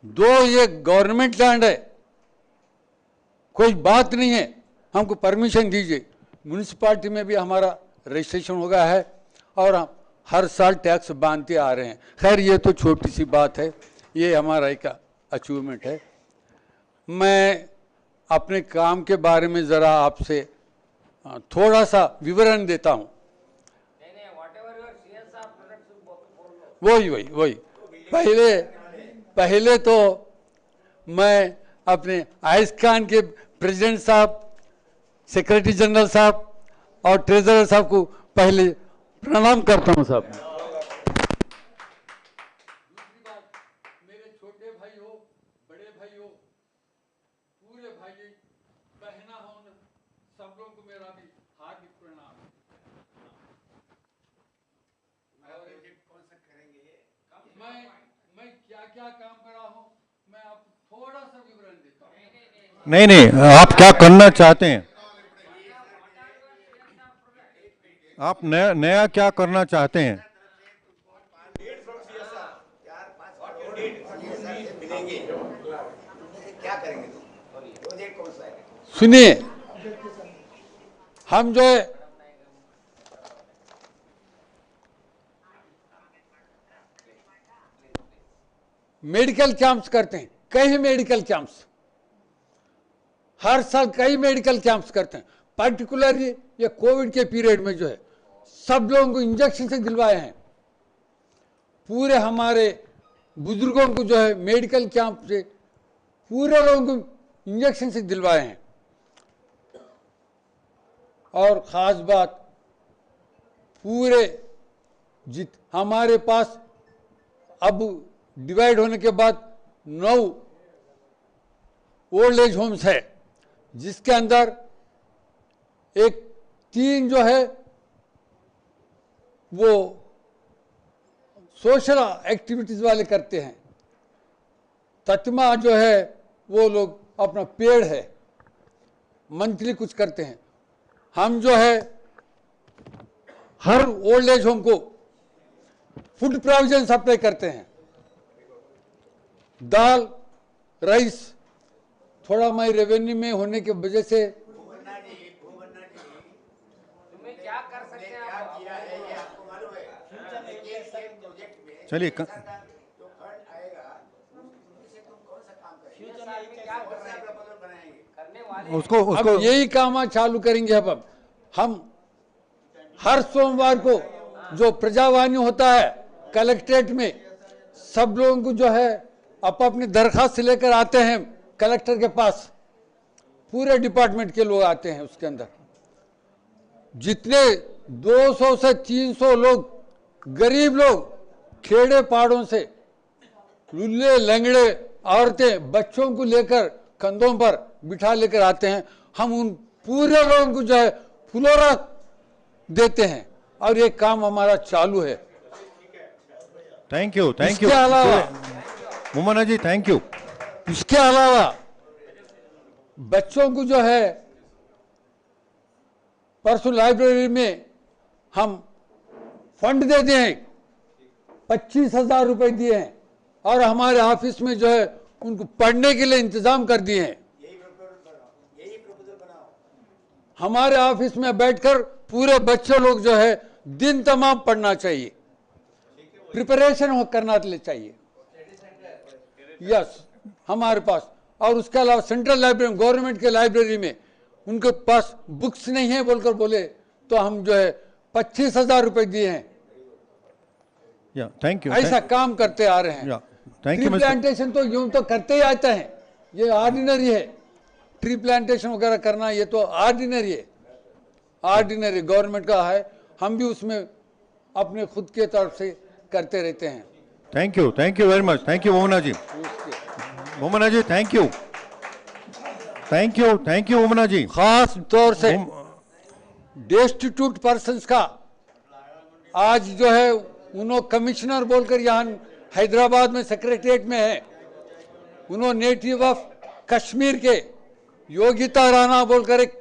ये गवर्नमेंट लैंड है, कोई बात नहीं है, हमको परमिशन दीजिए। म्यूनिसिपालिटी में भी हमारा रजिस्ट्रेशन हो गया है और हम हर साल टैक्स बांधते आ रहे हैं। खैर ये तो छोटी सी बात है, ये हमारा एक अचीवमेंट है। मैं अपने काम के बारे में ज़रा आपसे थोड़ा सा विवरण देता हूँ। वही पहले तो मैं अपने आइस्कॉन के प्रेसिडेंट साहब, सेक्रेटरी जनरल साहब और ट्रेजरर साहब को पहले प्रणाम करता हूँ साहब। दूसरी बात, मेरे छोटे भाई हो, बड़े भाई हो, पूरे भाई बहना हो, सब लोगों को मेरा भी हार्दिक प्रणाम। मैं क्या क्या काम करा हूँ, मैं आपको थोड़ा सा विवरण देता हूँ। नहीं, आप क्या करना चाहते हैं, आप नया क्या करना चाहते हैं? सुनिए, हम जो है मेडिकल कैंप्स करते हैं, कई मेडिकल कैंप्स, हर साल कई मेडिकल कैंप्स करते हैं। पर्टिकुलरली ये कोविड के पीरियड में जो है सब लोगों को इंजेक्शन से दिलवाए हैं। पूरे हमारे बुजुर्गों को जो है मेडिकल कैंप से पूरे लोगों को इंजेक्शन से दिलवाए हैं। और ख़ास बात, पूरे हमारे पास अब डिवाइड होने के बाद 9 ओल्ड एज होम्स है, जिसके अंदर 3 जो है वो सोशल एक्टिविटीज़ वाले करते हैं। तत्मा जो है वो लोग अपना पेड़ है, मंथली कुछ करते हैं। हम जो है हर ओल्ड एज होम को फूड प्रोविजन सप्लाई करते हैं। दाल, राइस, थोड़ा मैं रेवेन्यू में होने की वजह से चलिए उसको अब यही काम आज चालू करेंगे। अब हम हर सोमवार को जो प्रजावाणी होता है कलेक्ट्रेट में, सब लोगों को जो है अपनी दरखास्त लेकर आते हैं कलेक्टर के पास। पूरे डिपार्टमेंट के लोग आते हैं, उसके अंदर जितने 200 से 300 लोग, गरीब लोग, खेड़े पहाड़ों से, लुल्ले लंगड़े औरतें, बच्चों को लेकर कंधों पर बिठा लेकर आते हैं। हम उन पूरे लोगों को जो है फ्लोरा देते हैं और ये काम हमारा चालू है। Thank you. इसके अलावा मोमना जी, थैंक यू। इसके अलावा बच्चों को जो है परसों लाइब्रेरी में हम फंड दे दिए हैं, 25,000 रुपए दिए हैं और हमारे ऑफिस में जो है उनको पढ़ने के लिए इंतजाम कर दिए हैं। हमारे ऑफिस में बैठकर पूरे बच्चे लोग जो है दिन तमाम पढ़ना चाहिए, प्रिपरेशन करना चाहिए। यस, हमारे पास। और उसके अलावा सेंट्रल लाइब्रेरी, गवर्नमेंट के लाइब्रेरी में उनके पास बुक्स नहीं है बोलकर बोले तो हम जो है 25,000 रुपए दिए हैं। Thank you. ऐसा काम करते आ रहे हैं। Thank you. प्लांटेशन तो यूं तो करते ही आते हैं, ये ऑर्डिनरी है। ट्री प्लांटेशन वगैरह करना ये तो ऑर्डिनरी है, ऑर्डिनरी गवर्नमेंट का है, हम भी उसमें अपने खुद के तरफ से करते रहते हैं। Thank you very much, thank you Momna ji, Momna ji thank you Momna ji. खास तौर से डेस्टिट्यूट पर्सन्स का आज जो है उन्होंने कमिश्नर बोलकर यहाँ हैदराबाद में सेक्रेटरीट में है, उन्होंने नेटिव ऑफ कश्मीर के योगिता राणा बोलकर एक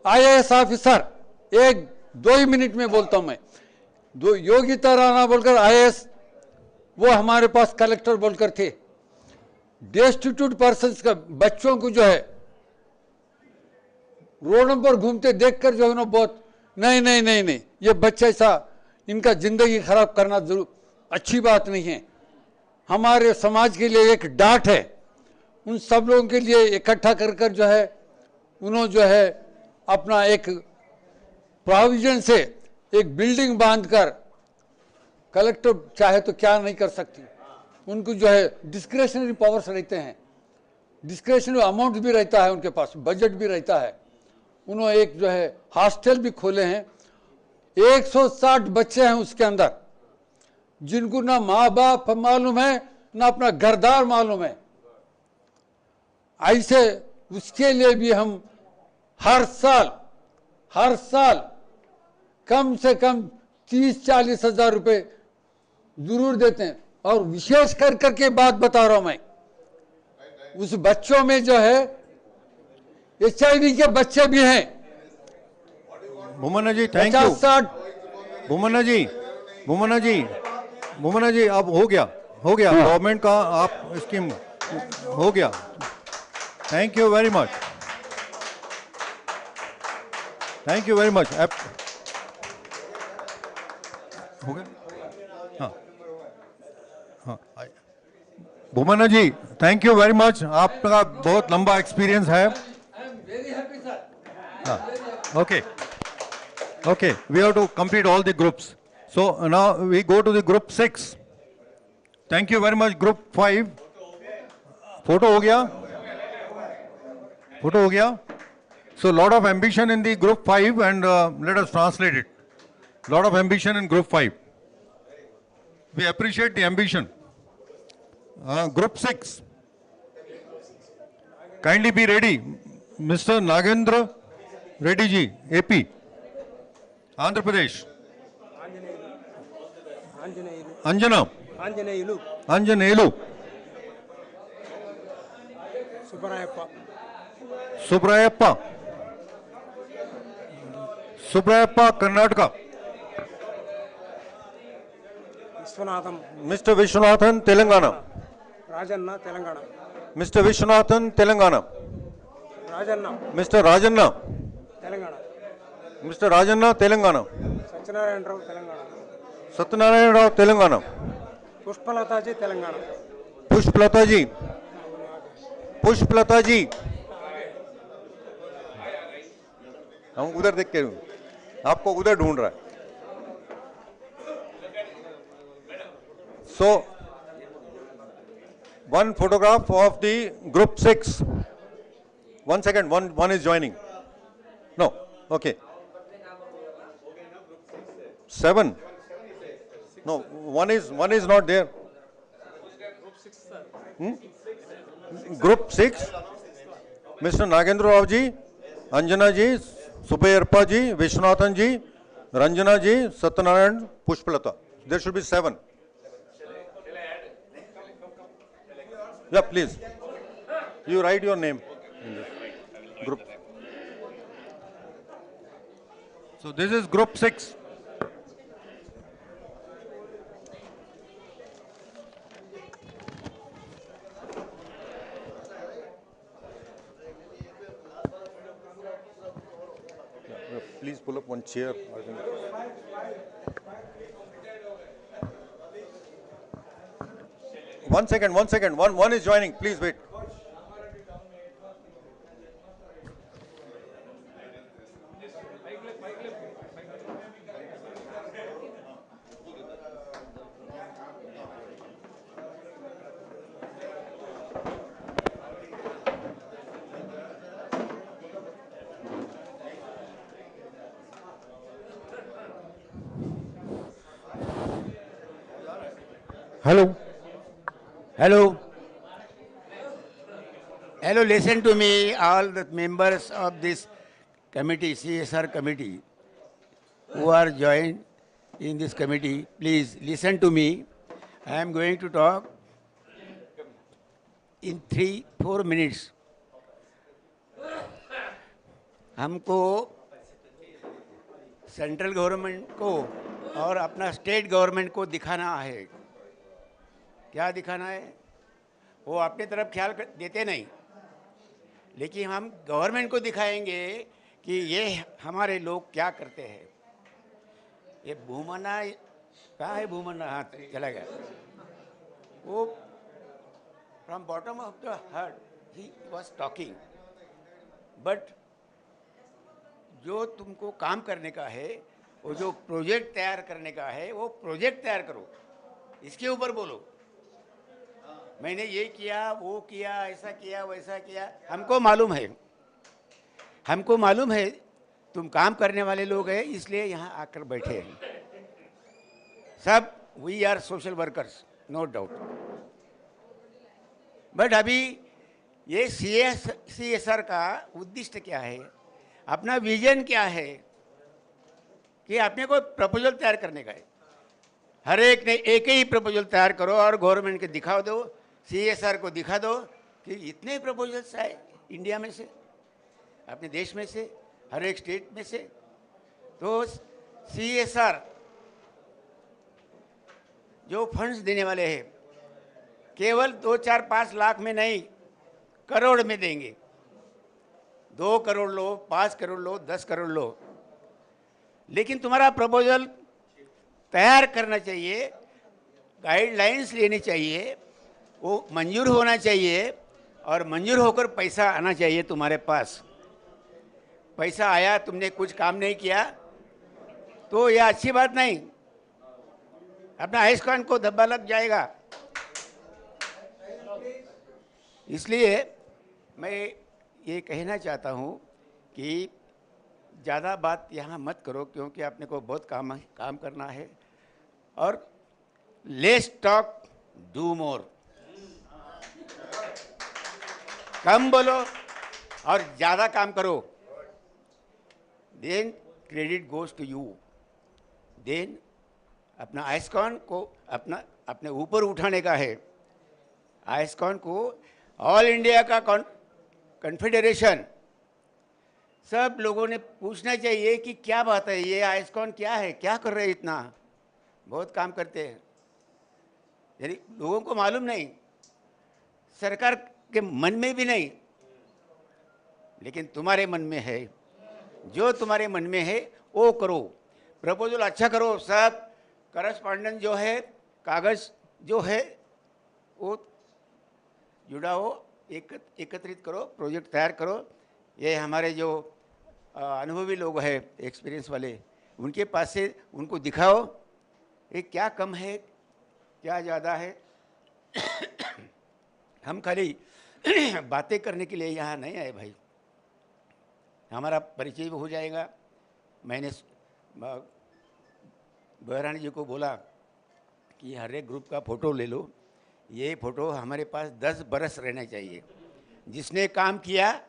IAS ऑफिसर, एक 2 ही मिनट में बोलता हूं मैं, दो योगिता राणा बोलकर IAS, वो हमारे पास कलेक्टर बोलकर थे। डेस्टिट्यूट पर्सन्स का बच्चों को जो है रोडों पर घूमते देखकर जो है ना बहुत नहीं, ये बच्चे ऐसा इनका जिंदगी खराब करना जरूर अच्छी बात नहीं है। हमारे समाज के लिए एक डांट है, उन सब लोगों के लिए इकट्ठा कर कर जो है उन्होंने जो है अपना एक प्रोविजन से एक बिल्डिंग बांधकर, कलेक्टर चाहे तो क्या नहीं कर सकती, उनको जो है डिस्क्रेशनरी पावर्स रहते हैं, डिस्क्रेशनरी अमाउंट भी रहता है उनके पास, बजट भी रहता है। उन्होंने एक जो है हॉस्टल भी खोले हैं, 160 बच्चे हैं उसके अंदर, जिनको ना माँ बाप मालूम है ना अपना घरदार मालूम है। ऐसे उसके लिए भी हम हर साल कम से कम 30-40 हजार रुपए जरूर देते हैं। और विशेष कर करके बात बता रहा हूं मैं, उस बच्चों में जो है HIV के बच्चे भी हैं। मोमना जी थैंक यू। 50-60 मोमना जी अब हो गया गवर्नमेंट का आप स्कीम हो गया। थैंक यू वेरी मच, हो गया। हाँ भूमना जी थैंक यू वेरी मच, आपका बहुत लंबा एक्सपीरियंस है। Okay, we have to complete all the groups. So now we go to the group 6. Thank you very much, group 5. Photo हो गया? So lot of ambition in the group 5 and let us translate it. Lot of ambition in group 5. We appreciate the ambition. Group 6. Kindly be ready. Mr. Nagendra Reddy ji, AP. Andhra Pradesh. Anjaneyulu. Subrayappa, Karnataka. Mr. Vishwanathan, Telangana. Mr. Vishwanathan, Telangana. Mr. Rajanna. Mr. Rajanna, Telangana. Satyanarayana Rao, Telangana. Pushpalata ji. हम उधर देख के आपको उधर ढूंढ रहा है। So, one photograph of the group 6. 1 second, one is joining. No, okay. 7. No, one is not there. Group 6. Mr. Nagendra Rao ji, Anjana ji, Subayarpa ji, Vishwanathan ji, Ranjana ji, Satyanarayan, Pushpalata. There should be 7. Yeah, please. You write your name in this group. So this is group 6. Please pull up one chair. I think. One second. One is joining. Please wait. Hello. Hello. Hello, listen to me, all the members of this committee, CSR committee, who are joined in this committee, please listen to me. I am going to talk in 3-4 minutes. हमको central government को और अपना state government को दिखाना है। क्या दिखाना है? वो अपने तरफ ख्याल देते नहीं, लेकिन हम गवर्नमेंट को दिखाएंगे कि ये हमारे लोग क्या करते हैं। ये भूमना कहाँ है? भूमना हाँ चला गया। वो from bottom of the heart he was talking, but जो तुमको काम करने का है, वो जो प्रोजेक्ट तैयार करने का है, वो प्रोजेक्ट तैयार करो, इसके ऊपर बोलो। मैंने ये किया, वो किया, ऐसा किया, वैसा किया। हमको मालूम है तुम काम करने वाले लोग हैं, इसलिए यहाँ आकर बैठे हैं। सब we are social workers, no doubt. But अभी ये CSR का उद्देश्य क्या है, अपना विजन क्या है, कि आपने कोई प्रपोजल तैयार करने का है। हर एक ने एक ही प्रपोजल तैयार करो और गवर्नमेंट के दिखा दो, CSR को दिखा दो कि इतने प्रपोजल्स आए इंडिया में से, अपने देश में से, हर एक स्टेट में से। तो CSR जो फंड्स देने वाले हैं, केवल 2-4-5 लाख में नहीं, करोड़ में देंगे। 2 करोड़ लो, 5 करोड़ लो, 10 करोड़ लो, लेकिन तुम्हारा प्रपोजल तैयार करना चाहिए, गाइडलाइंस लेनी चाहिए, वो मंजूर होना चाहिए, और मंजूर होकर पैसा आना चाहिए तुम्हारे पास। पैसा आया, तुमने कुछ काम नहीं किया, तो यह अच्छी बात नहीं। अपना आइस्कॉन को धब्बा लग जाएगा। इसलिए मैं ये कहना चाहता हूँ कि ज़्यादा बात यहाँ मत करो, क्योंकि आपने को बहुत काम करना है। और लेस टॉक डू मोर, कम बोलो और ज़्यादा काम करो, then credit goes to you. Then अपना आइस्कॉन को अपने ऊपर उठाने का है। आइस्कॉन को ऑल इंडिया का कॉन्फेडरेशन, सब लोगों ने पूछना चाहिए कि क्या बात है, ये आइस्कॉन क्या है, क्या कर रहे हैं, इतना बहुत काम करते हैं। यानी लोगों को मालूम नहीं, सरकार के मन में भी नहीं, लेकिन तुम्हारे मन में है। जो तुम्हारे मन में है वो करो, प्रपोजल अच्छा करो। सब करस्पॉन्डेंस जो है, कागज़ जो है, वो जुड़ाओ, एकत्रित करो, प्रोजेक्ट तैयार करो। ये हमारे जो अनुभवी लोग हैं, एक्सपीरियंस वाले, उनके पास से उनको दिखाओ ये क्या कम है, क्या ज़्यादा है। हम खाली बातें करने के लिए यहाँ नहीं आए भाई, हमारा परिचय भी हो जाएगा। मैंने बहरानी जी को बोला कि हर एक ग्रुप का फ़ोटो ले लो, ये फ़ोटो हमारे पास 10 बरस रहना चाहिए। जिसने काम किया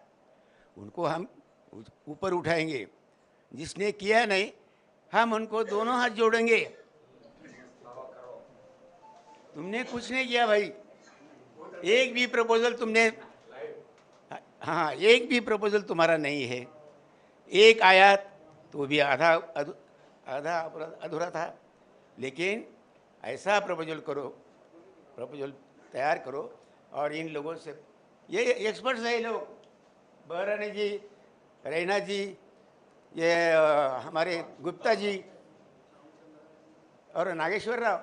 उनको हम ऊपर उठाएंगे, जिसने किया नहीं हम उनको दोनों हाथ जोड़ेंगे। तुमने कुछ नहीं किया भाई, एक भी प्रपोजल तुमने, हाँ एक भी प्रपोजल तुम्हारा नहीं है। एक आया तो भी आधा अधूरा था, लेकिन ऐसा प्रपोजल करो, प्रपोजल तैयार करो। और इन लोगों से, ये एक्सपर्ट्स हैं लोग, बहरानी जी, रैना जी, ये हमारे गुप्ता जी और नागेश्वर राव,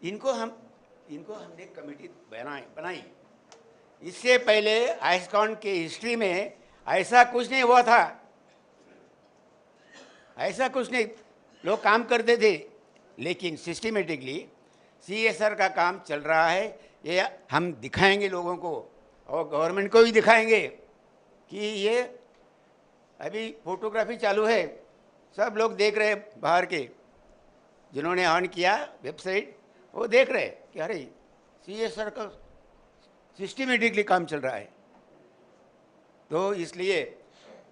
इनको हमने कमेटी बनाई। इससे पहले आइस्कॉन के हिस्ट्री में ऐसा कुछ नहीं हुआ था, ऐसा कुछ नहीं। लोग काम करते थे, लेकिन सिस्टमेटिकली CSR का काम चल रहा है। ये हम दिखाएंगे लोगों को, और गवर्नमेंट को भी दिखाएंगे कि ये अभी फोटोग्राफी चालू है। सब लोग देख रहे हैं बाहर के, जिन्होंने ऑन किया वेबसाइट, वो देख रहे कि अरे CSR का सिस्टमेटिकली काम चल रहा है। तो इसलिए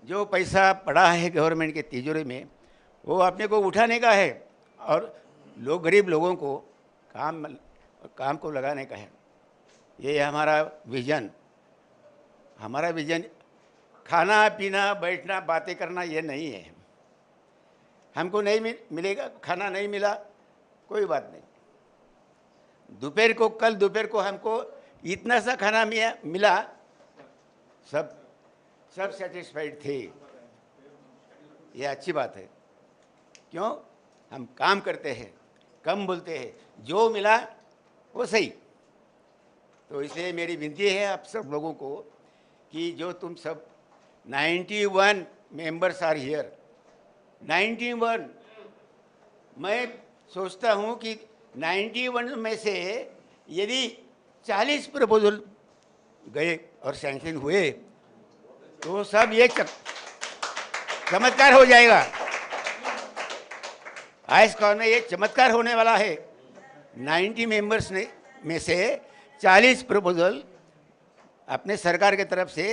जो पैसा पड़ा है गवर्नमेंट के तिजोरी में वो अपने को उठाने का है और गरीब लोगों को काम को लगाने का है। ये हमारा विजन खाना पीना बैठना बातें करना ये नहीं है। हमको नहीं मिलेगा, खाना नहीं मिला कोई बात नहीं, कल दोपहर को हमको इतना सा खाना मिला, सब सेटिस्फाइड थे। ये अच्छी बात है। क्यों? हम काम करते हैं, कम बोलते हैं, जो मिला वो सही। तो इसलिए मेरी विनती है आप सब लोगों को कि जो तुम सब 91 मेंबर्स आर हियर, 91। मैं सोचता हूँ कि 91 में से यदि 40 प्रपोजल गए और सैंक्शन हुए तो सब ये चमत्कार हो जाएगा। आइस्कॉन में ये चमत्कार होने वाला है। 90 मेंबर्स में से 40 प्रपोजल अपने सरकार के तरफ से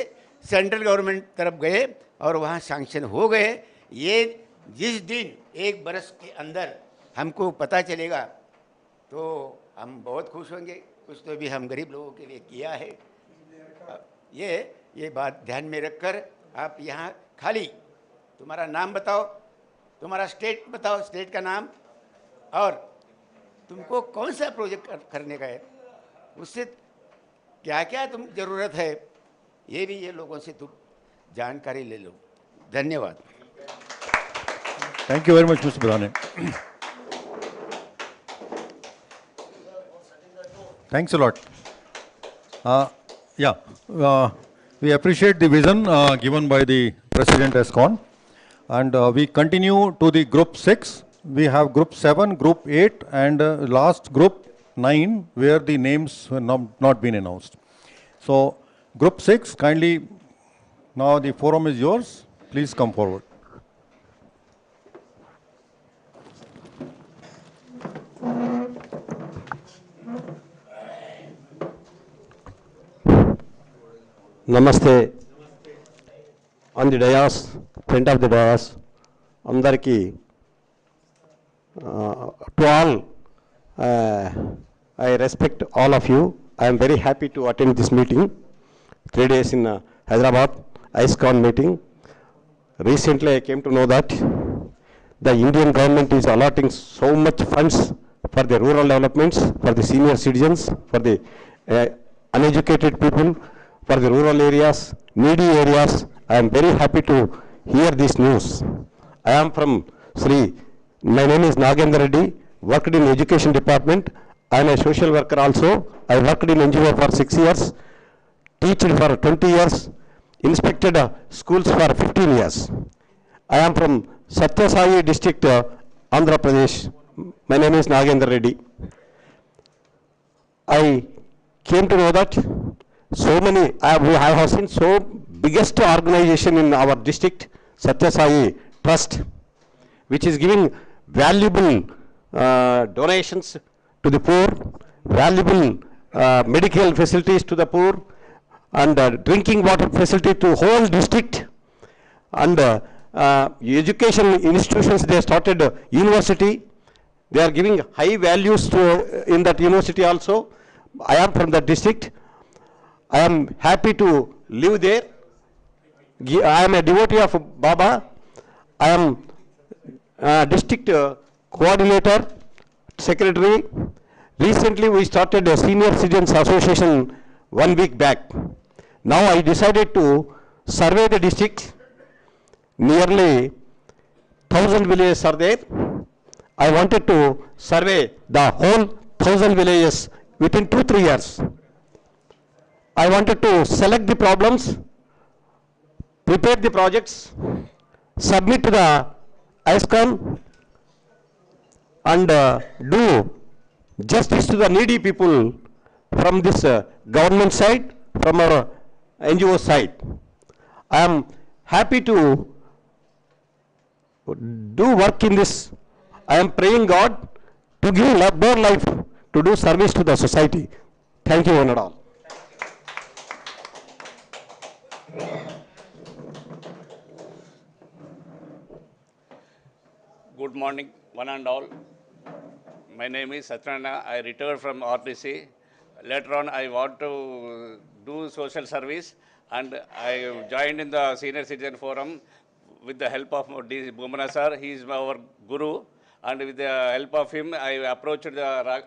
सेंट्रल गवर्नमेंट तरफ गए और वहाँ सैंक्शन हो गए। ये जिस दिन 1 बरस के अंदर हमको पता चलेगा तो हम बहुत खुश होंगे। कुछ तो भी हम गरीब लोगों के लिए किया है। ये बात ध्यान में रखकर आप यहाँ खाली तुम्हारा नाम बताओ, तुम्हारा स्टेट बताओ, स्टेट का नाम, और तुमको कौन सा प्रोजेक्ट करने का है, उससे क्या क्या तुम ज़रूरत है, ये लोगों से तुम जानकारी ले लो। धन्यवाद। Thank you very much, Mr. Bhadane. Thanks a lot. We appreciate the vision given by the President AISCCON, and we continue to the group 6. We have group 7, group 8, and last group 9, where the names were not been announced. So, group 6, kindly, now the forum is yours. Please come forward. Namaste. On the dais, front of the dais, Andarki, to all, I respect all of you. I am very happy to attend this meeting. 3 days in Hyderabad, AISCCON meeting. Recently, I came to know that the Indian government is allotting so much funds for the rural developments, for the senior citizens, for the uneducated people, for the rural areas, needy areas. I am very happy to hear this news. I am from Sri. My name is Nagendra Reddy, worked in education department. I am a social worker also. I worked in NGO for 6 years, teached for 20 years, inspected schools for 15 years. I am from Satya Sai district, Andhra Pradesh. My name is Nagendra Reddy. I came to know that so many, I have seen so biggest organization in our district, Satya Sai Trust, which is giving valuable donations to the poor, valuable medical facilities to the poor, and drinking water facility to whole district, and education institutions. They started university. They are giving high values to in that university also. I am from the district. I am happy to live there. I am a devotee of Baba. I am district coordinator, secretary. Recently we started a senior citizens association 1 week back. Now I decided to survey the district. Nearly 1,000 villages are there. I wanted to survey the whole 1,000 villages within 2-3 years. I wanted to select the problems, prepare the projects, submit to the AISCCON, and do justice to the needy people from this government side, from our NGO side. I am happy to do work in this. I am praying God to give more life to do service to the society. Thank you, one and all. Good morning, one and all. My name is Secunderabad. I retired from RTC. Later on, I want to do social service, and I joined in the Senior Citizen Forum with the help of D. Bhumana sir. He is our guru, and with the help of him, I approached the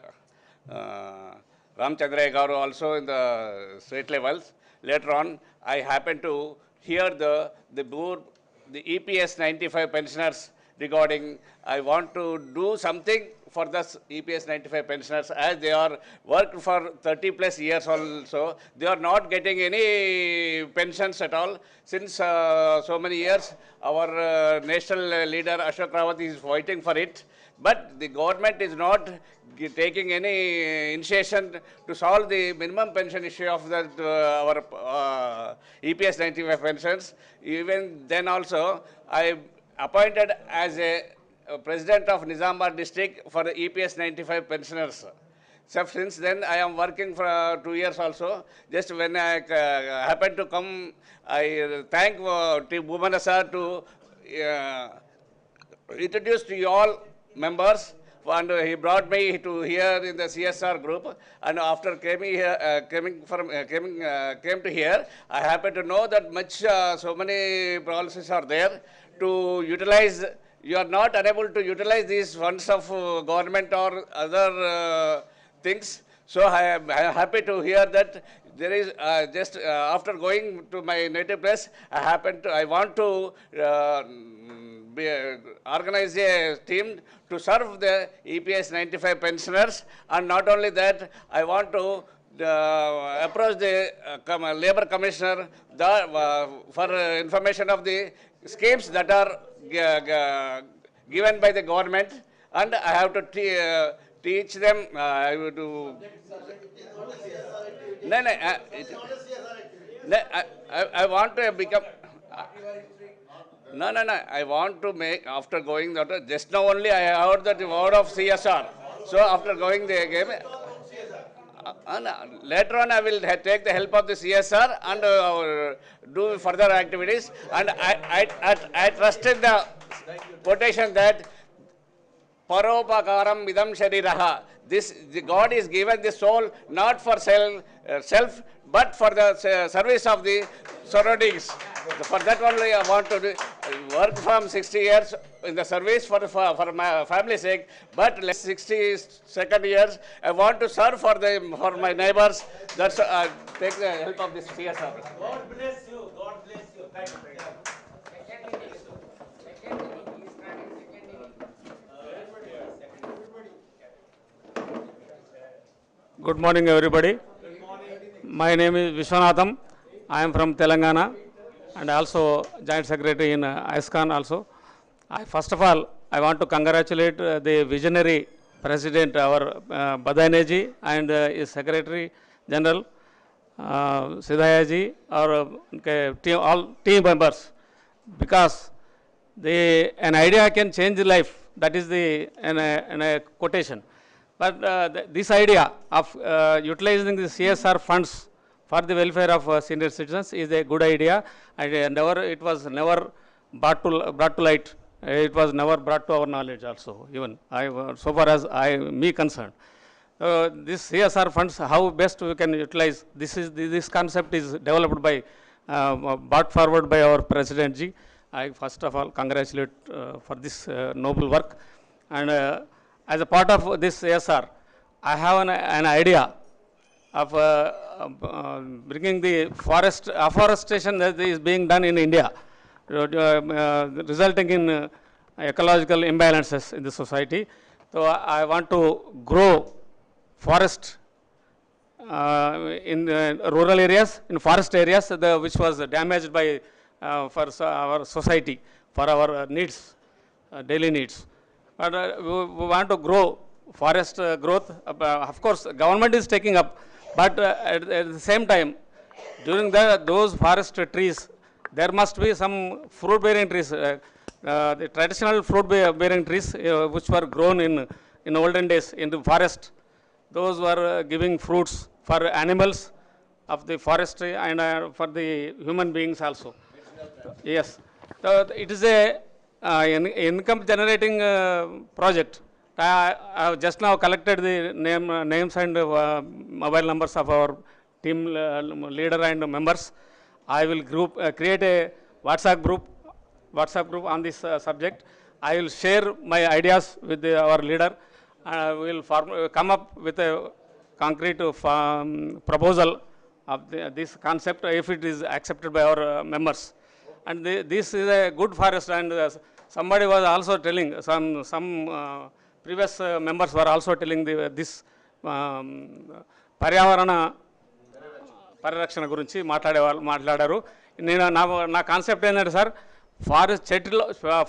Ramchandra Garu also in the state levels. Later on, I happened to hear the EPS 95 pensioners regarding I want to do something for the EPS 95 pensioners, as they are worked for 30 plus years also. They are not getting any pensions at all since so many years. Our national leader Ashok Rawat is fighting for it, but the government is not taking any initiation to solve the minimum pension issue of that our EPS 95 pensions. Even then also, I appointed as a president of Nizamabad district for the EPS 95 pensioners. So since then, I am working for 2 years also. Just when I happened to come, I thank T. Bhumana sir to introduce to you all members. And he brought me to here in the CSR group. And after came to here, I happened to know that so many policies are there to utilize. You are not unable to utilize these funds of government or other things. So I am happy to hear that there is just after going to my native place, I want to organize a team to serve the EPS 95 pensioners. And not only that, I want to approach the labor commissioner for information of the schemes that are given by the government, and I have to teach them. I have to. I want to become. No. I want to make, after going that, just now only I heard that word of CSR. So after going the game, later on I will take the help of the CSR and do further activities. And I trusted the quotation that Paropakaram Midam Shariraha. The God is given the soul not for self, but for the service of the surroundings. For that only I want to work from 60 years in the service for my family's sake. But 62nd years I want to serve for my neighbors. That's take the help of this CSR. God bless you. God bless you. Thank you. Good morning, everybody. My name is Vishwanatham. I am from Telangana and also Joint Secretary in AISCCON also. First of all, I want to congratulate the visionary President, our Badaneji, and his Secretary General, Siddhayaji, all team members, because an idea can change life. That is a quotation. But this idea of utilizing the CSR funds for the welfare of senior citizens is a good idea, and it was never brought to light. It was never brought to our knowledge also, even so far as me concerned. This CSR funds, how best we can utilize, this concept is developed by, brought forward by our President Ji. I first of all congratulate for this noble work. And as a part of this CSR, I have an idea of bringing the afforestation that is being done in India, resulting in ecological imbalances in the society. So I want to grow forest in rural areas, in forest areas, which was damaged by for our society, for our needs, daily needs. But we want to grow forest growth. Of course, government is taking up, but at the same time, during those forest trees, there must be some fruit-bearing trees, the traditional fruit-bearing trees which were grown in olden days in the forest. those who are giving fruits for animals of the forestry and for the human beings also. Yes, so it is a income generating project. I have just now collected the names and mobile numbers of our team leader and members. I will create a WhatsApp group on this subject. I will share my ideas with our leader. We will come up with a concrete proposal of this concept if it is accepted by our members. And this is a good forest, and somebody was also telling, some previous members were also telling this పర్యావరణ పరిరక్షణ గురించి మాట్లాడారు. నేను నా concept ఏంటంటే sir,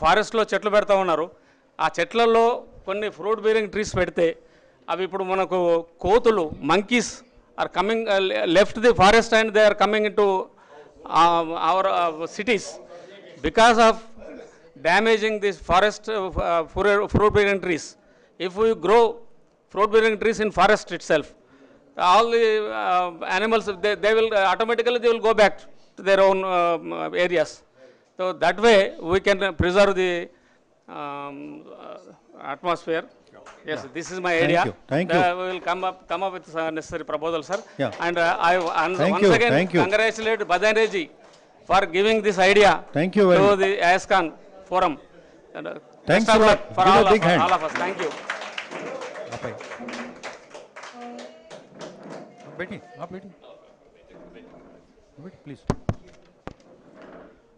ఫారెస్ట్లో చెట్లు పెడతా ఉన్నారు. ఆ చెట్లలో కొన్ని ఫ్రూట్ బీరింగ్ ట్రీస్ పెడితే అవి ఇప్పుడు మనకు కోతులు, monkeys are coming left the forest and they are coming into our cities because of damaging this forest fruit bearing trees. If we grow fruit bearing trees in forest itself, all the animals they will automatically go back to their own areas. So that way we can preserve the atmosphere. Yes, this is my idea. Thank you. We will come up with necessary proposal, sir. Yeah. And once again congratulate Badane ji for giving this idea to the AISCCON forum. And, thanks best a of lot. luck for all of us. Thank you. Please.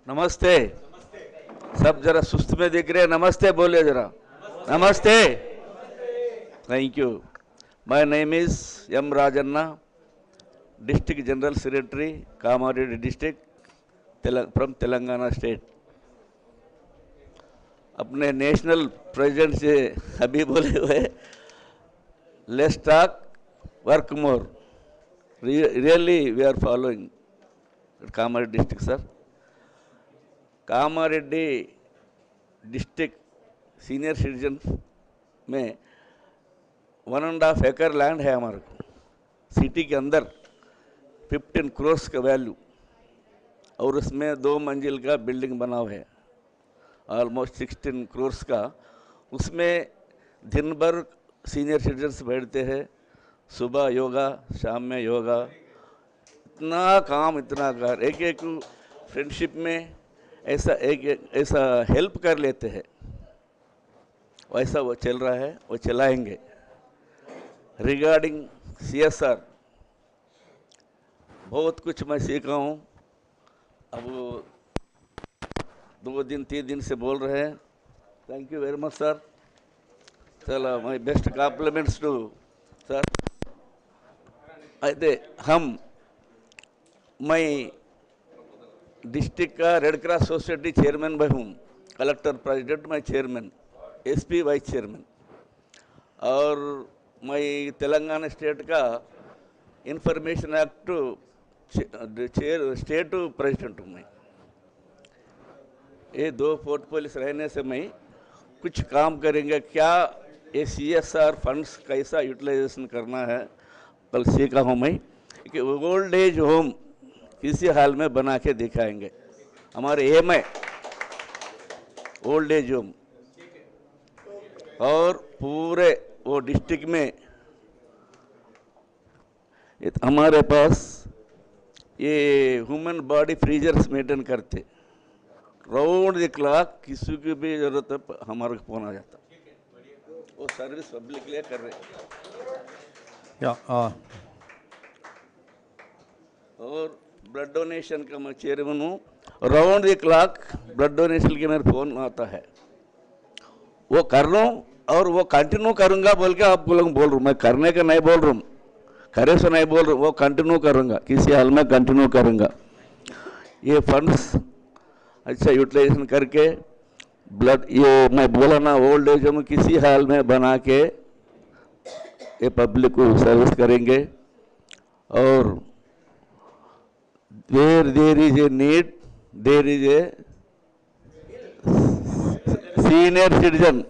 नमस्ते. सब जरा सुस्त में दिख रहे. नमस्ते बोलिए जरा. नमस्ते. Thank you. My name is M. Rajanna, District General Secretary, Kamareddy District, from Telangana State. अपने नेशनल प्रेसिडेंट से अभी बोले हुए, let's talk, work more. Really, we are following Kamareddy District, sir. Kamareddy District Senior Citizens में 1.5 acre land है हमारे को. City के अंदर 15 crores का वैल्यू, और उसमें 2 मंजिल का बिल्डिंग बना हुआ है, ऑलमोस्ट 16 crores का. उसमें दिन भर सीनियर सिटीजन्स बैठते हैं, सुबह योगा, शाम में योगा, इतना काम, इतना कर, एक फ्रेंडशिप में ऐसा हेल्प कर लेते हैं. वैसा वो चल रहा है, वो चलाएंगे. रिगार्डिंग CSR बहुत कुछ मैं सीखा हूँ. अब 2 दिन 3 दिन से बोल रहे हैं. Thank you very much sir. चलो my best compliments to sir. అయితే मैं डिस्ट्रिक्ट का रेड क्रॉस सोसाइटी चेयरमैन भी हूँ, कलेक्टर प्रेसिडेंट, मैं चेयरमैन, SP वाइस चेयरमैन, और मैं तेलंगाना स्टेट का इंफॉर्मेशन एक्ट स्टेट प्रेसिडेंट हूँ. मैं ये 2 पोर्टफोलियोस रहने से मैं कुछ काम करेंगे. क्या ये CSR फंड्स कैसा यूटिलाइजेशन करना है कल सीखा हूँ मैं, कि ओल्ड एज होम किसी हाल में बना के दिखाएंगे. हमारे एम है ओल्ड एज होम, और पूरे वो डिस्ट्रिक्ट में हमारे पास ये ह्यूमन बॉडी फ्रीजर्स मेंटेन करते, राउंड द क्लॉक किसी की भी जरूरत है हमारे को फोन आ जाता. वो सर्विस पब्लिक के लिए कर रहे. और ब्लड डोनेशन का मैं चेयरमैन हूँ. Round the clock blood donation के मेरे फोन आता है, वो कर रहा हूँ और वो कंटिन्यू करूँगा बोल के आप लोग बोल रहा हूँ. मैं करने का नहीं बोल रहा हूँ, करे से नहीं बोल रहा हूँ, वो कंटिन्यू करूँगा, किसी हाल में कंटिन्यू करूँगा. ये फंड्स अच्छा यूटिलाइजेशन करके ब्लड, ये मैं बोला ना, ओल्ड एज में किसी हाल में बना के ये पब्लिक को सर्विस करेंगे. और there is a need, there is a senior citizen,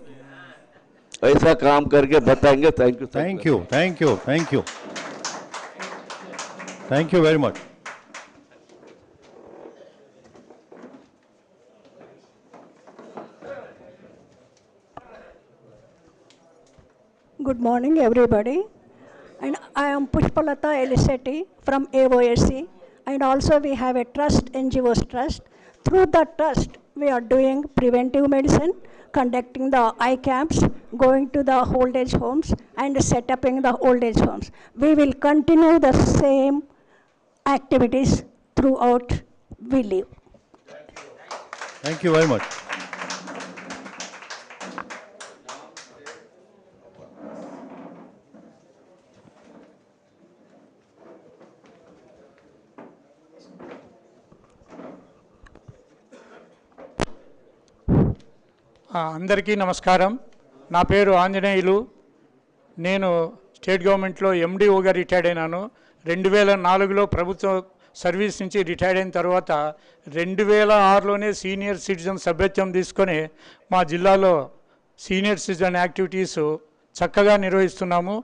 ऐसा काम करके बताएंगे। Thank you. Thank you, thank you, thank you, thank you very much. Good morning, everybody. And I am Pushpalata Elisetti from AOSC. And also we have a trust, NGOs trust. Through the trust, we are doing preventive medicine, conducting the eye camps, going to the old age homes, and setting the old age homes. We will continue the same activities throughout we live. Thank you very much. అందరికీ నమస్కారం. నా పేరు ఆంజనేయులు. నేను state గవర్నమెంట్లో ఎండిఓగా retired అయినాను. 2004లో ప్రభుత్వ service నుంచి retired అయిన తర్వాత 2006లోనే సీనియర్ సిటిజన్ సభ్యత్వం తీసుకొని మా జిల్లాలో సీనియర్ సిటిజన్ యాక్టివిటీస్ చక్కగా నిర్వహిస్తున్నాము.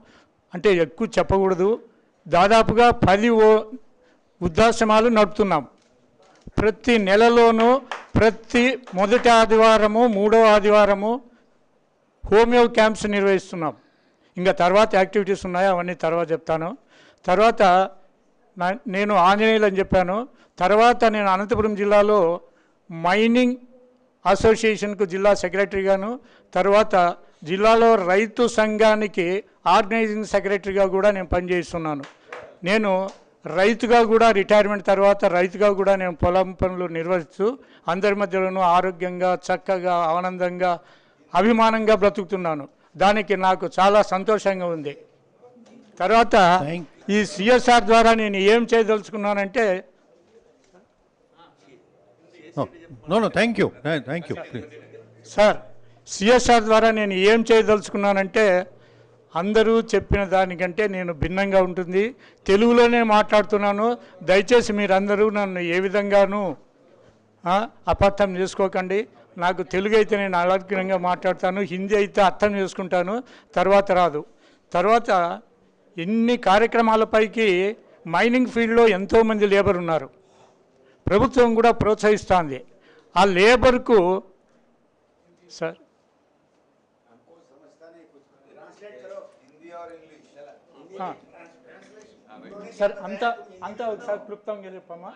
అంటే ఎక్కువ చెప్పకూడదు, దాదాపుగా 10 వృద్ధాశ్రమాలు నడుపుతున్నాం. ప్రతి నెలలోనూ ప్రతి మొదటి ఆదివారము, మూడవ ఆదివారము హోమియో క్యాంప్స్ నిర్వహిస్తున్నాం. ఇంకా తర్వాత యాక్టివిటీస్ ఉన్నాయో అవన్నీ తర్వాత చెప్తాను. తర్వాత నేను ఆంజనేయులు అని చెప్పాను. తర్వాత నేను అనంతపురం జిల్లాలో మైనింగ్ అసోసియేషన్కు జిల్లా సెక్రటరీగాను, తర్వాత జిల్లాలో రైతు సంఘానికి ఆర్గనైజింగ్ సెక్రటరీగా కూడా నేను పనిచేస్తున్నాను. నేను రైతుగా కూడా రిటైర్మెంట్ తర్వాత రైతుగా కూడా నేను పొలం పనులు నిర్వహిస్తూ అందరి మధ్యలోనూ ఆరోగ్యంగా, చక్కగా, ఆనందంగా, అభిమానంగా బ్రతుకుతున్నాను. దానికి నాకు చాలా సంతోషంగా ఉంది. తర్వాత ఈ సిఎస్ఆర్ ద్వారా నేను ఏం చేయదలుచుకున్నానంటే thank you, thank you sir. CSR ద్వారా నేను ఏం చేయదలుచుకున్నానంటే అందరూ చెప్పిన దానికంటే నేను భిన్నంగా ఉంటుంది. తెలుగులోనే మాట్లాడుతున్నాను. దయచేసి మీరందరూ నన్ను ఏ విధంగానూ అపార్థం చేసుకోకండి. నాకు తెలుగు అయితే నేను అలగ్నంగా మాట్లాడతాను, హిందీ అయితే అర్థం చేసుకుంటాను, తర్వాత రాదు. తర్వాత ఇన్ని కార్యక్రమాలపైకి మైనింగ్ ఫీల్డ్లో ఎంతోమంది లేబర్ ఉన్నారు. ప్రభుత్వం కూడా ప్రోత్సహిస్తుంది. ఆ లేబర్కు సార్ సార్ అంతా ఒకసారి క్లుప్తంగా చెప్పమ్మా.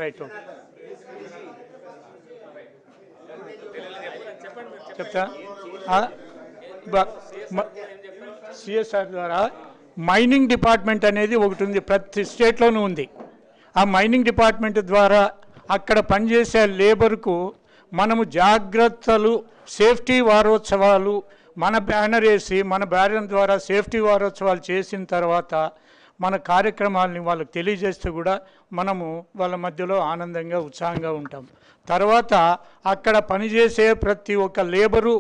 రైట్ చెప్తా. సిఎస్ఆర్ ద్వారా మైనింగ్ డిపార్ట్మెంట్ అనేది ఒకటి ఉంది, ప్రతి స్టేట్లోనూ ఉంది. ఆ మైనింగ్ డిపార్ట్మెంట్ ద్వారా అక్కడ పనిచేసే లేబర్కు మనము జాగ్రత్తలు, సేఫ్టీ వారోత్సవాలు, మన బ్యానర్ వేసి మన బ్యానర్ ద్వారా సేఫ్టీ వారోత్సవాలు చేసిన తర్వాత మన కార్యక్రమాలని వాళ్ళకి తెలియజేస్తే కూడా మనము వాళ్ళ మధ్యలో ఆనందంగా, ఉత్సాహంగా ఉంటాం. తర్వాత అక్కడ పనిచేసే ప్రతి ఒక్క లేబరు,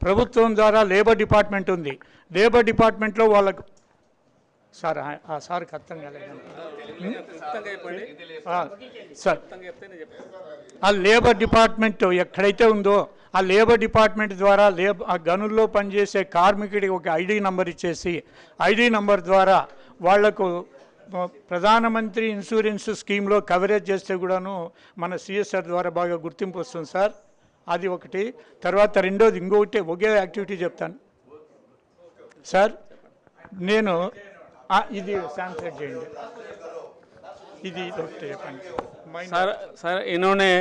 ప్రభుత్వం ద్వారా లేబర్ డిపార్ట్మెంట్ ఉంది. లేబర్ డిపార్ట్మెంట్లో వాళ్ళకు సార్ ఆ సార్కి అర్థం కాలేదు సార్. ఆ లేబర్ డిపార్ట్మెంట్ ఎక్కడైతే ఉందో ఆ లేబర్ డిపార్ట్మెంట్ ద్వారా ఆ గనుల్లో పనిచేసే కార్మికుడికి ఒక ఐడి నంబర్ ఇచ్చేసి ఐడి నంబర్ ద్వారా వాళ్లకు ప్రధానమంత్రి ఇన్సూరెన్స్ స్కీమ్లో కవరేజ్ చేస్తే కూడాను మన సిఎస్ఆర్ ద్వారా బాగా గుర్తింపు వస్తుంది సార్. అది ఒకటి. తర్వాత రెండోది ఇంకొకటి ఒకే యాక్టివిటీ చెప్తాను సార్. నేను ఇది శాంప్లెట్ చేయండి, ఇది ఒకటి చెప్పండి सर. सर इन्होंने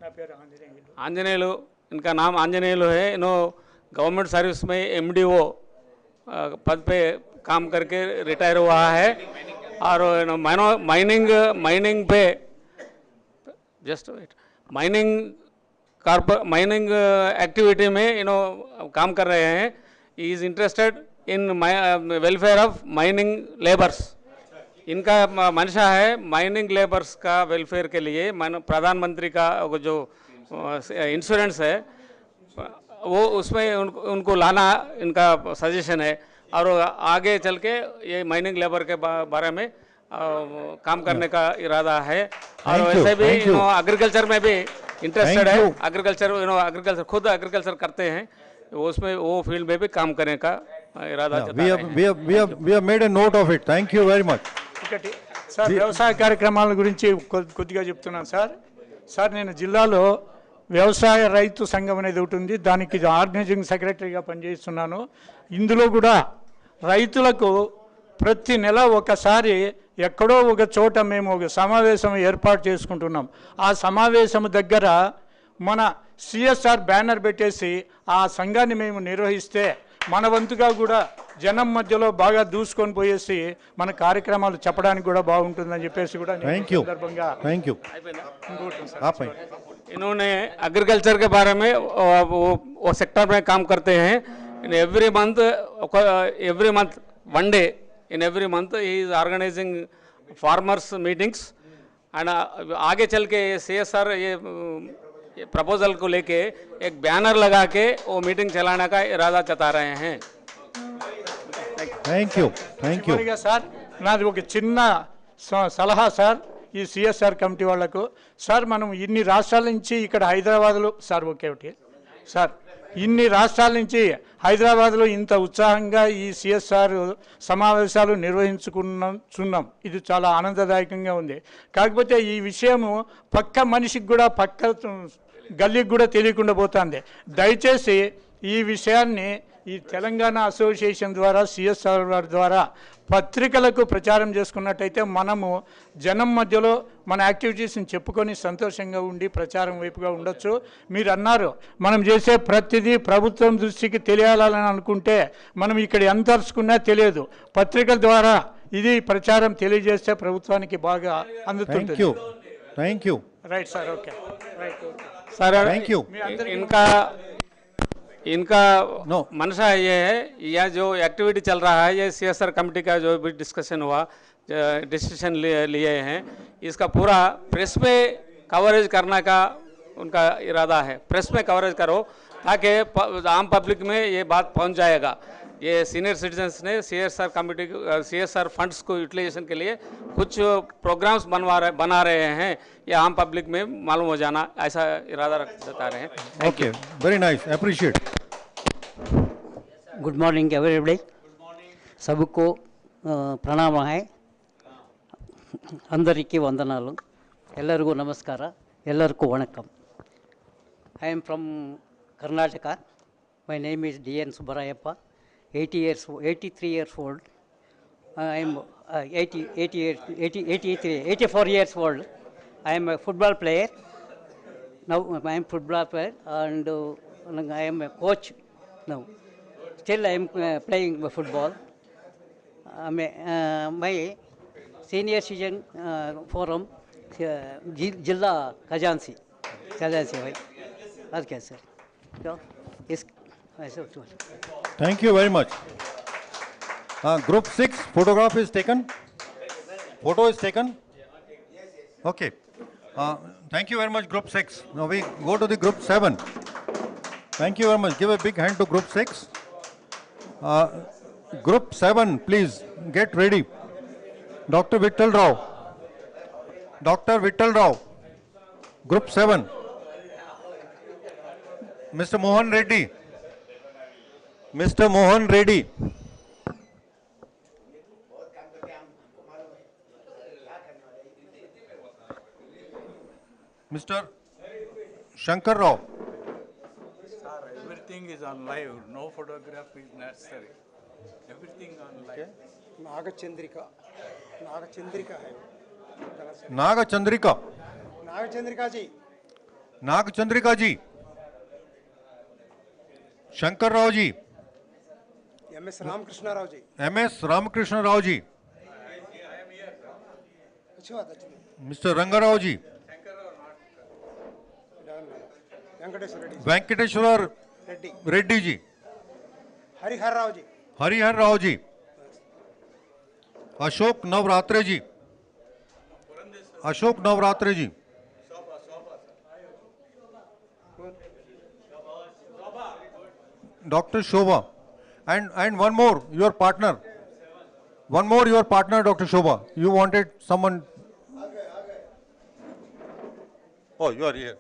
నా పేరు ఆంజనేయులు. आंजनेयलु, इनका नाम आंजनेयलु है. इन्हों गवर्नमेंट सर्विस में एमडीओ पद पे काम करके रिटायर हुआ है. और माइनिंग पे जस्ट वेट माइनिंग एक्टिविटी में इन्हों काम कर रहे हैं. He is interested in welfare of mining labours. इनका मंशा है माइनिंग लेबर्स का वेलफेयर के लिए प्रधानमंत्री का जो इंश्योरेंस है वो उसमें उनको लाना इनका सजेशन है. और आगे चल के ये माइनिंग लेबर के बारे में काम करने का इरादा है. और वैसे भी एग्रीकल्चर में भी इंटरेस्टेड Thank है, you. एग्रीकल्चर एग्रीकल्चर खुद एग्रीकल्चर करते हैं, उसमें वो फील्ड में भी काम करने का इरादा जता we रहे have, हैं. we have, we have, we have made a note of it. Thank you very much. ఒకటి సార్ వ్యవసాయ కార్యక్రమాల గురించి కొద్దిగా చెప్తున్నాను సార్. సార్ నేను జిల్లాలో వ్యవసాయ రైతు సంఘం అనేది ఒకటి ఉంది, దానికి ఆర్గనైజింగ్ సెక్రటరీగా పనిచేస్తున్నాను. ఇందులో కూడా రైతులకు ప్రతి నెల ఒకసారి ఎక్కడో ఒక చోట మేము ఒక సమావేశం ఏర్పాటు చేసుకుంటున్నాం. ఆ సమావేశం దగ్గర మన సిఎస్ఆర్ బ్యానర్ పెట్టేసి ఆ సంఘాన్ని మేము నిర్వహిస్తే మన వంతుగా కూడా జనం మధ్యలో బాగా దూసుకొని పోయేసి మన కార్యక్రమాలు చెప్పడానికి కూడా బాగుంటుందని చెప్పేసి కూడా Thank you. సందర్భంగా Thank you. ఇంకోటి సార్. आप हैं. इन्होंने एग्रीकल्चर के बारे में वो सेक्टर में काम करते हैं. In every month one day in every month he is organizing farmers meetings and आगे चल के CSR ये प्रपोजल को लेके एक बैनर लगा के वो मीटिंग चलाने का इरादा जता रहे हैं. Thank you. Thank you. చివరిగా సార్ నాది ఒక చిన్న సలహా సార్ ఈ సిఎస్ఆర్ కమిటీ వాళ్లకు. సార్ మనం ఇన్ని రాష్ట్రాల నుంచి ఇక్కడ హైదరాబాద్లో సార్ ఒకటి సార్ ఇన్ని రాష్ట్రాల నుంచి హైదరాబాద్లో ఇంత ఉత్సాహంగా ఈ సిఎస్ఆర్ సమావేశాలు నిర్వహించుకున్నాం. ఇది చాలా ఆనందదాయకంగా ఉంది. కాకపోతే ఈ విషయము పక్క మనిషికి కూడా పక్క గల్లీకి కూడా తెలియకుండా పోతుంది. దయచేసి ఈ విషయాన్ని ఈ తెలంగాణ అసోసియేషన్ ద్వారా సిఎస్ఆర్ వారి ద్వారా పత్రికలకు ప్రచారం చేసుకున్నట్టయితే మనము జనం మధ్యలో మన యాక్టివిటీస్ని చెప్పుకొని సంతోషంగా ఉండి ప్రచారం వైపుగా ఉండొచ్చు. మీరు అన్నారు మనం చేసే ప్రతిదీ ప్రభుత్వం దృష్టికి తెలియాలని అనుకుంటే మనం ఇక్కడ ఎంత అరుచుకున్నా తెలియదు. పత్రికల ద్వారా ఇది ప్రచారం తెలియజేస్తే ప్రభుత్వానికి బాగా అందుతుంది. Thank you. Thank you. Right sir. Okay right. Sir Thank you. इनका मनसा ये है, यह जो एक्टिविटी चल रहा है ये CSR कमेटी का जो भी डिस्कशन हुआ, डिसीजन लिए हैं, इसका पूरा प्रेस में कवरेज करने का उनका इरादा है. प्रेस में कवरेज करो ताकि आम पब्लिक में ये बात पहुंच जाएगा. ये सीनियर सिटीजन्स ने CSR कमेटी CSR फंड्स को यूटिलाइजेशन के लिए कुछ प्रोग्राम्स बना रहे हैं, ये आम पब्लिक में मालूम हो जाना, ऐसा इरादा जता रहे हैं. Okay. Very nice. Appreciate. Good morning everybody. सबको प्रणाम है. अंदरिकी वंदनालु. एल्लरिगू नमस्कार. एल्लरिगू वणक्कम. I am from Karnataka. My name is D.N. Subbarayappa. 83 years old. I am 84 years old. I am a football player. Now I am football player and I am a coach now. Still I am playing football. My senior citizen forum Jilla Kajansi. Okay sir. So, Thank you very much. Group 6 photograph is taken. Photo is taken. Okay. Thank you very much, Group 6. Now we go to the Group 7. Thank you very much. Give a big hand to Group 6. Group 7, please get ready. Dr. Vittal Rao. Dr. Vittal Rao. Group 7. Mr. Mohan Reddy. Mr. Mohan Reddy. Mr. Shankar Rao. Sir, everything is on live. No photograph is necessary. Everything on live. नागचंद्रिका है. नागचंद्रिका. नागचंद्रिका जी. नागचंद्रिका जी. Shankar Rao ji. MS Ramakrishna Rao ji. MS Ramakrishna Rao ji. अच्छी बात है. Mister Rangarao ji. Venkateshwar Reddy ji. Harihar Rao ji. Harihar Rao ji. Ashok Navratre ji. Ashok Navratre ji. Dr. Shobha. And one more, your partner. One more, your partner, Dr. Shobha. You wanted someone. Oh, you are here.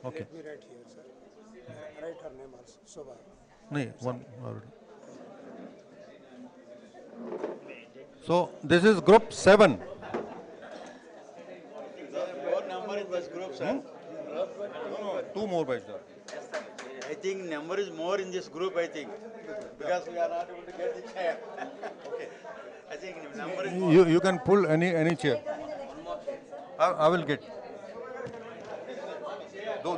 Okay. Let me write here, sir. Write her name also. Shobha. No, one already. So this is group 7. What number in this group, sir? No, 2 more by sir. I think number is more in this group, I think, because we are not able to get the chair. Okay. I think number is more. You can pull any chair. I will get. दो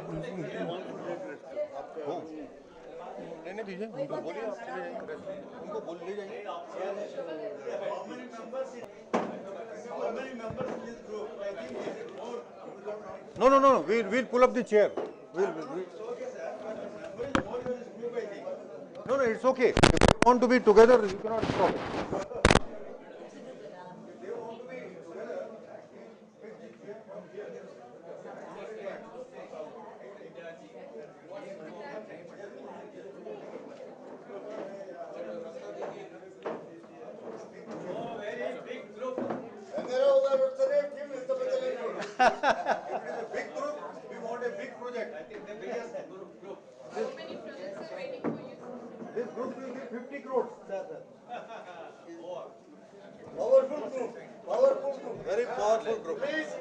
लेने दीजिए उनको बोलिए आप चले जाइए उनको बोल ले जाइए No, we'll pull up the chair. No, it's okay. If you want to be together, you cannot stop it. It is a big group. We want a big project. I think the biggest group. How many projects are waiting for you? This group will be 50 crores. Powerful group. Powerful group. Very powerful group. Please.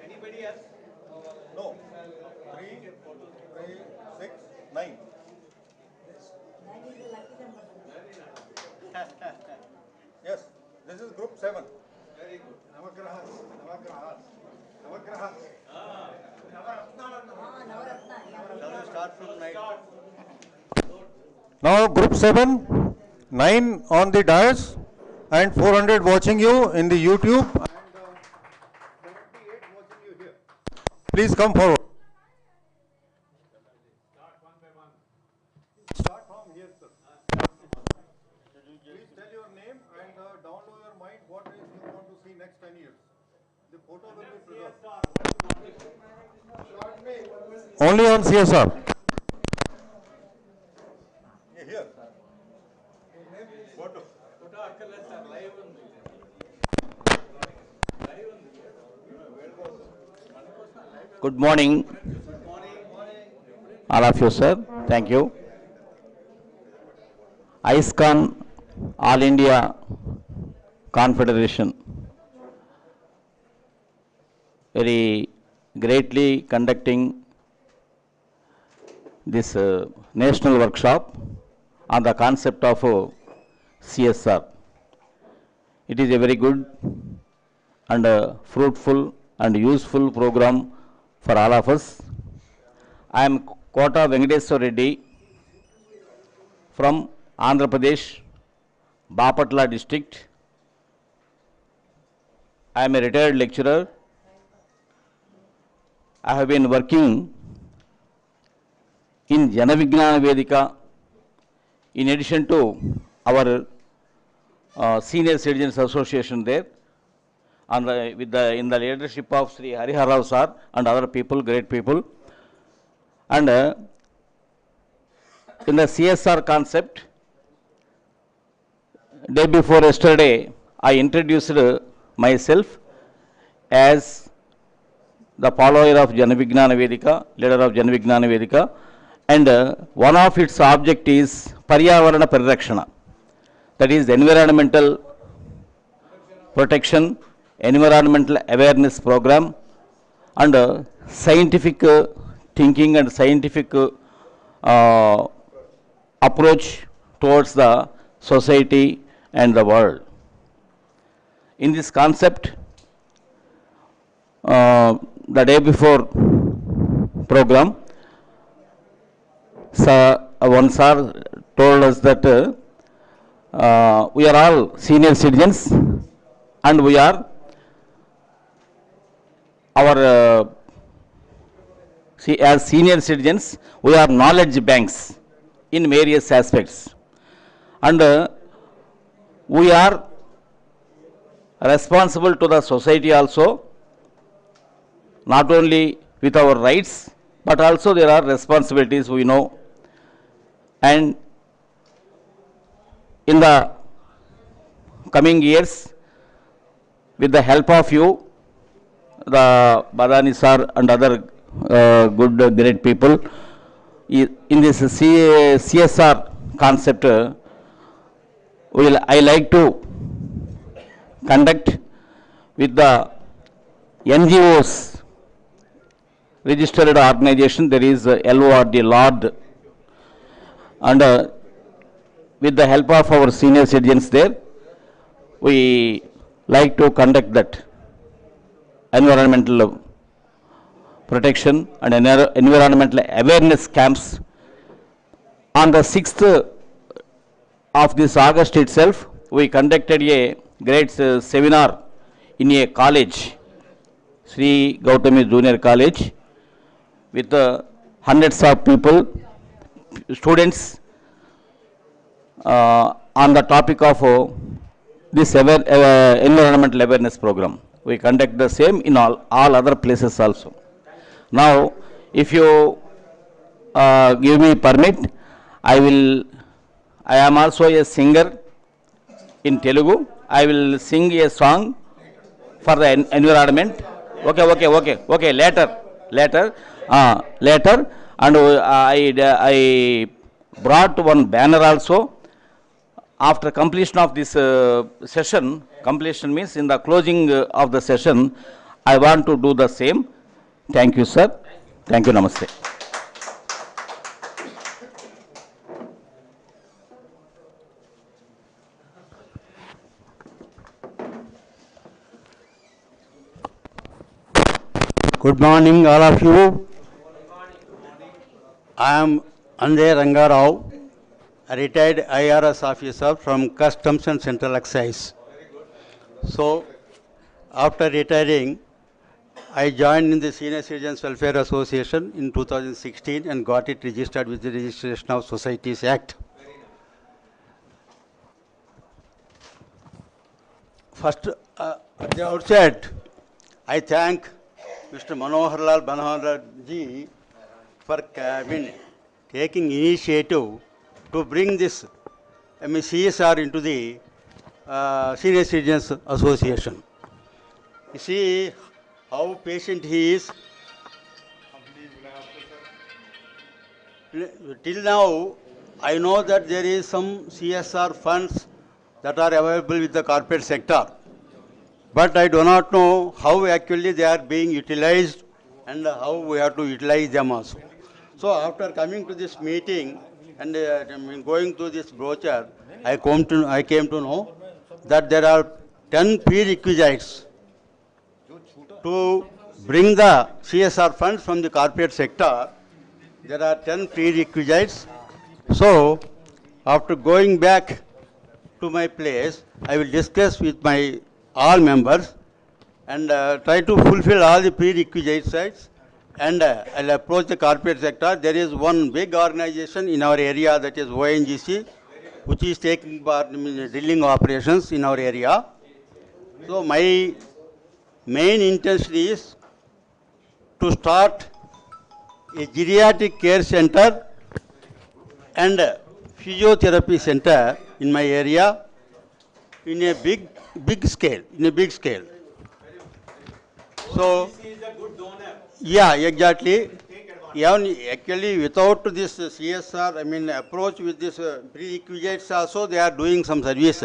Anybody else? No. 3, 6, 9. Yes, this is group 7. Very good. Navagrahas. Shall we start from 9? Now group 7, 9 on the dais and 400 watching you in the YouTube. Please come forward. Start from here, sir. Please tell your name and download your mind what is you want to see next 10 years. The photo will be preserved. Only on CSR. Here. Photo. Good morning, all of you, sir. Thank you. AISCCON, All India Confederation, very greatly conducting this national workshop on the concept of CSR. It is a very good and fruitful and useful program for all of us. I am Kota Venkateswar Reddy from Andhra Pradesh, Bapatla district. I am a retired lecturer. I have been working in Janavijnana Vedika in addition to our Senior Citizens Association there, and in the leadership of Sri Harihar Rao sir and other people, great people. And in the CSR concept, day before yesterday, I introduced myself as the follower of Janavijnana Vedika, leader of Janavijnana Vedika, and one of its object is Paryavarana Parirakshana, that is environmental protection, environmental awareness program, and scientific thinking and scientific approach towards the society and the world. In this concept, the day before program, one sir told us that we are all senior citizens and we are as senior citizens, we are knowledge banks in various aspects. and we are responsible to the society also, not only with our rights, but also there are responsibilities we know. And in the coming years, with the help of you, the Badani sir and other good, great people, in this CSR concept, I like to conduct with the NGOs, registered organization. There is LORD, Lord, and with the help of our senior citizens there, we like to conduct that environmental protection and environmental awareness camps. On the 6th of this August itself, we conducted a great seminar in a college, Sri Gautami Junior College, with hundreds of people, students, on the topic of this environmental awareness program. We conduct the same in all other places also. Now, if you give me permit, I am also a singer in Telugu. I will sing a song for the environment. Okay, later. And I brought one banner also. After completion of this session, completion means in the closing of the session, I want to do the same. Thank you, sir. Thank you. Namaste. Good morning, all of you. I am Ande Rangarao, a retired IRS officer from Customs and Central Excise. So, after retiring, I joined in the Senior Citizens Welfare Association in 2016 and got it registered with the Registration of Societies Act. First, at the outset, I thank Mr. Manoharlal Banohar ji for taking initiative to bring this CSR into the Senior Citizens Association. You see how patient he is. Till now, I know that there is some CSR funds that are available with the corporate sector, but I do not know how actually they are being utilized and how we have to utilize them also. So after coming to this meeting and going through this brochure, I came to know that there are 10 prerequisites to bring the CSR funds from the corporate sector. There are 10 prerequisites. So after going back to my place, I will discuss with my all members and try to fulfill all the prerequisites, and I'll approach the corporate sector. There is one big organization in our area, that is ONGC, which is taking part in drilling operations in our area. So my main intention is to start a geriatric care center and a physiotherapy center in my area in a big scale. So, yeah, exactly. Actually, without this CSR, approach with this prerequisites also, they are doing some service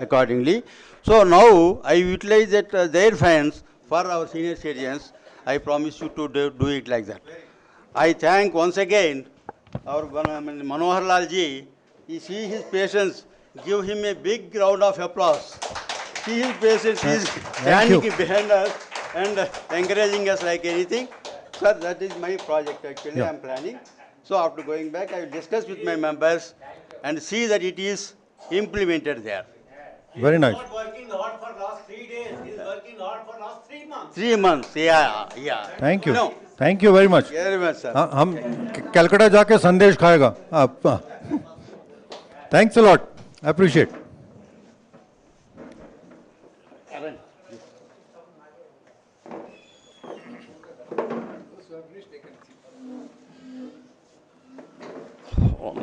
accordingly. So now I utilize that their funds for our senior citizens. I promise you to do it like that. I thank once again our Manohar Lal ji. You see his patience. Give him a big round of applause. See his patience. He is standing behind us and encouraging us like anything. Sir, that is my project actually. I am planning. So after going back, I will discuss with my members and see that it is implemented there. Very nice. He's not working hard for last 3 days. He's working hard for last 3 months. 3 months, yeah. Thank you. No. Thank you very much. Very much, sir. हम कलकत्ता जाके संदेश खाएगा. Thanks a lot. Appreciate.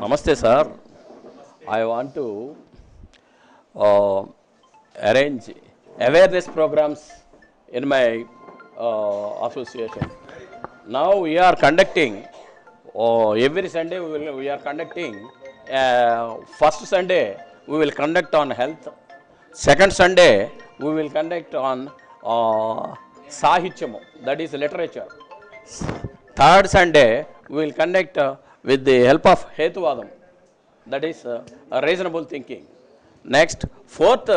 Namaste, sir. I want to arrange awareness programs in my association. Now we are conducting, every Sunday we are conducting, first Sunday we will conduct on health, second Sunday we will conduct on Sahityam, that is literature. Third Sunday we will conduct with the help of Hetuvadam, that is a reasonable thinking. Next, fourth,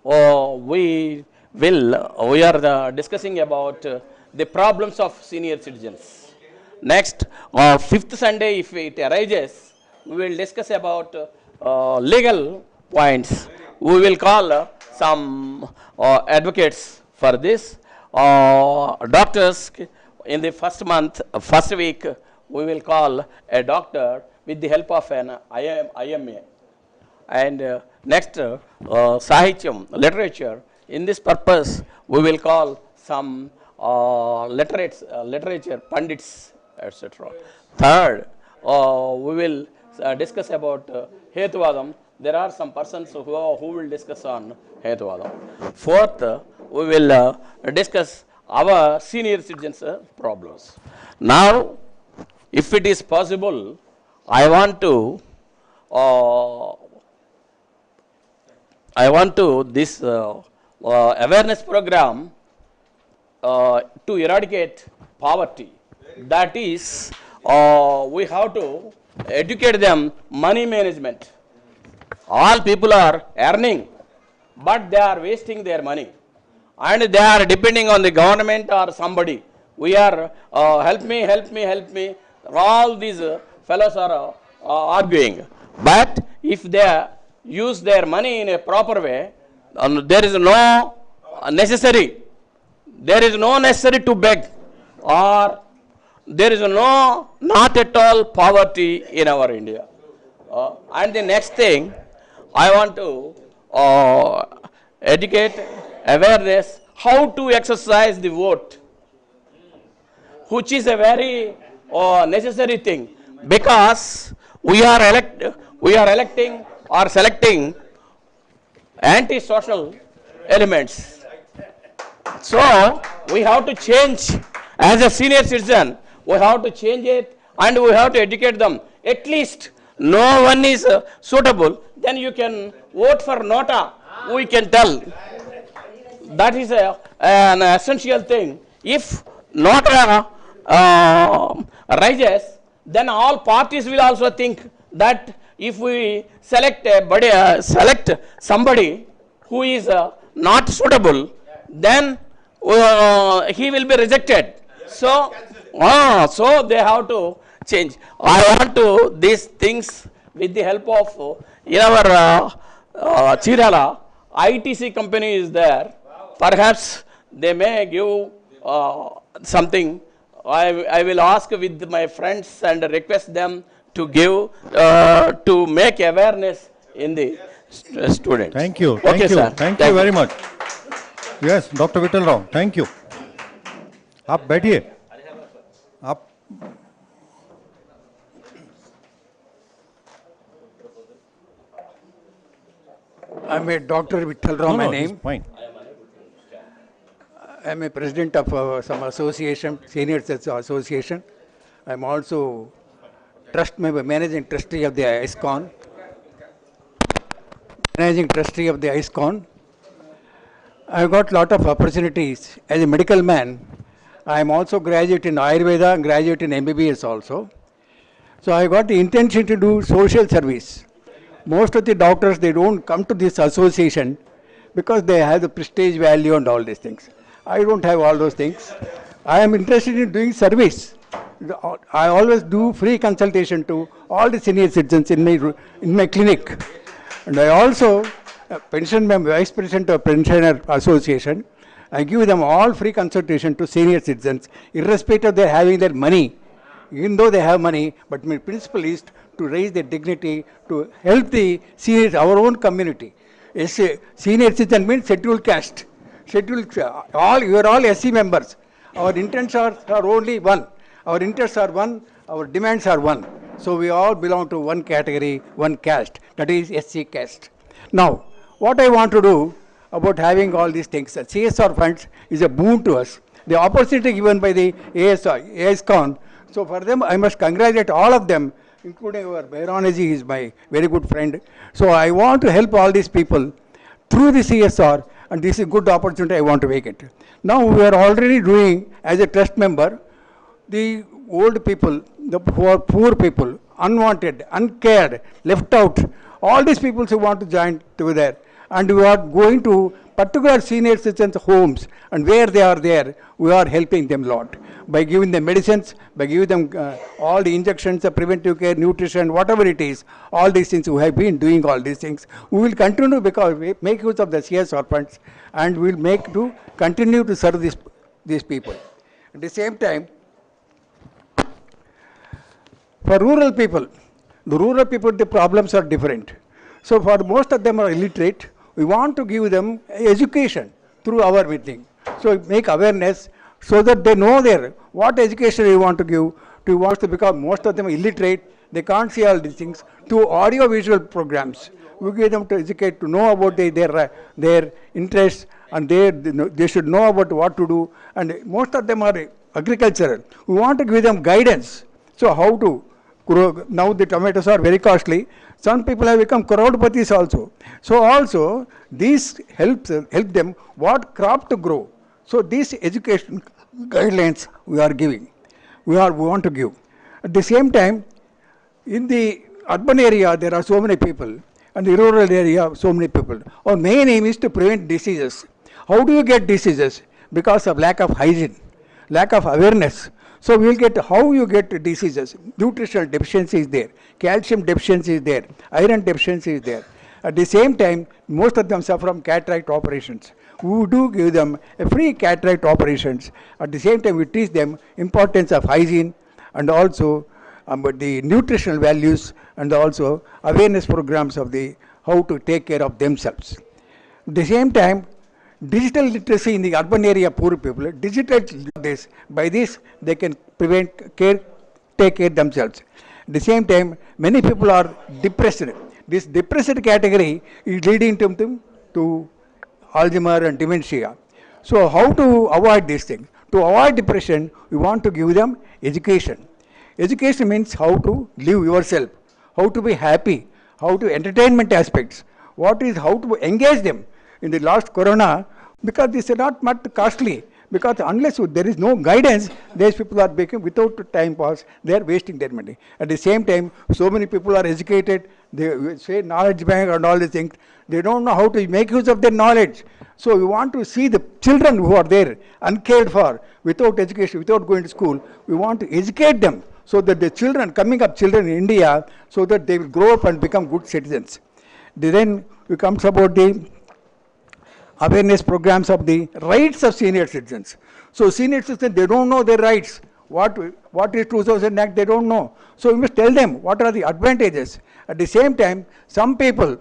we are discussing about the problems of senior citizens. Next, fifth Sunday, if it arises, we will discuss about legal points. We will call some advocates for this. Doctors, in the first week, we will call a doctor with the help of an IMA. And next, Sahityam, literature. In this purpose, we will call some literature pandits, etc. Third, we will discuss about Hetuvadam. There are some persons who will discuss on Hetuvadam. Fourth, we will discuss our senior citizens' problems. Now, if it is possible, I want to this awareness program to eradicate poverty. That is, we have to educate them money management. All people are earning, but they are wasting their money, and they are depending on the government or somebody. We are help me. All these fellows are arguing. But if they use their money in a proper way, there is no necessary to beg, or there is not at all poverty in our India. And the next thing, I want to educate, awareness, how to exercise the vote, which is a very necessary thing, because we are electing or selecting anti-social elements. So we have to change. As a senior citizen, we have to change it, and we have to educate them. At least no one is suitable, then you can vote for Nota. We can tell. That is an essential thing. If Nota rises, then all parties will also think that if we select somebody who is not suitable, then he will be rejected. So they have to change. I want to these things with the help of in our Chirala, ITC company is there. Perhaps they may give something. I will ask with my friends and request them to give to make awareness in the students. Thank you. Okay, Thank you. sir. Thank you very much. Yes, Dr. Vittal Rao. Thank you. आप बैठिए. आप I'm a Dr. Vittal Rao, my name. Fine. I'm a president of some association, senior association. I'm also trust member, managing trustee of the AISCCON. Managing trustee of the AISCCON. I've got a lot of opportunities. As a medical man, I'm also graduate in Ayurveda, graduate in MBBS also. So I got the intention to do social service. Most of the doctors, they don't come to this association because they have the prestige value and all these things. I don't have all those things. I am interested in doing service. I always do free consultation to all the senior citizens in my clinic. And I also, pension member, vice president of Pensioner Association, I give them all free consultation to senior citizens, irrespective of their having their money. even though they have money, but my principle is to raise their dignity, to help the seniors, our own community. Yes, senior citizen means scheduled caste. Scheduled, you are all SC members. Our intents are only one. Our interests are one, our demands are one. So we all belong to one category, one caste, that is SC caste. Now, what I want to do about having all these things, CSR funds is a boon to us. The opportunity given by the AISCCON, so for them I must congratulate all of them, including our Bairanaji, is my very good friend. So I want to help all these people through the CSR, and this is a good opportunity, I want to make it. Now we are already doing, as a trust member, the old people, the poor people, unwanted, uncared, left out, all these people who want to join together. And we are going to particular senior citizens' homes, and where they are there, we are helping them a lot. By giving them medicines, by giving them all the injections, preventive care, nutrition, whatever it is, all these things, we have been doing all these things. We will continue because we make use of the CSR funds, and we will continue to serve these people. At the same time, for rural people, the problems are different. So for most of them are illiterate, we want to give them education through our meeting. So make awareness so that they know what education we want to give. We want to, because most of them are illiterate, they can't see all these things, to audio visual programs. We give them to educate, to know about their interests, and they should know about what to do. And most of them are agricultural. We want to give them guidance. So how to grow. Now the tomatoes are very costly. Some people have become crowdpatis also. So also these help them what crop to grow. So these education guidelines we are giving, we want to give. At the same time, in the urban area there are so many people, and the rural area so many people. Our main aim is to prevent diseases. How do you get diseases? Because of lack of hygiene, lack of awareness. So we will get how you get diseases. Nutritional deficiency is there, calcium deficiency is there, iron deficiency is there. At the same time, most of them suffer from cataract operations. We do give them a free cataract operations. At the same time, we teach them importance of hygiene, and also the nutritional values, and also awareness programs of how to take care of themselves. At the same time, digital literacy in the urban area poor people, by this they can take care themselves. At the same time, many people are depressed. This depressed category is leading to Alzheimer and dementia. So how to avoid these things? To avoid depression, we want to give them education. Education means how to live yourself, how to be happy, how to entertainment aspects, how to engage them. In the last corona, because this is not much costly, because unless there is no guidance, these people are without time pass, they are wasting their money. At the same time, so many people are educated, they say knowledge bank and all these things, they don't know how to make use of their knowledge. So we want to see the children who are there, uncared for, without education, without going to school, we want to educate them, so that the children, coming up children in India, so that they will grow up and become good citizens. Then it comes about the awareness programs of the rights of senior citizens. So senior citizens, they don't know their rights. What is 2000 Act, they don't know. So we must tell them what are the advantages. At the same time, some people,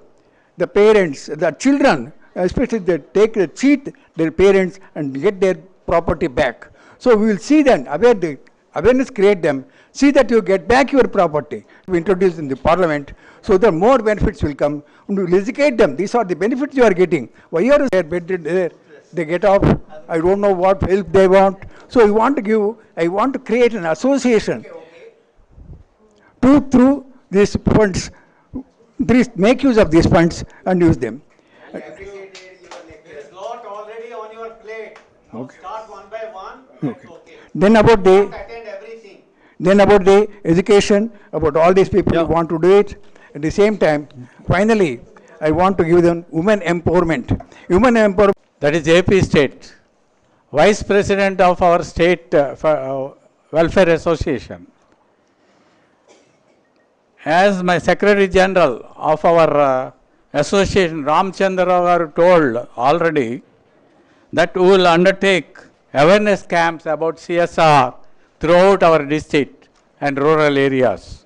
the parents, the children, especially they cheat their parents and get their property back. So we will see them, awareness create them, see that you get back your property. We introduce in the parliament, so that more benefits will come. And we will educate them. These are the benefits you are getting. Why are they bedded there? They get off. I don't know what help they want. So I want to create an association through these funds, make use of these funds and use them. There is a lot already on your plate. Okay. Start one by one. Okay. Then about the Attend everything. Then about the education, about all these people who want to do it. At the same time, finally, I want to give them women empowerment. Women empowerment. That is AP State, Vice President of our State Welfare Association. As my Secretary General of our association, Ramchandra Garu, told already, that we will undertake awareness camps about CSR throughout our district and rural areas.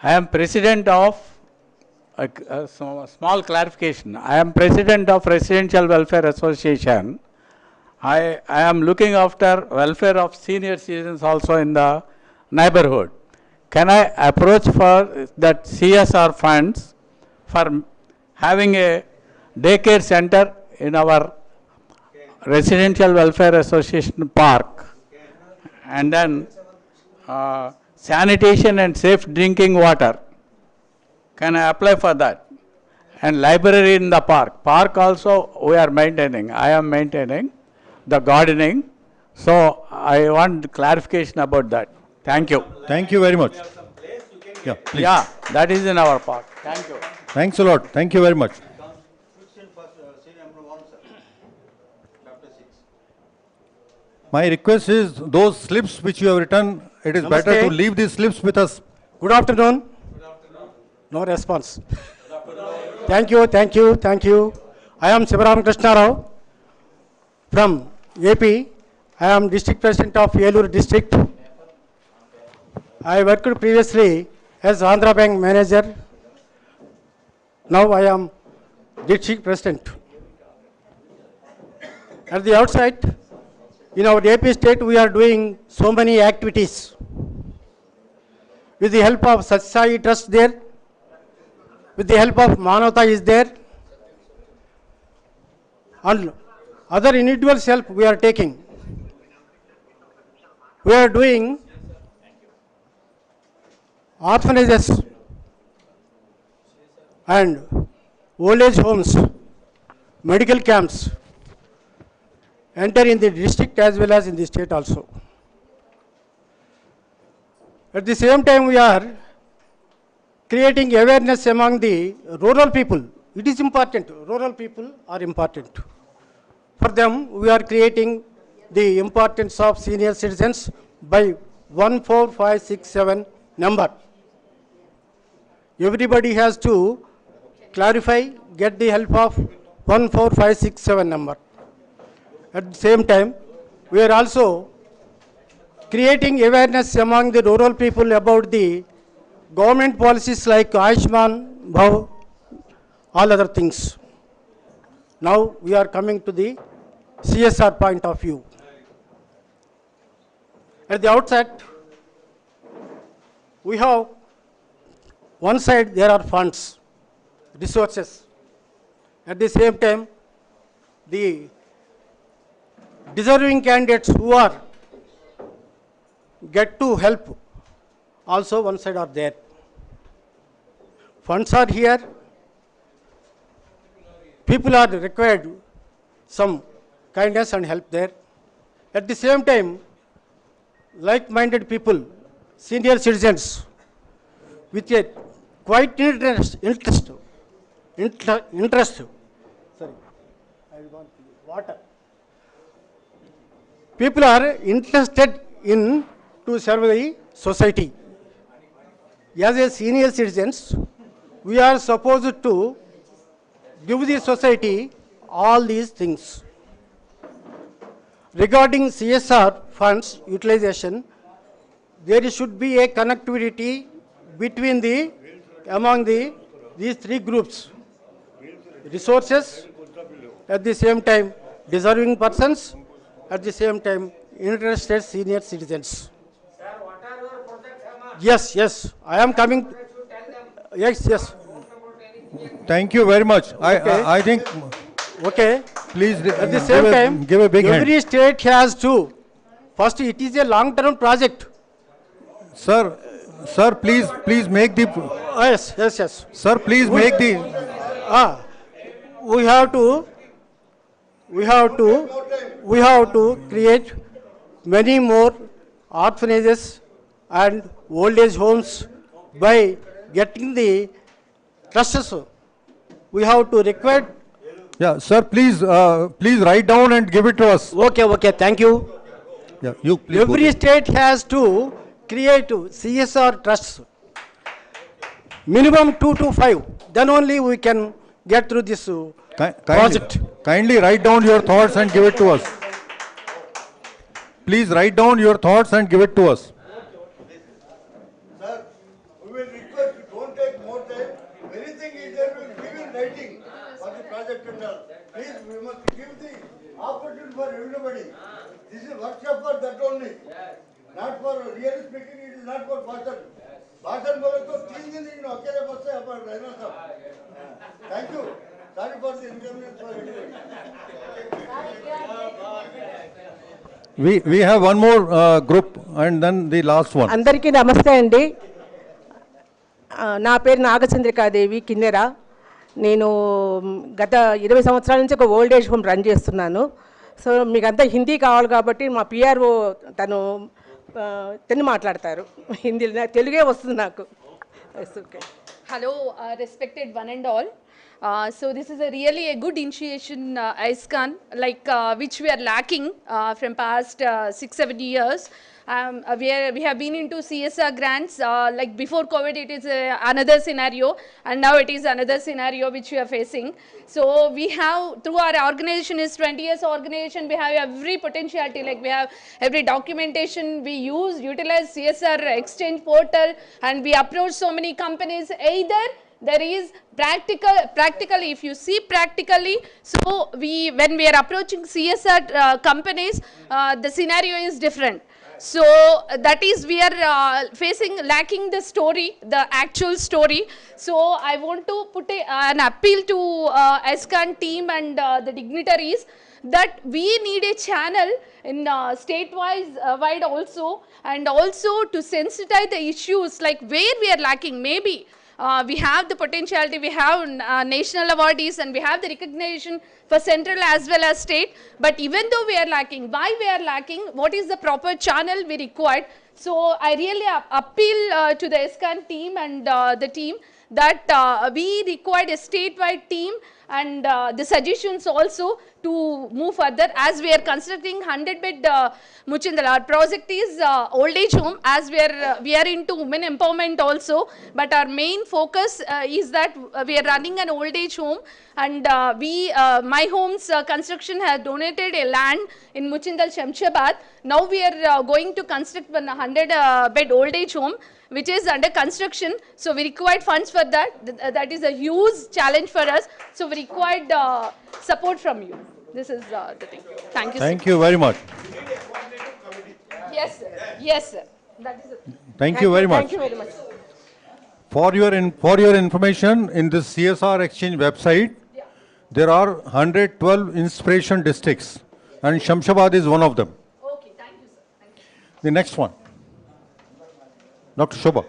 I am president of, a small clarification, I am president of Residential Welfare Association. I am looking after welfare of senior citizens also in the neighborhood. Can I approach for that CSR funds for having a daycare center in our Residential Welfare Association park, and then sanitation and safe drinking water? Can I apply for that? And library in the park. Park also we are maintaining. I am maintaining the gardening. So I want clarification about that. Thank you. Thank you very much. Yeah, please. Yeah, that is in our park. Thank you. Thanks a lot. Thank you very much. My request is those slips which you have written, it is better to leave these slips with us. Good afternoon. No response. Thank you, thank you, thank you. I am Sivaram Krishna Rao from AP. I am district president of Yelur district. I worked previously as Andhra Bank manager. Now I am district president. At the outside, in our AP state, we are doing so many activities. With the help of Satsai Trust there, with the help of Manavata is there, and other individuals' help we are taking. We are doing orphanages and old age homes, medical camps, enter in the district as well as in the state also. At the same time, we are creating awareness among the rural people. It is important. Rural people are important. For them, we are creating the importance of senior citizens by 14567 number. Everybody has to clarify, get the help of 14567 number. At the same time, we are also creating awareness among the rural people about the government policies like AISCCON, Bhav, all other things. Now we are coming to the CSR point of view. At the outset, we have one side there are funds, resources. At the same time, the deserving candidates who are get to help also one side are there. Funds are here. People are required some kindness and help there. At the same time, like-minded people, senior citizens, with a quite interest. Sorry, I want water. People are interested in to serve the society. As a senior citizens, we are supposed to give the society all these things. Regarding CSR funds utilization, there should be a connectivity between these three groups: resources, at the same time deserving persons, at the same time interested senior citizens. Yes, yes, I am coming. Yes, yes. Thank you very much. I think. Okay. Please. At the same time, give a big hand. every state has to. First, it is a long-term project. Sir, please make the. Yes, yes, yes. Sir, please make the. We have to create many more orphanages and old age homes by getting the trusts. We have to require. Yeah, sir, please write down and give it to us. Okay, thank you. Yeah, you please. Every state has to create CSR trusts. Minimum 2 to 5. Then only we can get through this project. Kindly write down your thoughts and give it to us. please write down your thoughts and give it to us. Sir, we will request, don't take more time. Anything is there, we will give in writing for the project and all. Please, we must give the opportunity for everybody. This is workshop for that only. Not for, really speaking, it is not for Bhasan. Bhasan बोले तो 3 दिन इन अकेले बस से अपन रहना सब. Thank you. Sorry for the inconvenience for everybody. We have one more group and then the last one. అందరికీ నమస్తే అండి. నా పేరు నాగచంద్రికాదేవి కిన్నెరా. నేను గత 20 సంవత్సరాల నుంచి ఒక ఓల్డ్ ఏజ్ హోమ్ రన్ చేస్తున్నాను. సో మీకు అంతా హిందీ కావాలి కాబట్టి మా పిఆర్ఓ తను మాట్లాడతారు. హిందీలో తెలుగే వస్తుంది నాకు. Hello, respected one and all. So this is a really a good initiation, AISCCON, like which we are lacking from past 6-7 years. We have been into CSR grants, like before COVID it is another scenario, and now it is another scenario which we are facing. So we have, through our organization is 20 years organization, we have every potentiality, like we have every documentation, we utilize CSR exchange portal, and we approach so many companies. Either there is practically, if you see practically, so when we are approaching CSR companies, the scenario is different. So that is we are lacking the story, the actual story. So I want to put an appeal to AISCCON team and the dignitaries that we need a channel in wide also, and also to sensitize the issues like where we are lacking. Maybe we have the potentiality, we have national awardees, and we have the recognition for central as well as state, but even though we are lacking, why we are lacking, what is the proper channel we required? So I really appeal to the AISCCON team and the team that we required a statewide team, and the suggestions also to move further as we are constructing 100-bed Muchindal. Our project is old age home, as we are into women empowerment also, but our main focus is that we are running an old age home, and My Homes construction has donated a land in Muchindal, Secunderabad. Now we are going to construct 100-bed old age home, which is under construction. So we required funds for that. That is a huge challenge for us. So we required support from you. This is the thing. Thank you. Thank you very much. Yes, sir. Yes, sir. That is it. Thank you very much. Thank you very much. For your information, in this CSR Exchange website, there are 112 inspiration districts, and Secunderabad is one of them. Okay, thank you, sir. Thank you. The next one, Dr. Shobha.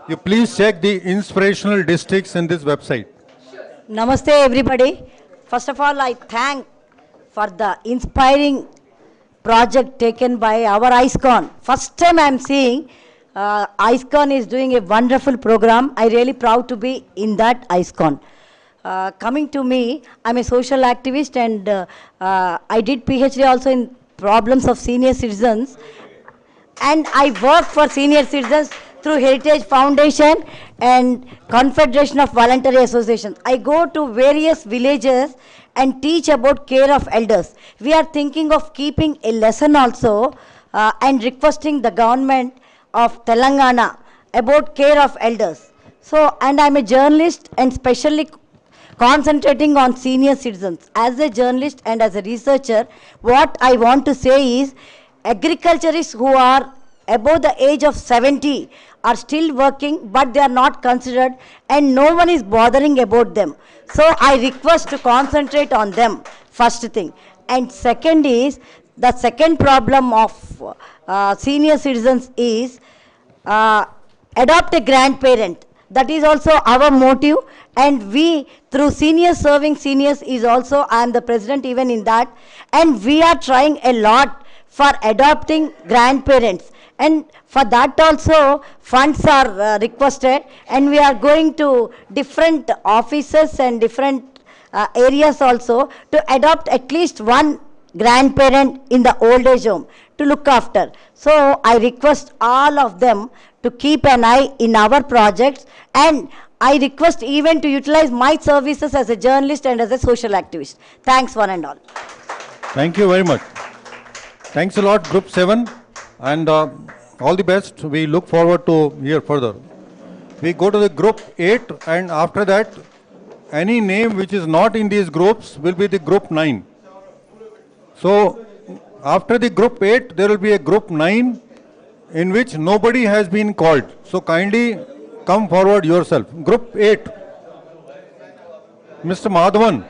You please check the inspirational districts in this website. Namaste everybody. First of all, I thank for the inspiring project taken by our AISCCON. First time I am seeing AISCCON is doing a wonderful program. I really proud to be in that AISCCON. Coming to me, I'm a social activist, and I did PhD also in problems of senior citizens, and I work for senior citizens through Heritage Foundation and Confederation of Voluntary Associations. I go to various villages and teach about care of elders. We are thinking of keeping a lesson also and requesting the government of Telangana about care of elders. So, and I'm a journalist and specially concentrating on senior citizens. As a journalist and as a researcher, what I want to say is agriculturists who are above the age of 70 are still working, but they are not considered, and no one is bothering about them. So I request to concentrate on them, first thing. And second is, the second problem of senior citizens is adopt a grandparent. That is also our motive, and we, through senior serving seniors is also, I am the president even in that, and we are trying a lot for adopting grandparents. And for that also funds are requested, and we are going to different offices and different areas also to adopt at least one grandparent in the old age home to look after. So I request all of them to keep an eye in our projects, and I request even to utilize my services as a journalist and as a social activist. Thanks one and all. Thank you very much. Thanks a lot, Group 7, and all the best. We look forward to hear further. We go to the Group 8, and after that, any name which is not in these groups will be the Group 9. So, after the Group 8, there will be a Group 9 in which nobody has been called. So, kindly come forward yourself. Group 8, Mr. Madhavan.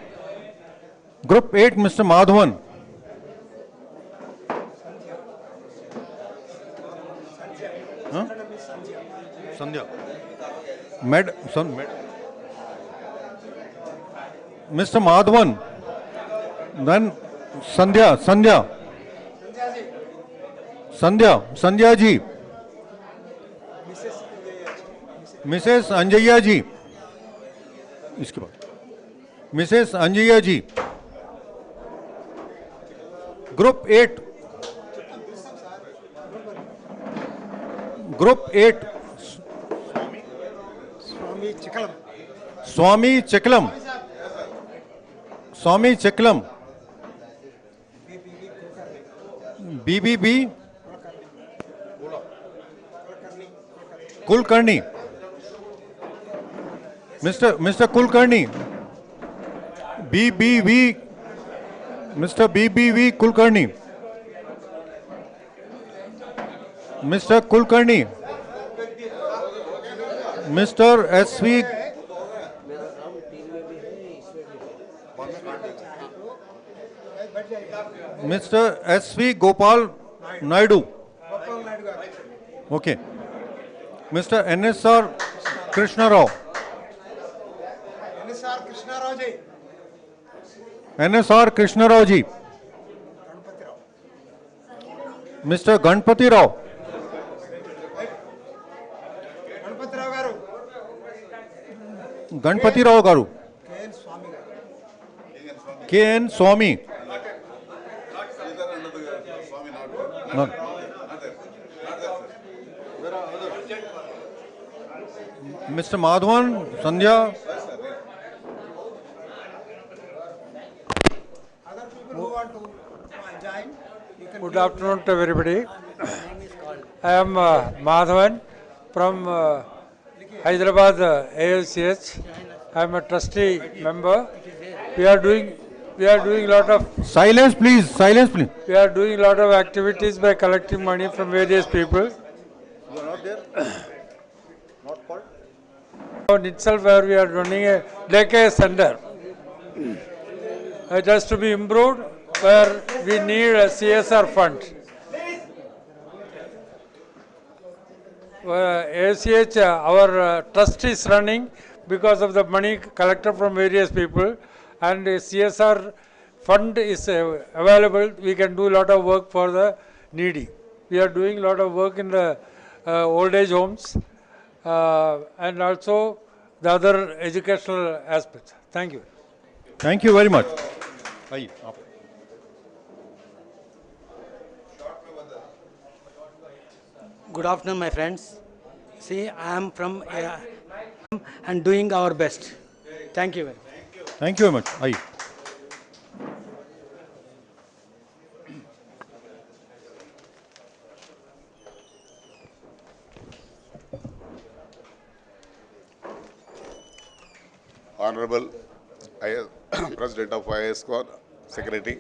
Group 8, Mr. Madhavan. Huh? Sandhya. Mr. Madhavan. Then Sandhya. Sandhya ji. Mrs. Anjaya ji. इसके बाद Mrs. Anjaya ji. Group 8. Group 8. Swami Cheklam. BBB Kulkarni. Mr. Kulkarni. BBV Mr. BBV Kulkarni. Mr. Kulkarni. Mr. SV Mr. SV Gopal Naidu. Okay. Mr. NSR Krishna Rao. NSR Krishna Rao ji. Mr. Ganpati Rao. Ganpati Rao Garu. KN Swami. No. Mr. Madhavan, Sandhya. Good afternoon to everybody. I am Madhavan from Hyderabad AISCCON. I am a trustee member. We are doing a lot of silence, please. We are doing a lot of activities by collecting money from various people. You are not there? Not called? On itself, where we are running a daycare center. It has to be improved, where we need a CSR fund. ACH, our trust is running because of the money collected from various people, and the CSR fund is available. We can do a lot of work for the needy. We are doing a lot of work in the old age homes and also the other educational aspects. Thank you. Thank you very much. Good afternoon, my friends. See, I am from and doing our best. Thank you very much. Thank you very much. Honorable President of AISCCON, Secretary.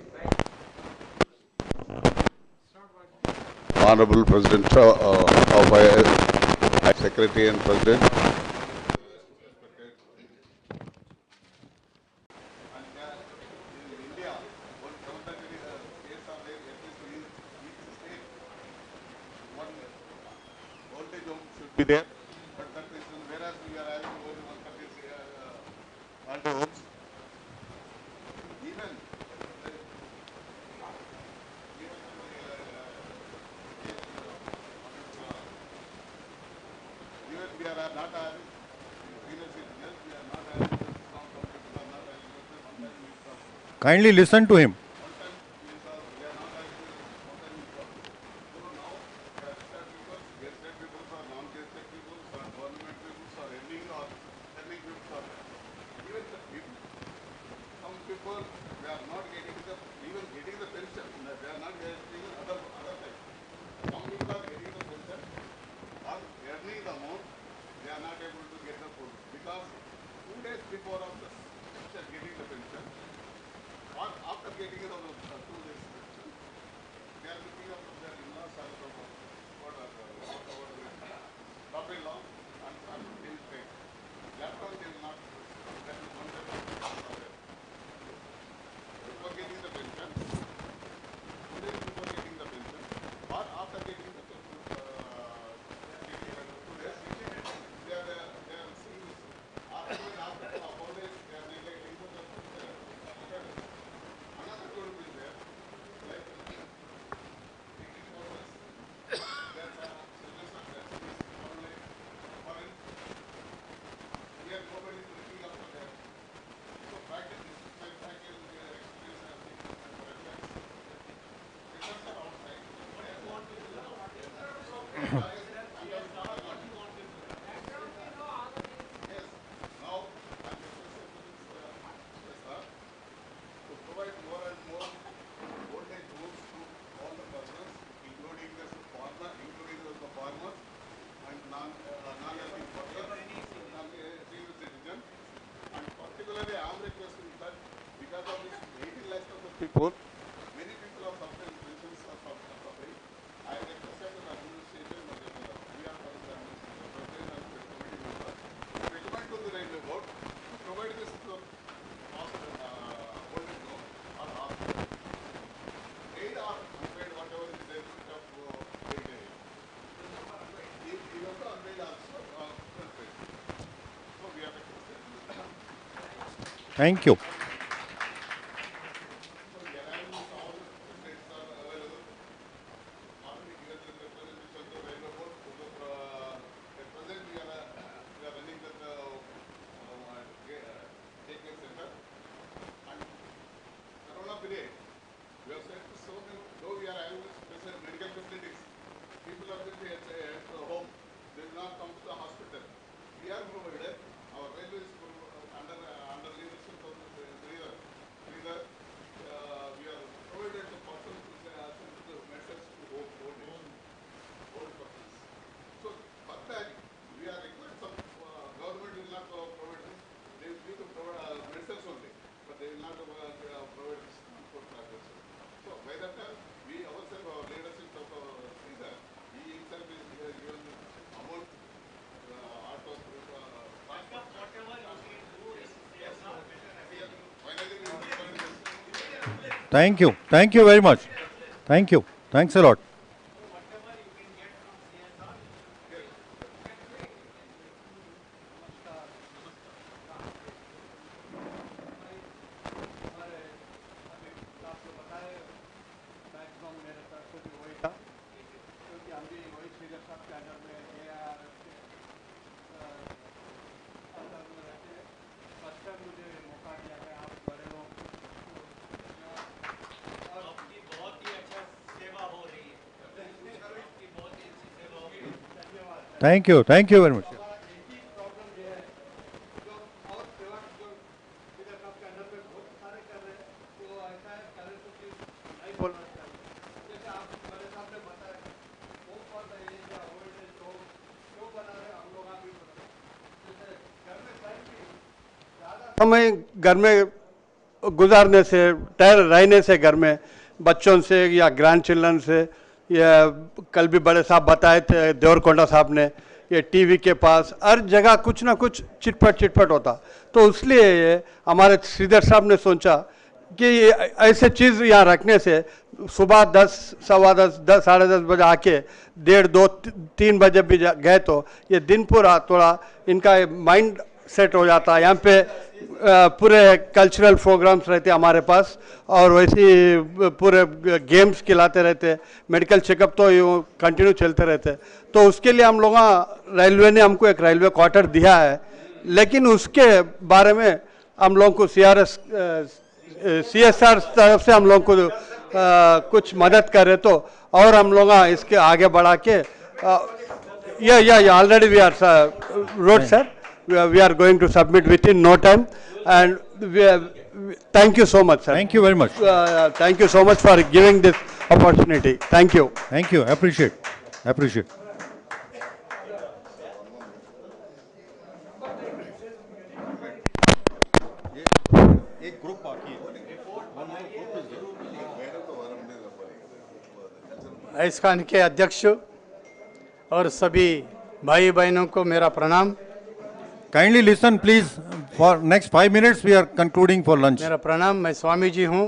Honorable President of AISCCON, Secretary and President. Be there, but that is whereas we are having only 130 homes, even we are not having senior citizens, we are not having some people are not having Kindly listen to him. before of the getting the pension, or after getting the 2 days pension, they are looking after their in-laws or daughter-in-law and they will pay. That one they will not, that is one type of before getting the pension, 2 days before getting the pension, or after getting the 2 days, they are seeing after 4 days, they are neglecting the another group is there, like 18,000, that's children are there, online, foreign, here nobody is looking after them. So practice, this is my practice, experience I have seen for advice. Children are outside. Yes, now I'm requesting CSR to provide more and more old age homes to all the persons, including the farmers and non-living persons, senior citizens. And particularly, I am requesting that because of this 18 lakhs of the people, many people are suffering, pensions are suffering. I requested the administration, we are from the president and the committee members, to recommend to the railway board to provide this to old age home or hospital. Paid or unpaid, whatever is there, of paid area. Even though unpaid also, unpaid. So we are requested. Thank you. Thank you. Thank you very much. Thank you. Thanks a lot. Thank you. Thank you very much. समय घर में गुजारने से, रहने से घर में बच्चों से या ग्रैंड चिल्ड्रन से, या कल भी बड़े साहब बताए थे देवरकोंडा साहब ने, ये टीवी के पास हर जगह कुछ ना कुछ चिटपट होता। तो इसलिए ये हमारे श्रीधर साहब ने सोचा कि ऐसे चीज़ यहाँ रखने से सुबह 10, सवा 10, 10, साढ़े 10 बजे आके 1:30, 2, 3 बजे भी गए तो ये दिन पूरा थोड़ा इनका माइंड सेट हो जाता। यहाँ पे पूरे कल्चरल प्रोग्राम्स रहते हमारे पास और वैसे पूरे गेम्स खिलाते रहते, मेडिकल चेकअप तो यूँ कंटिन्यू चलते रहते। तो उसके लिए हम लोग रेलवे ने हमको एक रेलवे क्वार्टर दिया है, लेकिन उसके बारे में हम लोग को CSR तरफ से हम लोग को कुछ मदद करे तो और हम लोग इसके आगे बढ़ा के already we are road sir, we are going to submit within no time, and thank you so much, sir. Thank you very much. Thank you so much for giving this opportunity. Thank you. Thank you. Appreciate. Appreciate. ISKCON के अध्यक्ष और सभी भाई बहनों को मेरा प्रणाम। Kindly listen, please. For next 5 minutes, we are concluding for lunch. मेरा प्रणाम। मैं स्वामी जी हूँ।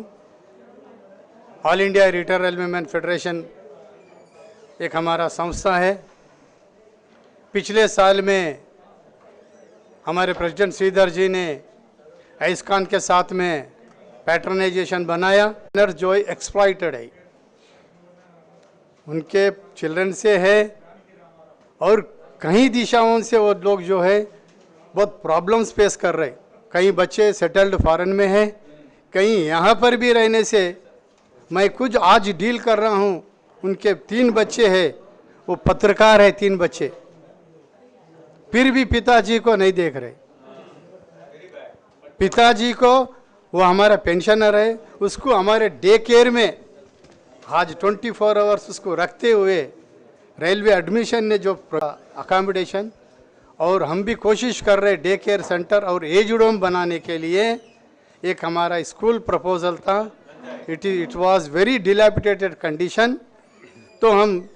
All India retire railwaymen federation एक हमारा संस्था है। पिछले साल में हमारे प्रेसिडेंट श्रीधर जी ने आइस्कॉन के साथ में पैटर्नाइजेशन बनाया। जो एक्सप्लॉइटेड है, उनके चिल्ड्रन से है और कई दिशाओं से वो लोग जो है बहुत प्रॉब्लम्स फेस कर रहे। कई बच्चे सेटल्ड फॉरेन में है, कहीं यहाँ पर भी रहने से मैं कुछ आज डील कर रहा हूँ। उनके 3 बच्चे हैं, वो पत्रकार है 3 बच्चे, फिर भी पिताजी को नहीं देख रहे। पिताजी को, वो हमारा पेंशनर है, उसको हमारे डे केयर में आज 24 आवर्स उसको रखते हुए रेलवे एडमिशन ने जो अकोमोडेशन, और हम भी कोशिश कर रहे डे केयर सेंटर और एज्ड होम बनाने के लिए। एक हमारा स्कूल प्रपोजल था, it was very dilapidated condition. तो हम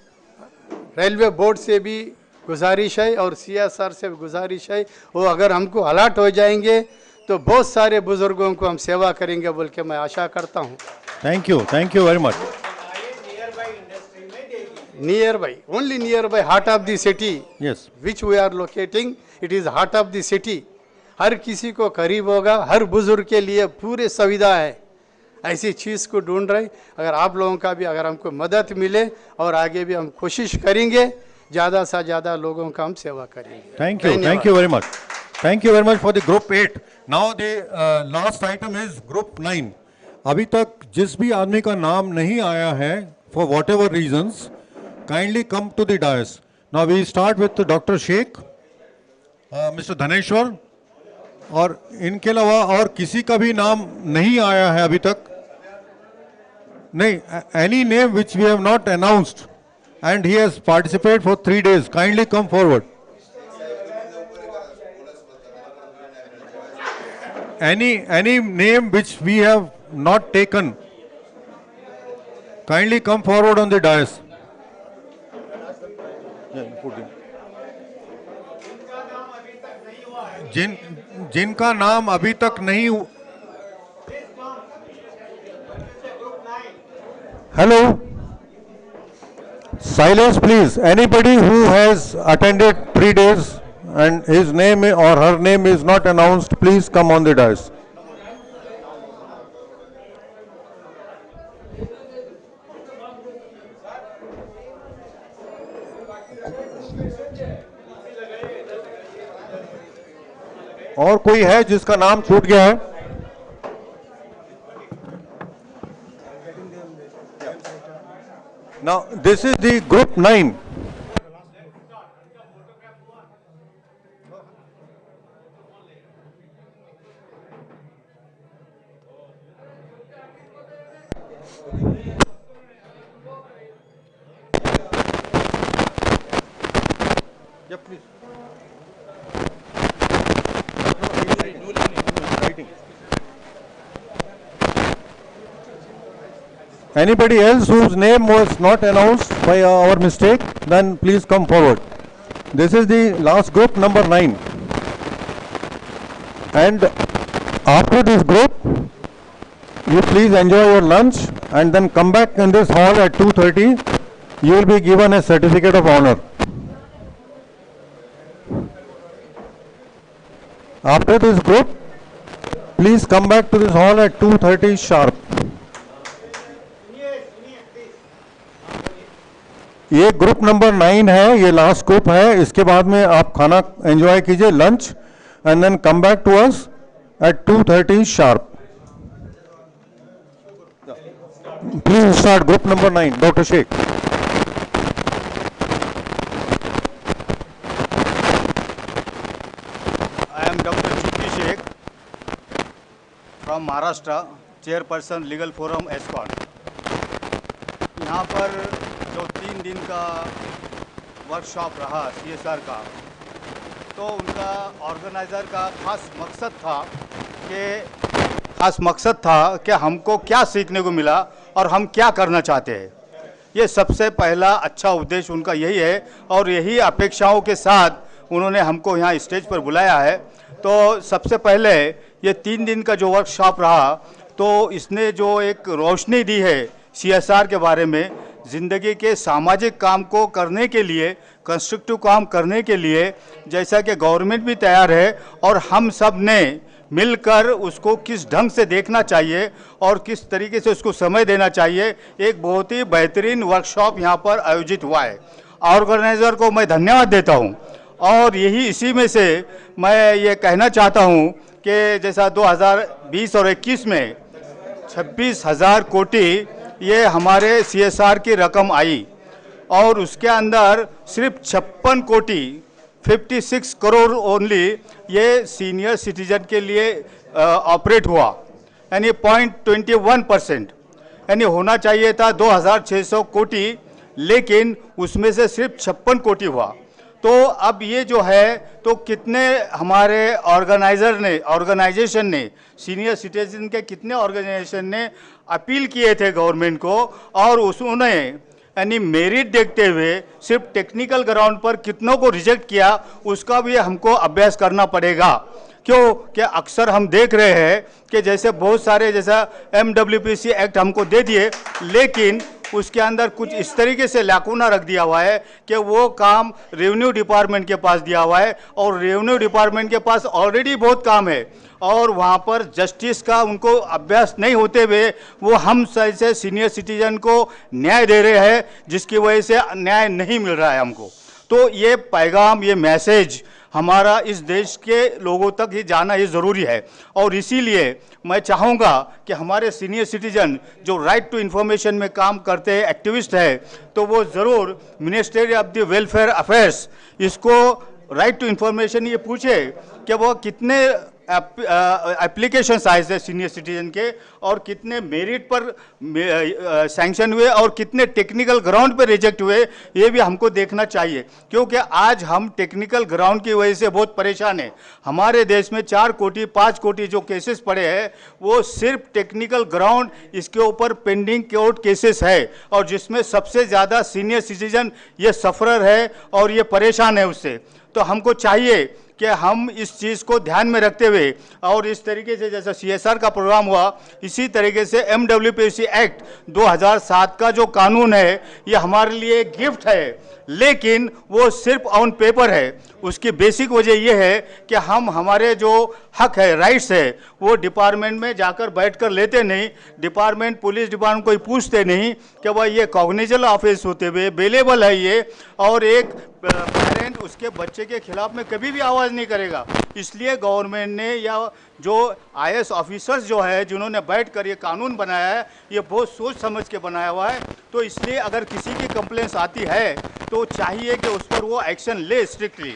रेलवे बोर्ड से भी गुजारिश है और CSR से भी गुजारिश है, वो अगर हमको अलर्ट हो जाएंगे तो बहुत सारे बुजुर्गों को हम सेवा करेंगे बोल के मैं आशा करता हूँ। Thank you very much. Nearby, only nearby, heart of the city. Yes. Which we are locating, it is heart of the city. हर किसी को करीब होगा, हर बुजुर्ग के लिए पूरे सुविधा है। ऐसी चीज़ को ढूंढ रहे। अगर आप लोगों का भी अगर हमको मदद मिले और आगे भी हम कोशिश करेंगे, ज़्यादा से ज़्यादा लोगों का हम सेवा करेंगे। Thank you very much. Thank you very much for the group 8. Now the last item is group 9. अभी तक जिस भी आदमी का नाम नहीं आया है, for whatever reasons, kindly come to the dais. Now we start with Dr. Sheikh, Mr. Dhaneshwar, और इनके अलावा और किसी का भी नाम नहीं आया है अभी तक? नहीं, any name which we have not announced and he has participated for 3 days, kindly come forward. Any name which we have not taken, kindly come forward on the dais. जिनका नाम अभी तक नहीं। Hello, silence please. Anybody who has attended 3 days and his name or her name is not announced, please come on the dais. और कोई है जिसका नाम छूट गया है? Now this is the group 9. Yeah, please. Anybody else whose name was not announced by our mistake, then please come forward. This is the last group, number 9. And after this group, you please enjoy your lunch and then come back in this hall at 2:30. You will be given a certificate of honor. After this group, please come back to this hall at 2:30 sharp. ये group number 9 है, ये last group है। इसके बाद में आप खाना enjoy कीजिए, lunch, and then come back to us at 2:30 sharp. Please start group number 9, doctor Shaikh. I am Dr. Chuki Sheikh from Maharashtra, chairperson Legal Forum AISCCON. यहाँ पर जो 3 दिन का वर्कशॉप रहा CSR का, तो उनका ऑर्गेनाइज़र का खास मकसद था कि हमको क्या सीखने को मिला और हम क्या करना चाहते हैं। ये सबसे पहला अच्छा उद्देश्य उनका यही है और यही अपेक्षाओं के साथ उन्होंने हमको यहाँ स्टेज पर बुलाया है। तो सबसे पहले ये 3 दिन का जो वर्कशॉप रहा तो इसने जो एक रोशनी दी है CSR के बारे में, ज़िंदगी के सामाजिक काम को करने के लिए, कंस्ट्रक्टिव काम करने के लिए, जैसा कि गवर्नमेंट भी तैयार है और हम सब ने मिलकर उसको किस ढंग से देखना चाहिए और किस तरीके से उसको समय देना चाहिए, एक बहुत ही बेहतरीन वर्कशॉप यहाँ पर आयोजित हुआ है। ऑर्गेनाइज़र को मैं धन्यवाद देता हूँ और यही इसी में से मैं ये कहना चाहता हूँ कि जैसा 2020 और 21 में 26,000 कोटि ये हमारे CSR की रकम आई और उसके अंदर सिर्फ 56 कोटि 56 करोड़ ओनली ये सीनियर सिटीजन के लिए ऑपरेट हुआ, यानी 0.21%, यानी होना चाहिए था 2,600 कोटि, लेकिन उसमें से सिर्फ 56 कोटि हुआ। तो अब ये जो है तो कितने हमारे ऑर्गेनाइजेशन ने सीनियर सिटीजन के कितने ऑर्गेनाइजेशन ने अपील किए थे गवर्नमेंट को और उसने यानी मेरिट देखते हुए सिर्फ टेक्निकल ग्राउंड पर कितनों को रिजेक्ट किया, उसका भी हमको अभ्यास करना पड़ेगा। क्यों कि अक्सर हम देख रहे हैं कि जैसे बहुत सारे जैसा MWPC एक्ट हमको दे दिए, लेकिन उसके अंदर कुछ इस तरीके से लाकुना रख दिया हुआ है कि वो काम रेवेन्यू डिपार्टमेंट के पास दिया हुआ है और रेवेन्यू डिपार्टमेंट के पास ऑलरेडी बहुत काम है और वहाँ पर जस्टिस का उनको अभ्यास नहीं होते हुए वो हम जैसे सीनियर सिटीजन को न्याय दे रहे हैं, जिसकी वजह से न्याय नहीं मिल रहा है हमको। तो ये पैगाम, ये मैसेज हमारा इस देश के लोगों तक ही जाना ये ज़रूरी है और इसीलिए मैं चाहूँगा कि हमारे सीनियर सिटीजन जो राइट टू इन्फॉर्मेशन में काम करते हैं, एक्टिविस्ट है, तो वो ज़रूर ministry of the welfare affairs इसको राइट टू इन्फॉर्मेशन ये पूछे कि वो कितने एप्लीकेशंस आए थे सीनियर सिटीजन के और कितने मेरिट पर सैंक्शन हुए और कितने टेक्निकल ग्राउंड पर रिजेक्ट हुए, ये भी हमको देखना चाहिए। क्योंकि आज हम टेक्निकल ग्राउंड की वजह से बहुत परेशान हैं। हमारे देश में 4 कोटि 5 कोटि जो केसेस पड़े हैं वो सिर्फ टेक्निकल ग्राउंड इसके ऊपर पेंडिंग कोर्ट केसेस है और जिसमें सबसे ज़्यादा सीनियर सिटीजन ये सफरर है और ये परेशान है उससे। तो हमको चाहिए कि हम इस चीज़ को ध्यान में रखते हुए और इस तरीके से जैसा CSR का प्रोग्राम हुआ, इसी तरीके से MWPC एक्ट 2007 का जो कानून है ये हमारे लिए एक गिफ्ट है, लेकिन वो सिर्फ ऑन पेपर है। उसकी बेसिक वजह ये है कि हम हमारे जो हक है, राइट्स है, वो डिपार्टमेंट में जाकर बैठकर लेते नहीं। डिपार्टमेंट, पुलिस डिपार्टमेंट कोई पूछते नहीं कि वह ये कॉग्निजेबल ऑफेंस होते हुए बेलेबल है ये, और एक पेरेंट उसके बच्चे के खिलाफ में कभी भी आवाज़ नहीं करेगा। इसलिए गवर्नमेंट ने या जो IAS ऑफिसर्स जो है जिन्होंने बैठकर ये कानून बनाया है, ये बहुत सोच समझ के बनाया हुआ है। तो इसलिए अगर किसी की कंप्लेंट्स आती है तो चाहिए कि उस पर वो एक्शन ले स्ट्रिक्टली।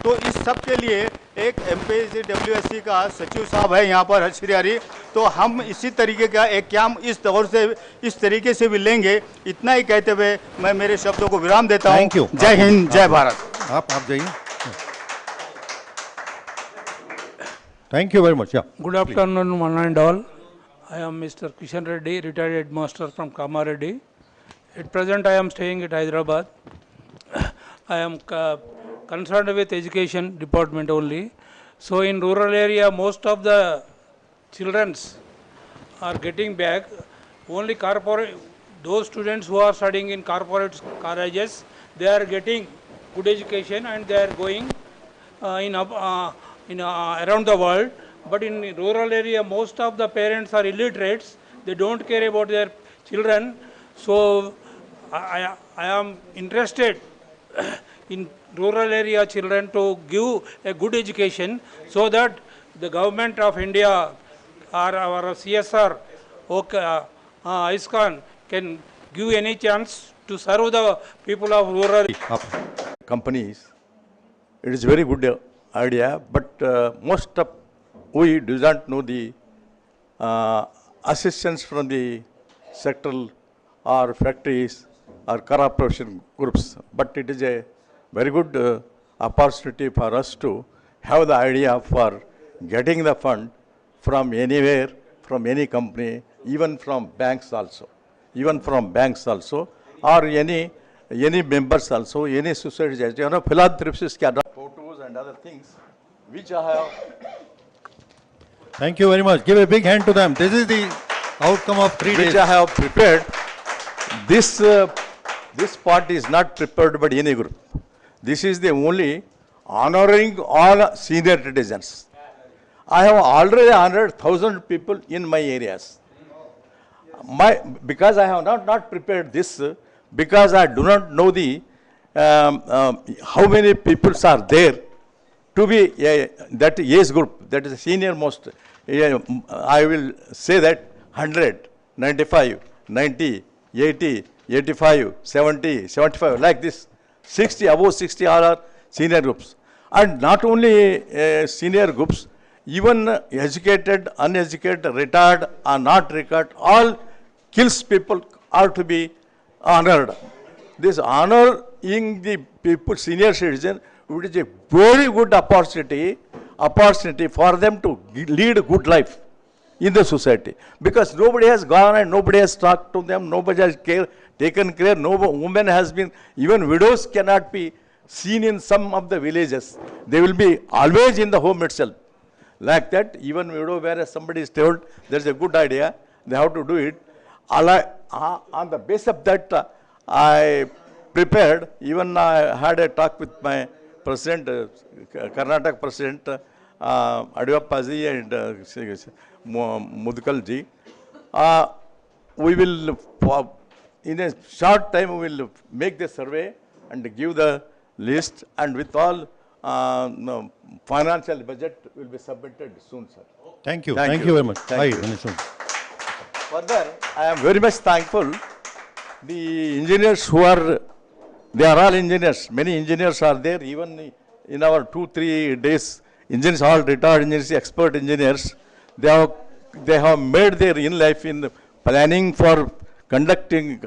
तो इस सब के लिए एक MPWSC का सचिव साहब है यहाँ पर श्री हरि, तो हम इसी तरीके का एक काम इस दौर से इस तरीके से भी लेंगे। इतना ही कहते हुए मैं मेरे शब्दों को विराम देता हूँ। Thank you. जय हिंद, जय भारत। आप जाइए। Thank you very much. Yeah. Good afternoon, one and all. I am Mr. Kishan Reddy, retired headmaster from Kamareddy. At present, I am staying at Hyderabad. I am concerned with education department only. So, in rural area, most of the children are getting back. Only those students who are studying in corporate colleges, they are getting good education and they are going around the world. But in rural area, most of the parents are illiterates. They don't care about their children. So I am interested in rural area children to give a good education so that the government of India or our CSR AISCCON can give any chance to serve the people of rural companies. It is very good idea, but most of we do not know the assistance from the sectoral or factories or corporation groups. But it is a very good opportunity for us to have the idea for getting the fund from anywhere, from any company, even from banks also. or any members also, any society, philanthropists can draw photos and other things, which I have. Thank you very much. Give a big hand to them. This is the outcome of 3 days. Which I have prepared. This part is not prepared by any group. This is the only honoring all senior citizens. I have already honored 1,000 people in my areas. Because I have not prepared this, because I do not know the how many people are there to be that age group, that is the senior most. I will say that 100, 95, 90, 80, 85, 70, 75, like this. 60, above 60 are senior groups. And not only senior groups, even educated, uneducated, retired, or not retired, all skills people are to be honored. This honoring the people, senior citizen, which is a very good opportunity for them to lead a good life in the society. Because nobody has gone and nobody has talked to them, nobody has taken care, no woman has been, even widows cannot be seen in some of the villages. They will be always in the home itself. Like that, even widow, whereas somebody is told there's a good idea, they have to do it. On the base of that, I prepared, even I had a talk with my president, Karnataka president, Adiyappaji and Mudkalji. We will, in a short time, we will make the survey and give the list, and with all financial budget will be submitted soon, sir. Thank you. Thank you very much. Thank you. Further, I am very much thankful. The engineers who are, they are all engineers. Many engineers are there. Even in our 2-3 days, engineers, all retired engineers, expert engineers, they have made their in life in planning for conducting,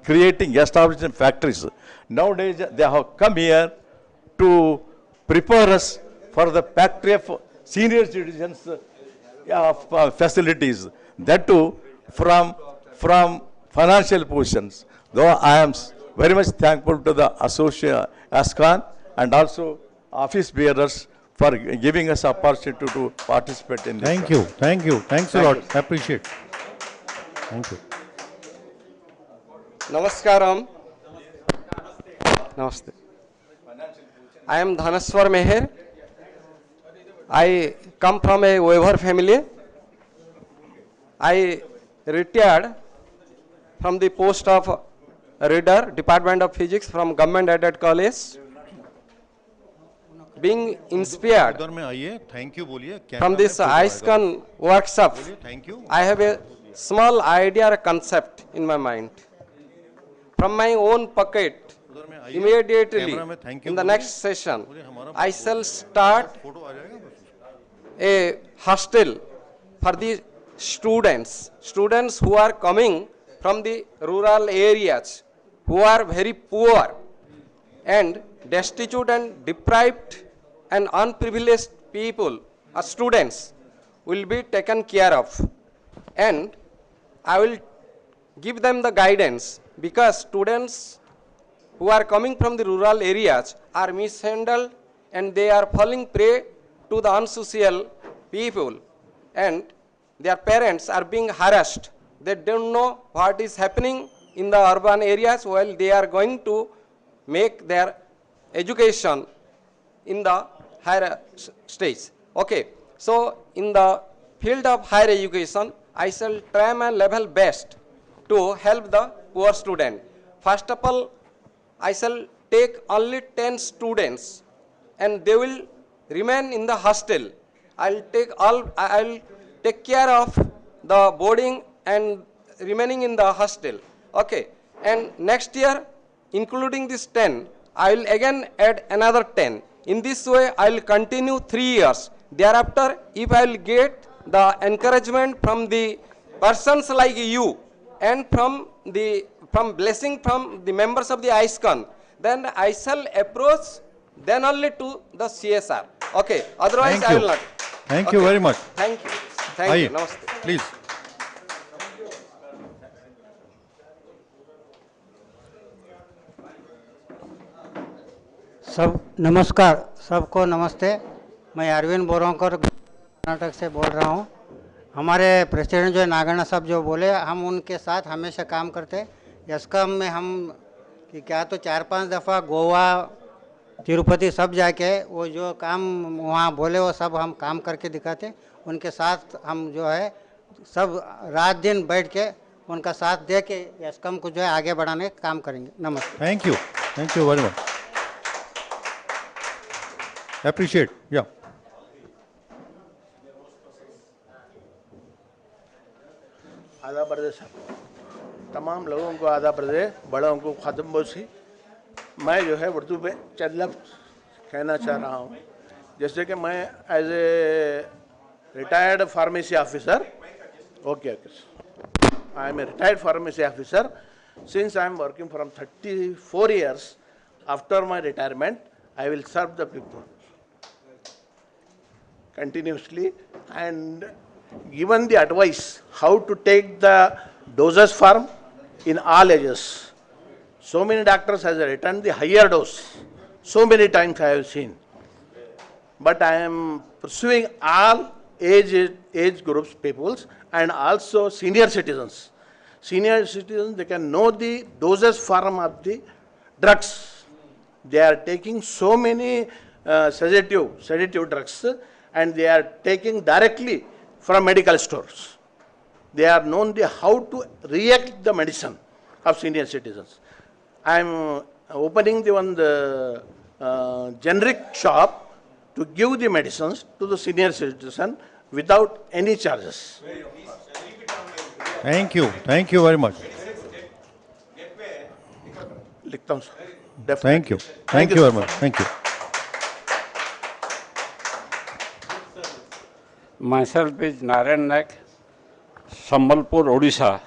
creating, establishing factories. Nowadays, they have come here to prepare us for the factory of senior citizens facilities. That too from financial positions. Though I am very much thankful to the associate AISCCON and also office bearers for giving us opportunity to participate in this. Thank you. Thank you. Thanks a lot. Appreciate. Thank you. Namaskaram. Namaste. I am Dhanaswar Meher. I come from a weaver family. I retired from the post of Reader, Department of Physics from Government Aided College. Being inspired from this AISCCON workshop, I have a small idea or concept in my mind. From my own pocket, immediately in the next session, I shall start a hostel for the students who are coming from the rural areas, who are very poor and destitute and deprived and unprivileged people, students, will be taken care of. And I will give them the guidance, because students who are coming from the rural areas are mishandled and they are falling prey to the unsocial people, and their parents are being harassed. They don't know what is happening in the urban areas while they are going to make their education in the higher stage. Okay, so in the field of higher education, I shall try my level best to help the poor student. First of all, I shall take only 10 students and they will remain in the hostel. I'll take care of the boarding and remaining in the hostel. Okay, and next year, including this 10, I will again add another 10. In this way, I will continue 3 years. Thereafter, if I will get the encouragement from the persons like you and from blessing from the members of the AISCCON, then I shall approach then only to the CSR. Okay, otherwise I will not. Thank you very much. Thank you. Thank you. Namaste. Please. सब नमस्कार, सबको नमस्ते। मैं अरविंद बोरोंकर कर्नाटक से बोल रहा हूँ। हमारे प्रेसिडेंट जो है नागण्णा साहब जो बोले, हम उनके साथ हमेशा काम करते। एस्कॉम में हम कि क्या तो 4-5 दफ़ा गोवा तिरुपति सब जाके वो जो काम वहाँ बोले वो सब हम काम करके दिखाते। उनके साथ हम जो है सब रात दिन बैठ के उनका साथ दे के एस्कॉम को जो है आगे बढ़ाने का काम करेंगे। नमस्ते। Thank you very much, appreciate. या आदाब प्रदेश, तमाम लोगों को आदाब प्रदेश, बड़ों को ख़त्म बोसी। मैं जो है उर्दू पे चंद लफ्ज़ कहना चाह रहा हूँ। जैसे कि मैं as a retired pharmacy officer, okay, I am a retired pharmacy officer since I am working from 34 years. After my retirement, I will serve the people continuously and given the advice how to take the dosage form in all ages. So many doctors have written the higher dose. So many times I have seen. But I am pursuing all age groups peoples and also senior citizens. Senior citizens, they can know the dosage form of the drugs. They are taking so many sedative drugs and they are taking directly from medical stores. They are known how to react the medicine of senior citizens. I am opening the generic shop to give the medicines to the senior citizen without any charges. Thank you very much. लिखता हूँ sir. Thank you very much. Thank you. Myself is Narayan Naik, Sambalpur, Odisha.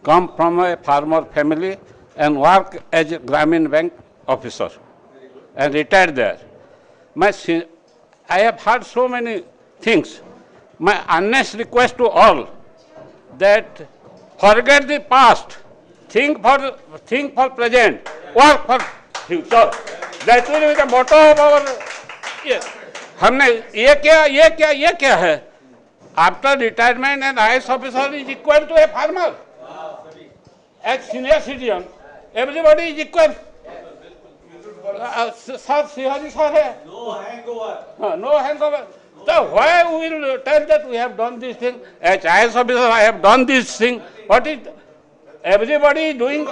Come from a farmer family and work as a Gramin Bank officer and retired there. I have heard so many things. My earnest request to all that forget the past, think for present, work for future. That will be the motto of our. हमने ये क्या है? After retirement, an IAS officer is equal to a farmer. As senior citizen, everybody is equal. No hangover. So why we will tell that we have done this thing? As IAS officer, I have done this thing. What is everybody doing?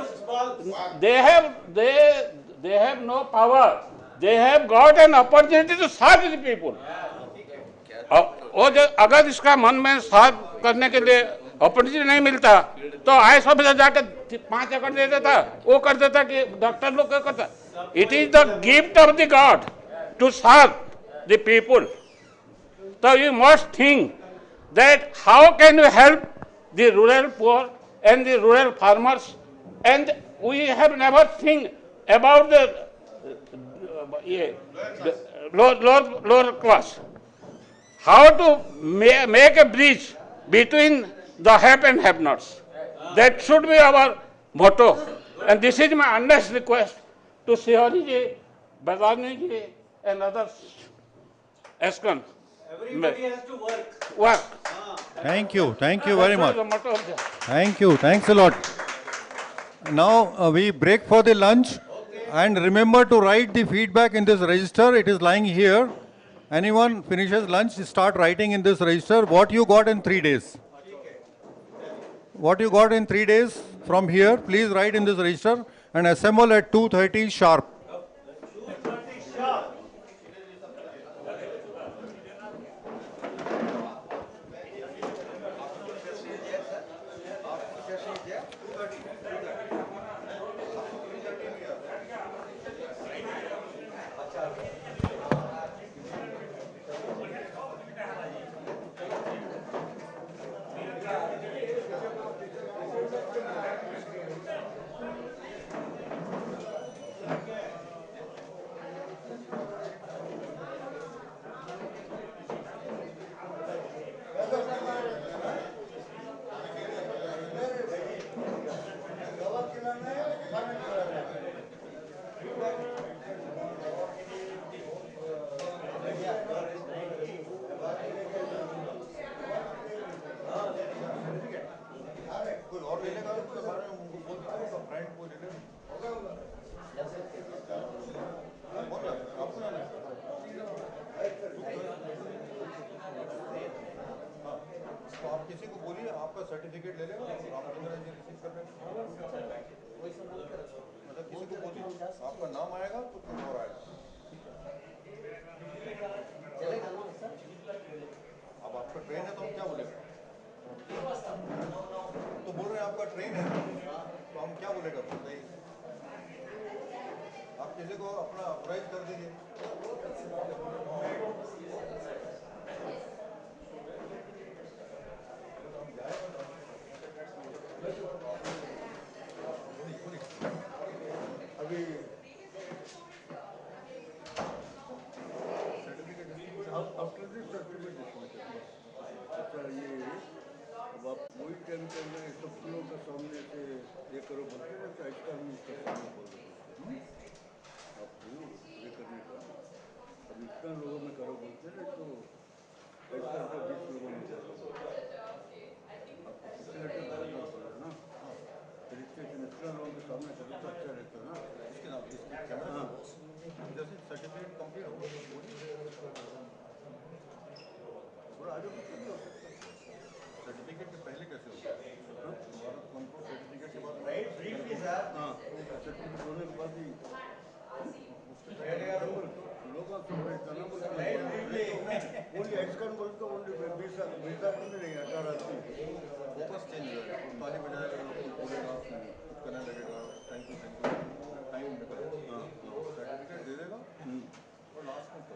They have no power. They have got an opportunity to serve the people. अगर इसका मन में सर्व करने के लिए opportunity नहीं मिलता तो आईएएस ऑफिसर जाकर 5 एकड़ दे देता, वो कर देता कि डॉक्टर लोग क्या करता. It is the gift of the God to serve the people. So you must think that how can you help the rural poor and the rural farmers, and we have never think about the lower class. How to make a bridge between the have and have nots. That should be our motto. And this is my earnest request to Sihari ji, Badani ji and others. AISCCON. Everybody has to work. Thank you very much. Thanks a lot. Now we break for the lunch. And remember to write the feedback in this register. It is lying here. Anyone finishes lunch, start writing in this register what you got in 3 days. What you got in 3 days from here, please write in this register and assemble at 2:30 sharp. तो आप किसी को बोलिए आपका certificate ले लेगा, Ramchandra ji receive कर लेंगे, मतलब किसी को बोलिए आपका नाम आएगा तो कुछ और आएगा। अब आपका ट्रेन है तो हम क्या बोलेगा, तो बोल रहे हैं आपका ट्रेन है तो हम क्या बोलेगा, आप किसी को अपना अप्राइज कर दीजिए। अभी आफ्टर दिस सर्टिफिकेट अच्छा ये अब आप वही टाइम करना है, सब लोगों के सामने से ये करो बोलते हैं तो आइसकॉन में उसका सामने बोल देते आपको ये करने का। अब इतना लोगों में करो बोलते हैं तो आइसकॉन को 20 लोगों में करो, आपको कितने लेटर भरना पड़ेगा ना, रजिस्ट्रेशन इतना लोगों के सामने करो तो अच्छा रहता है ना। इसके नाम हाँ जैसे सर्टिफिकेट कंप्लीट हो थोड़ा आगे पीछे भी हो सकता है, सर्टिफिकेट के पहले कैसे होगा, सर्टिफिकेट के बाद हाँ सर्टिफिकेट होने के बाद ही लोगों को ओनली आइसकॉन बोल तो ओनली 20 आदमी नहीं 18 आदमी फोकस चेंज हो जाएगा, ताली बजाएगा, लोग बोलेगा, कुछ करने लगेगा, थैंक यू टाइम निकलेगा, हाँ सर्टिफिकेट दे देगा और लास्ट में तो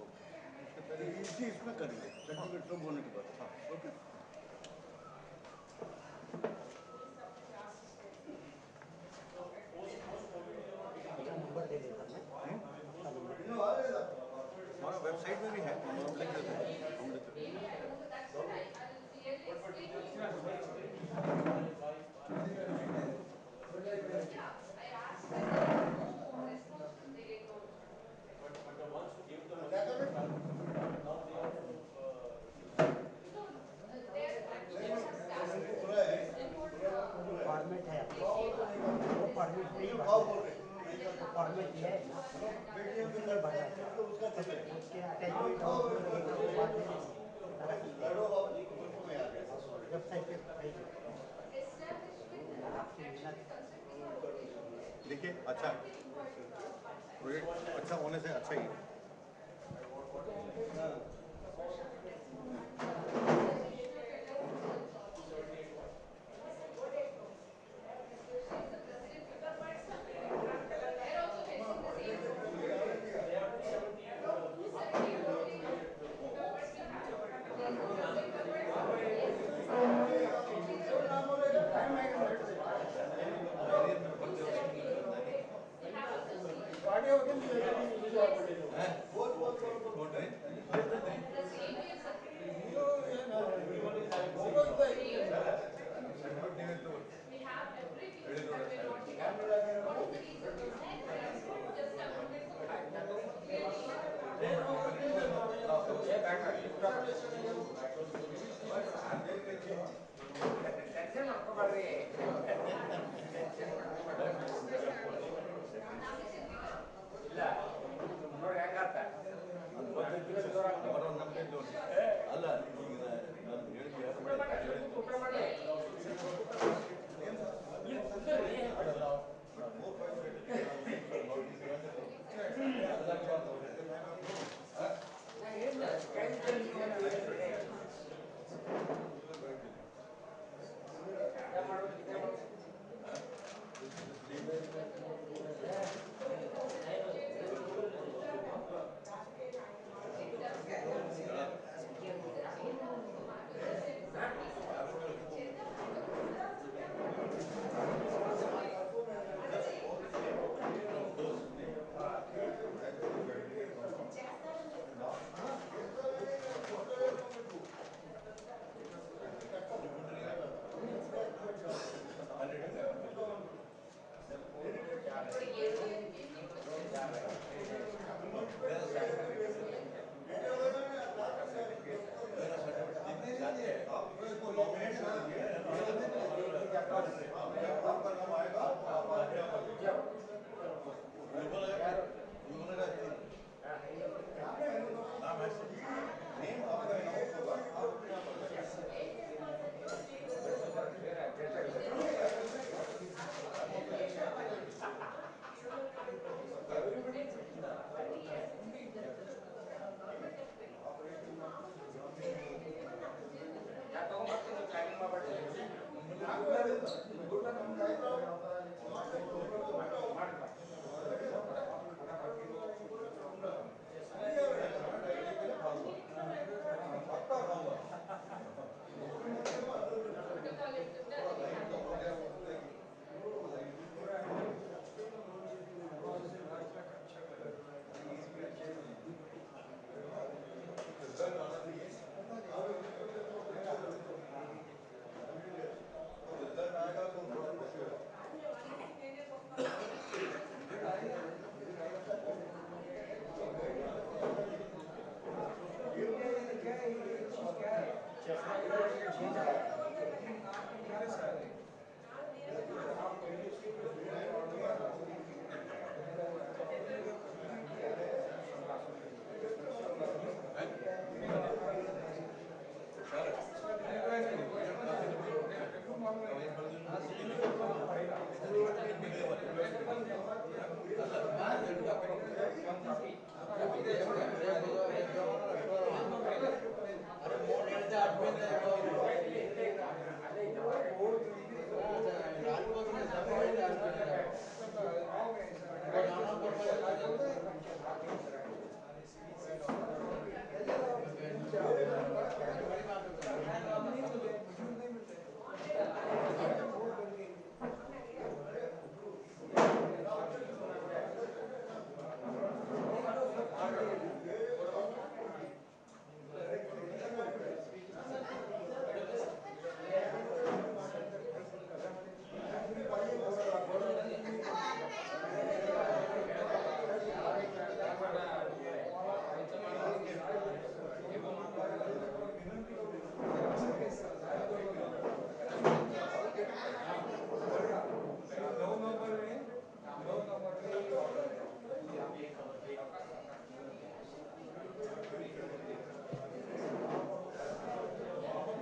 उसके पहले इसी इसमें करेंगे सर्टिफिकेट सब होने के बाद। हाँ ओके हमारा वेबसाइट में भी है, हम लिख देते हैं, हम लिख देते हैं। फॉर्मेट है वो फॉर्मेट नहीं फॉर्मेट है उसमें भरना है उसके अटैचमेंट वेबसाइट पे देखिए अच्छा प्रोजेक्ट अच्छा होने से अच्छा ही है।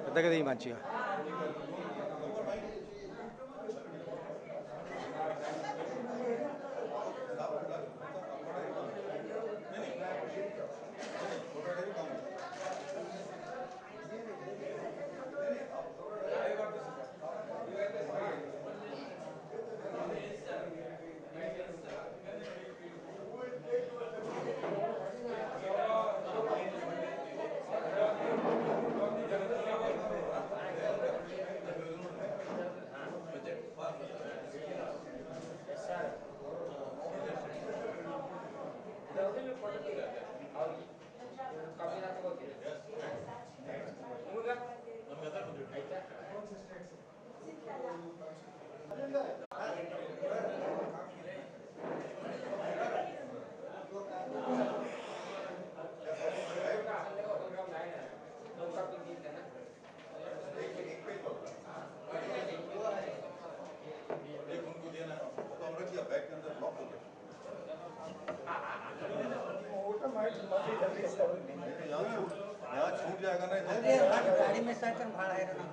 పెద్దగా దిగి మంచిగా. यहाँ छूट जाएगा ना गाड़ी में साइकिल भाड़ा है ना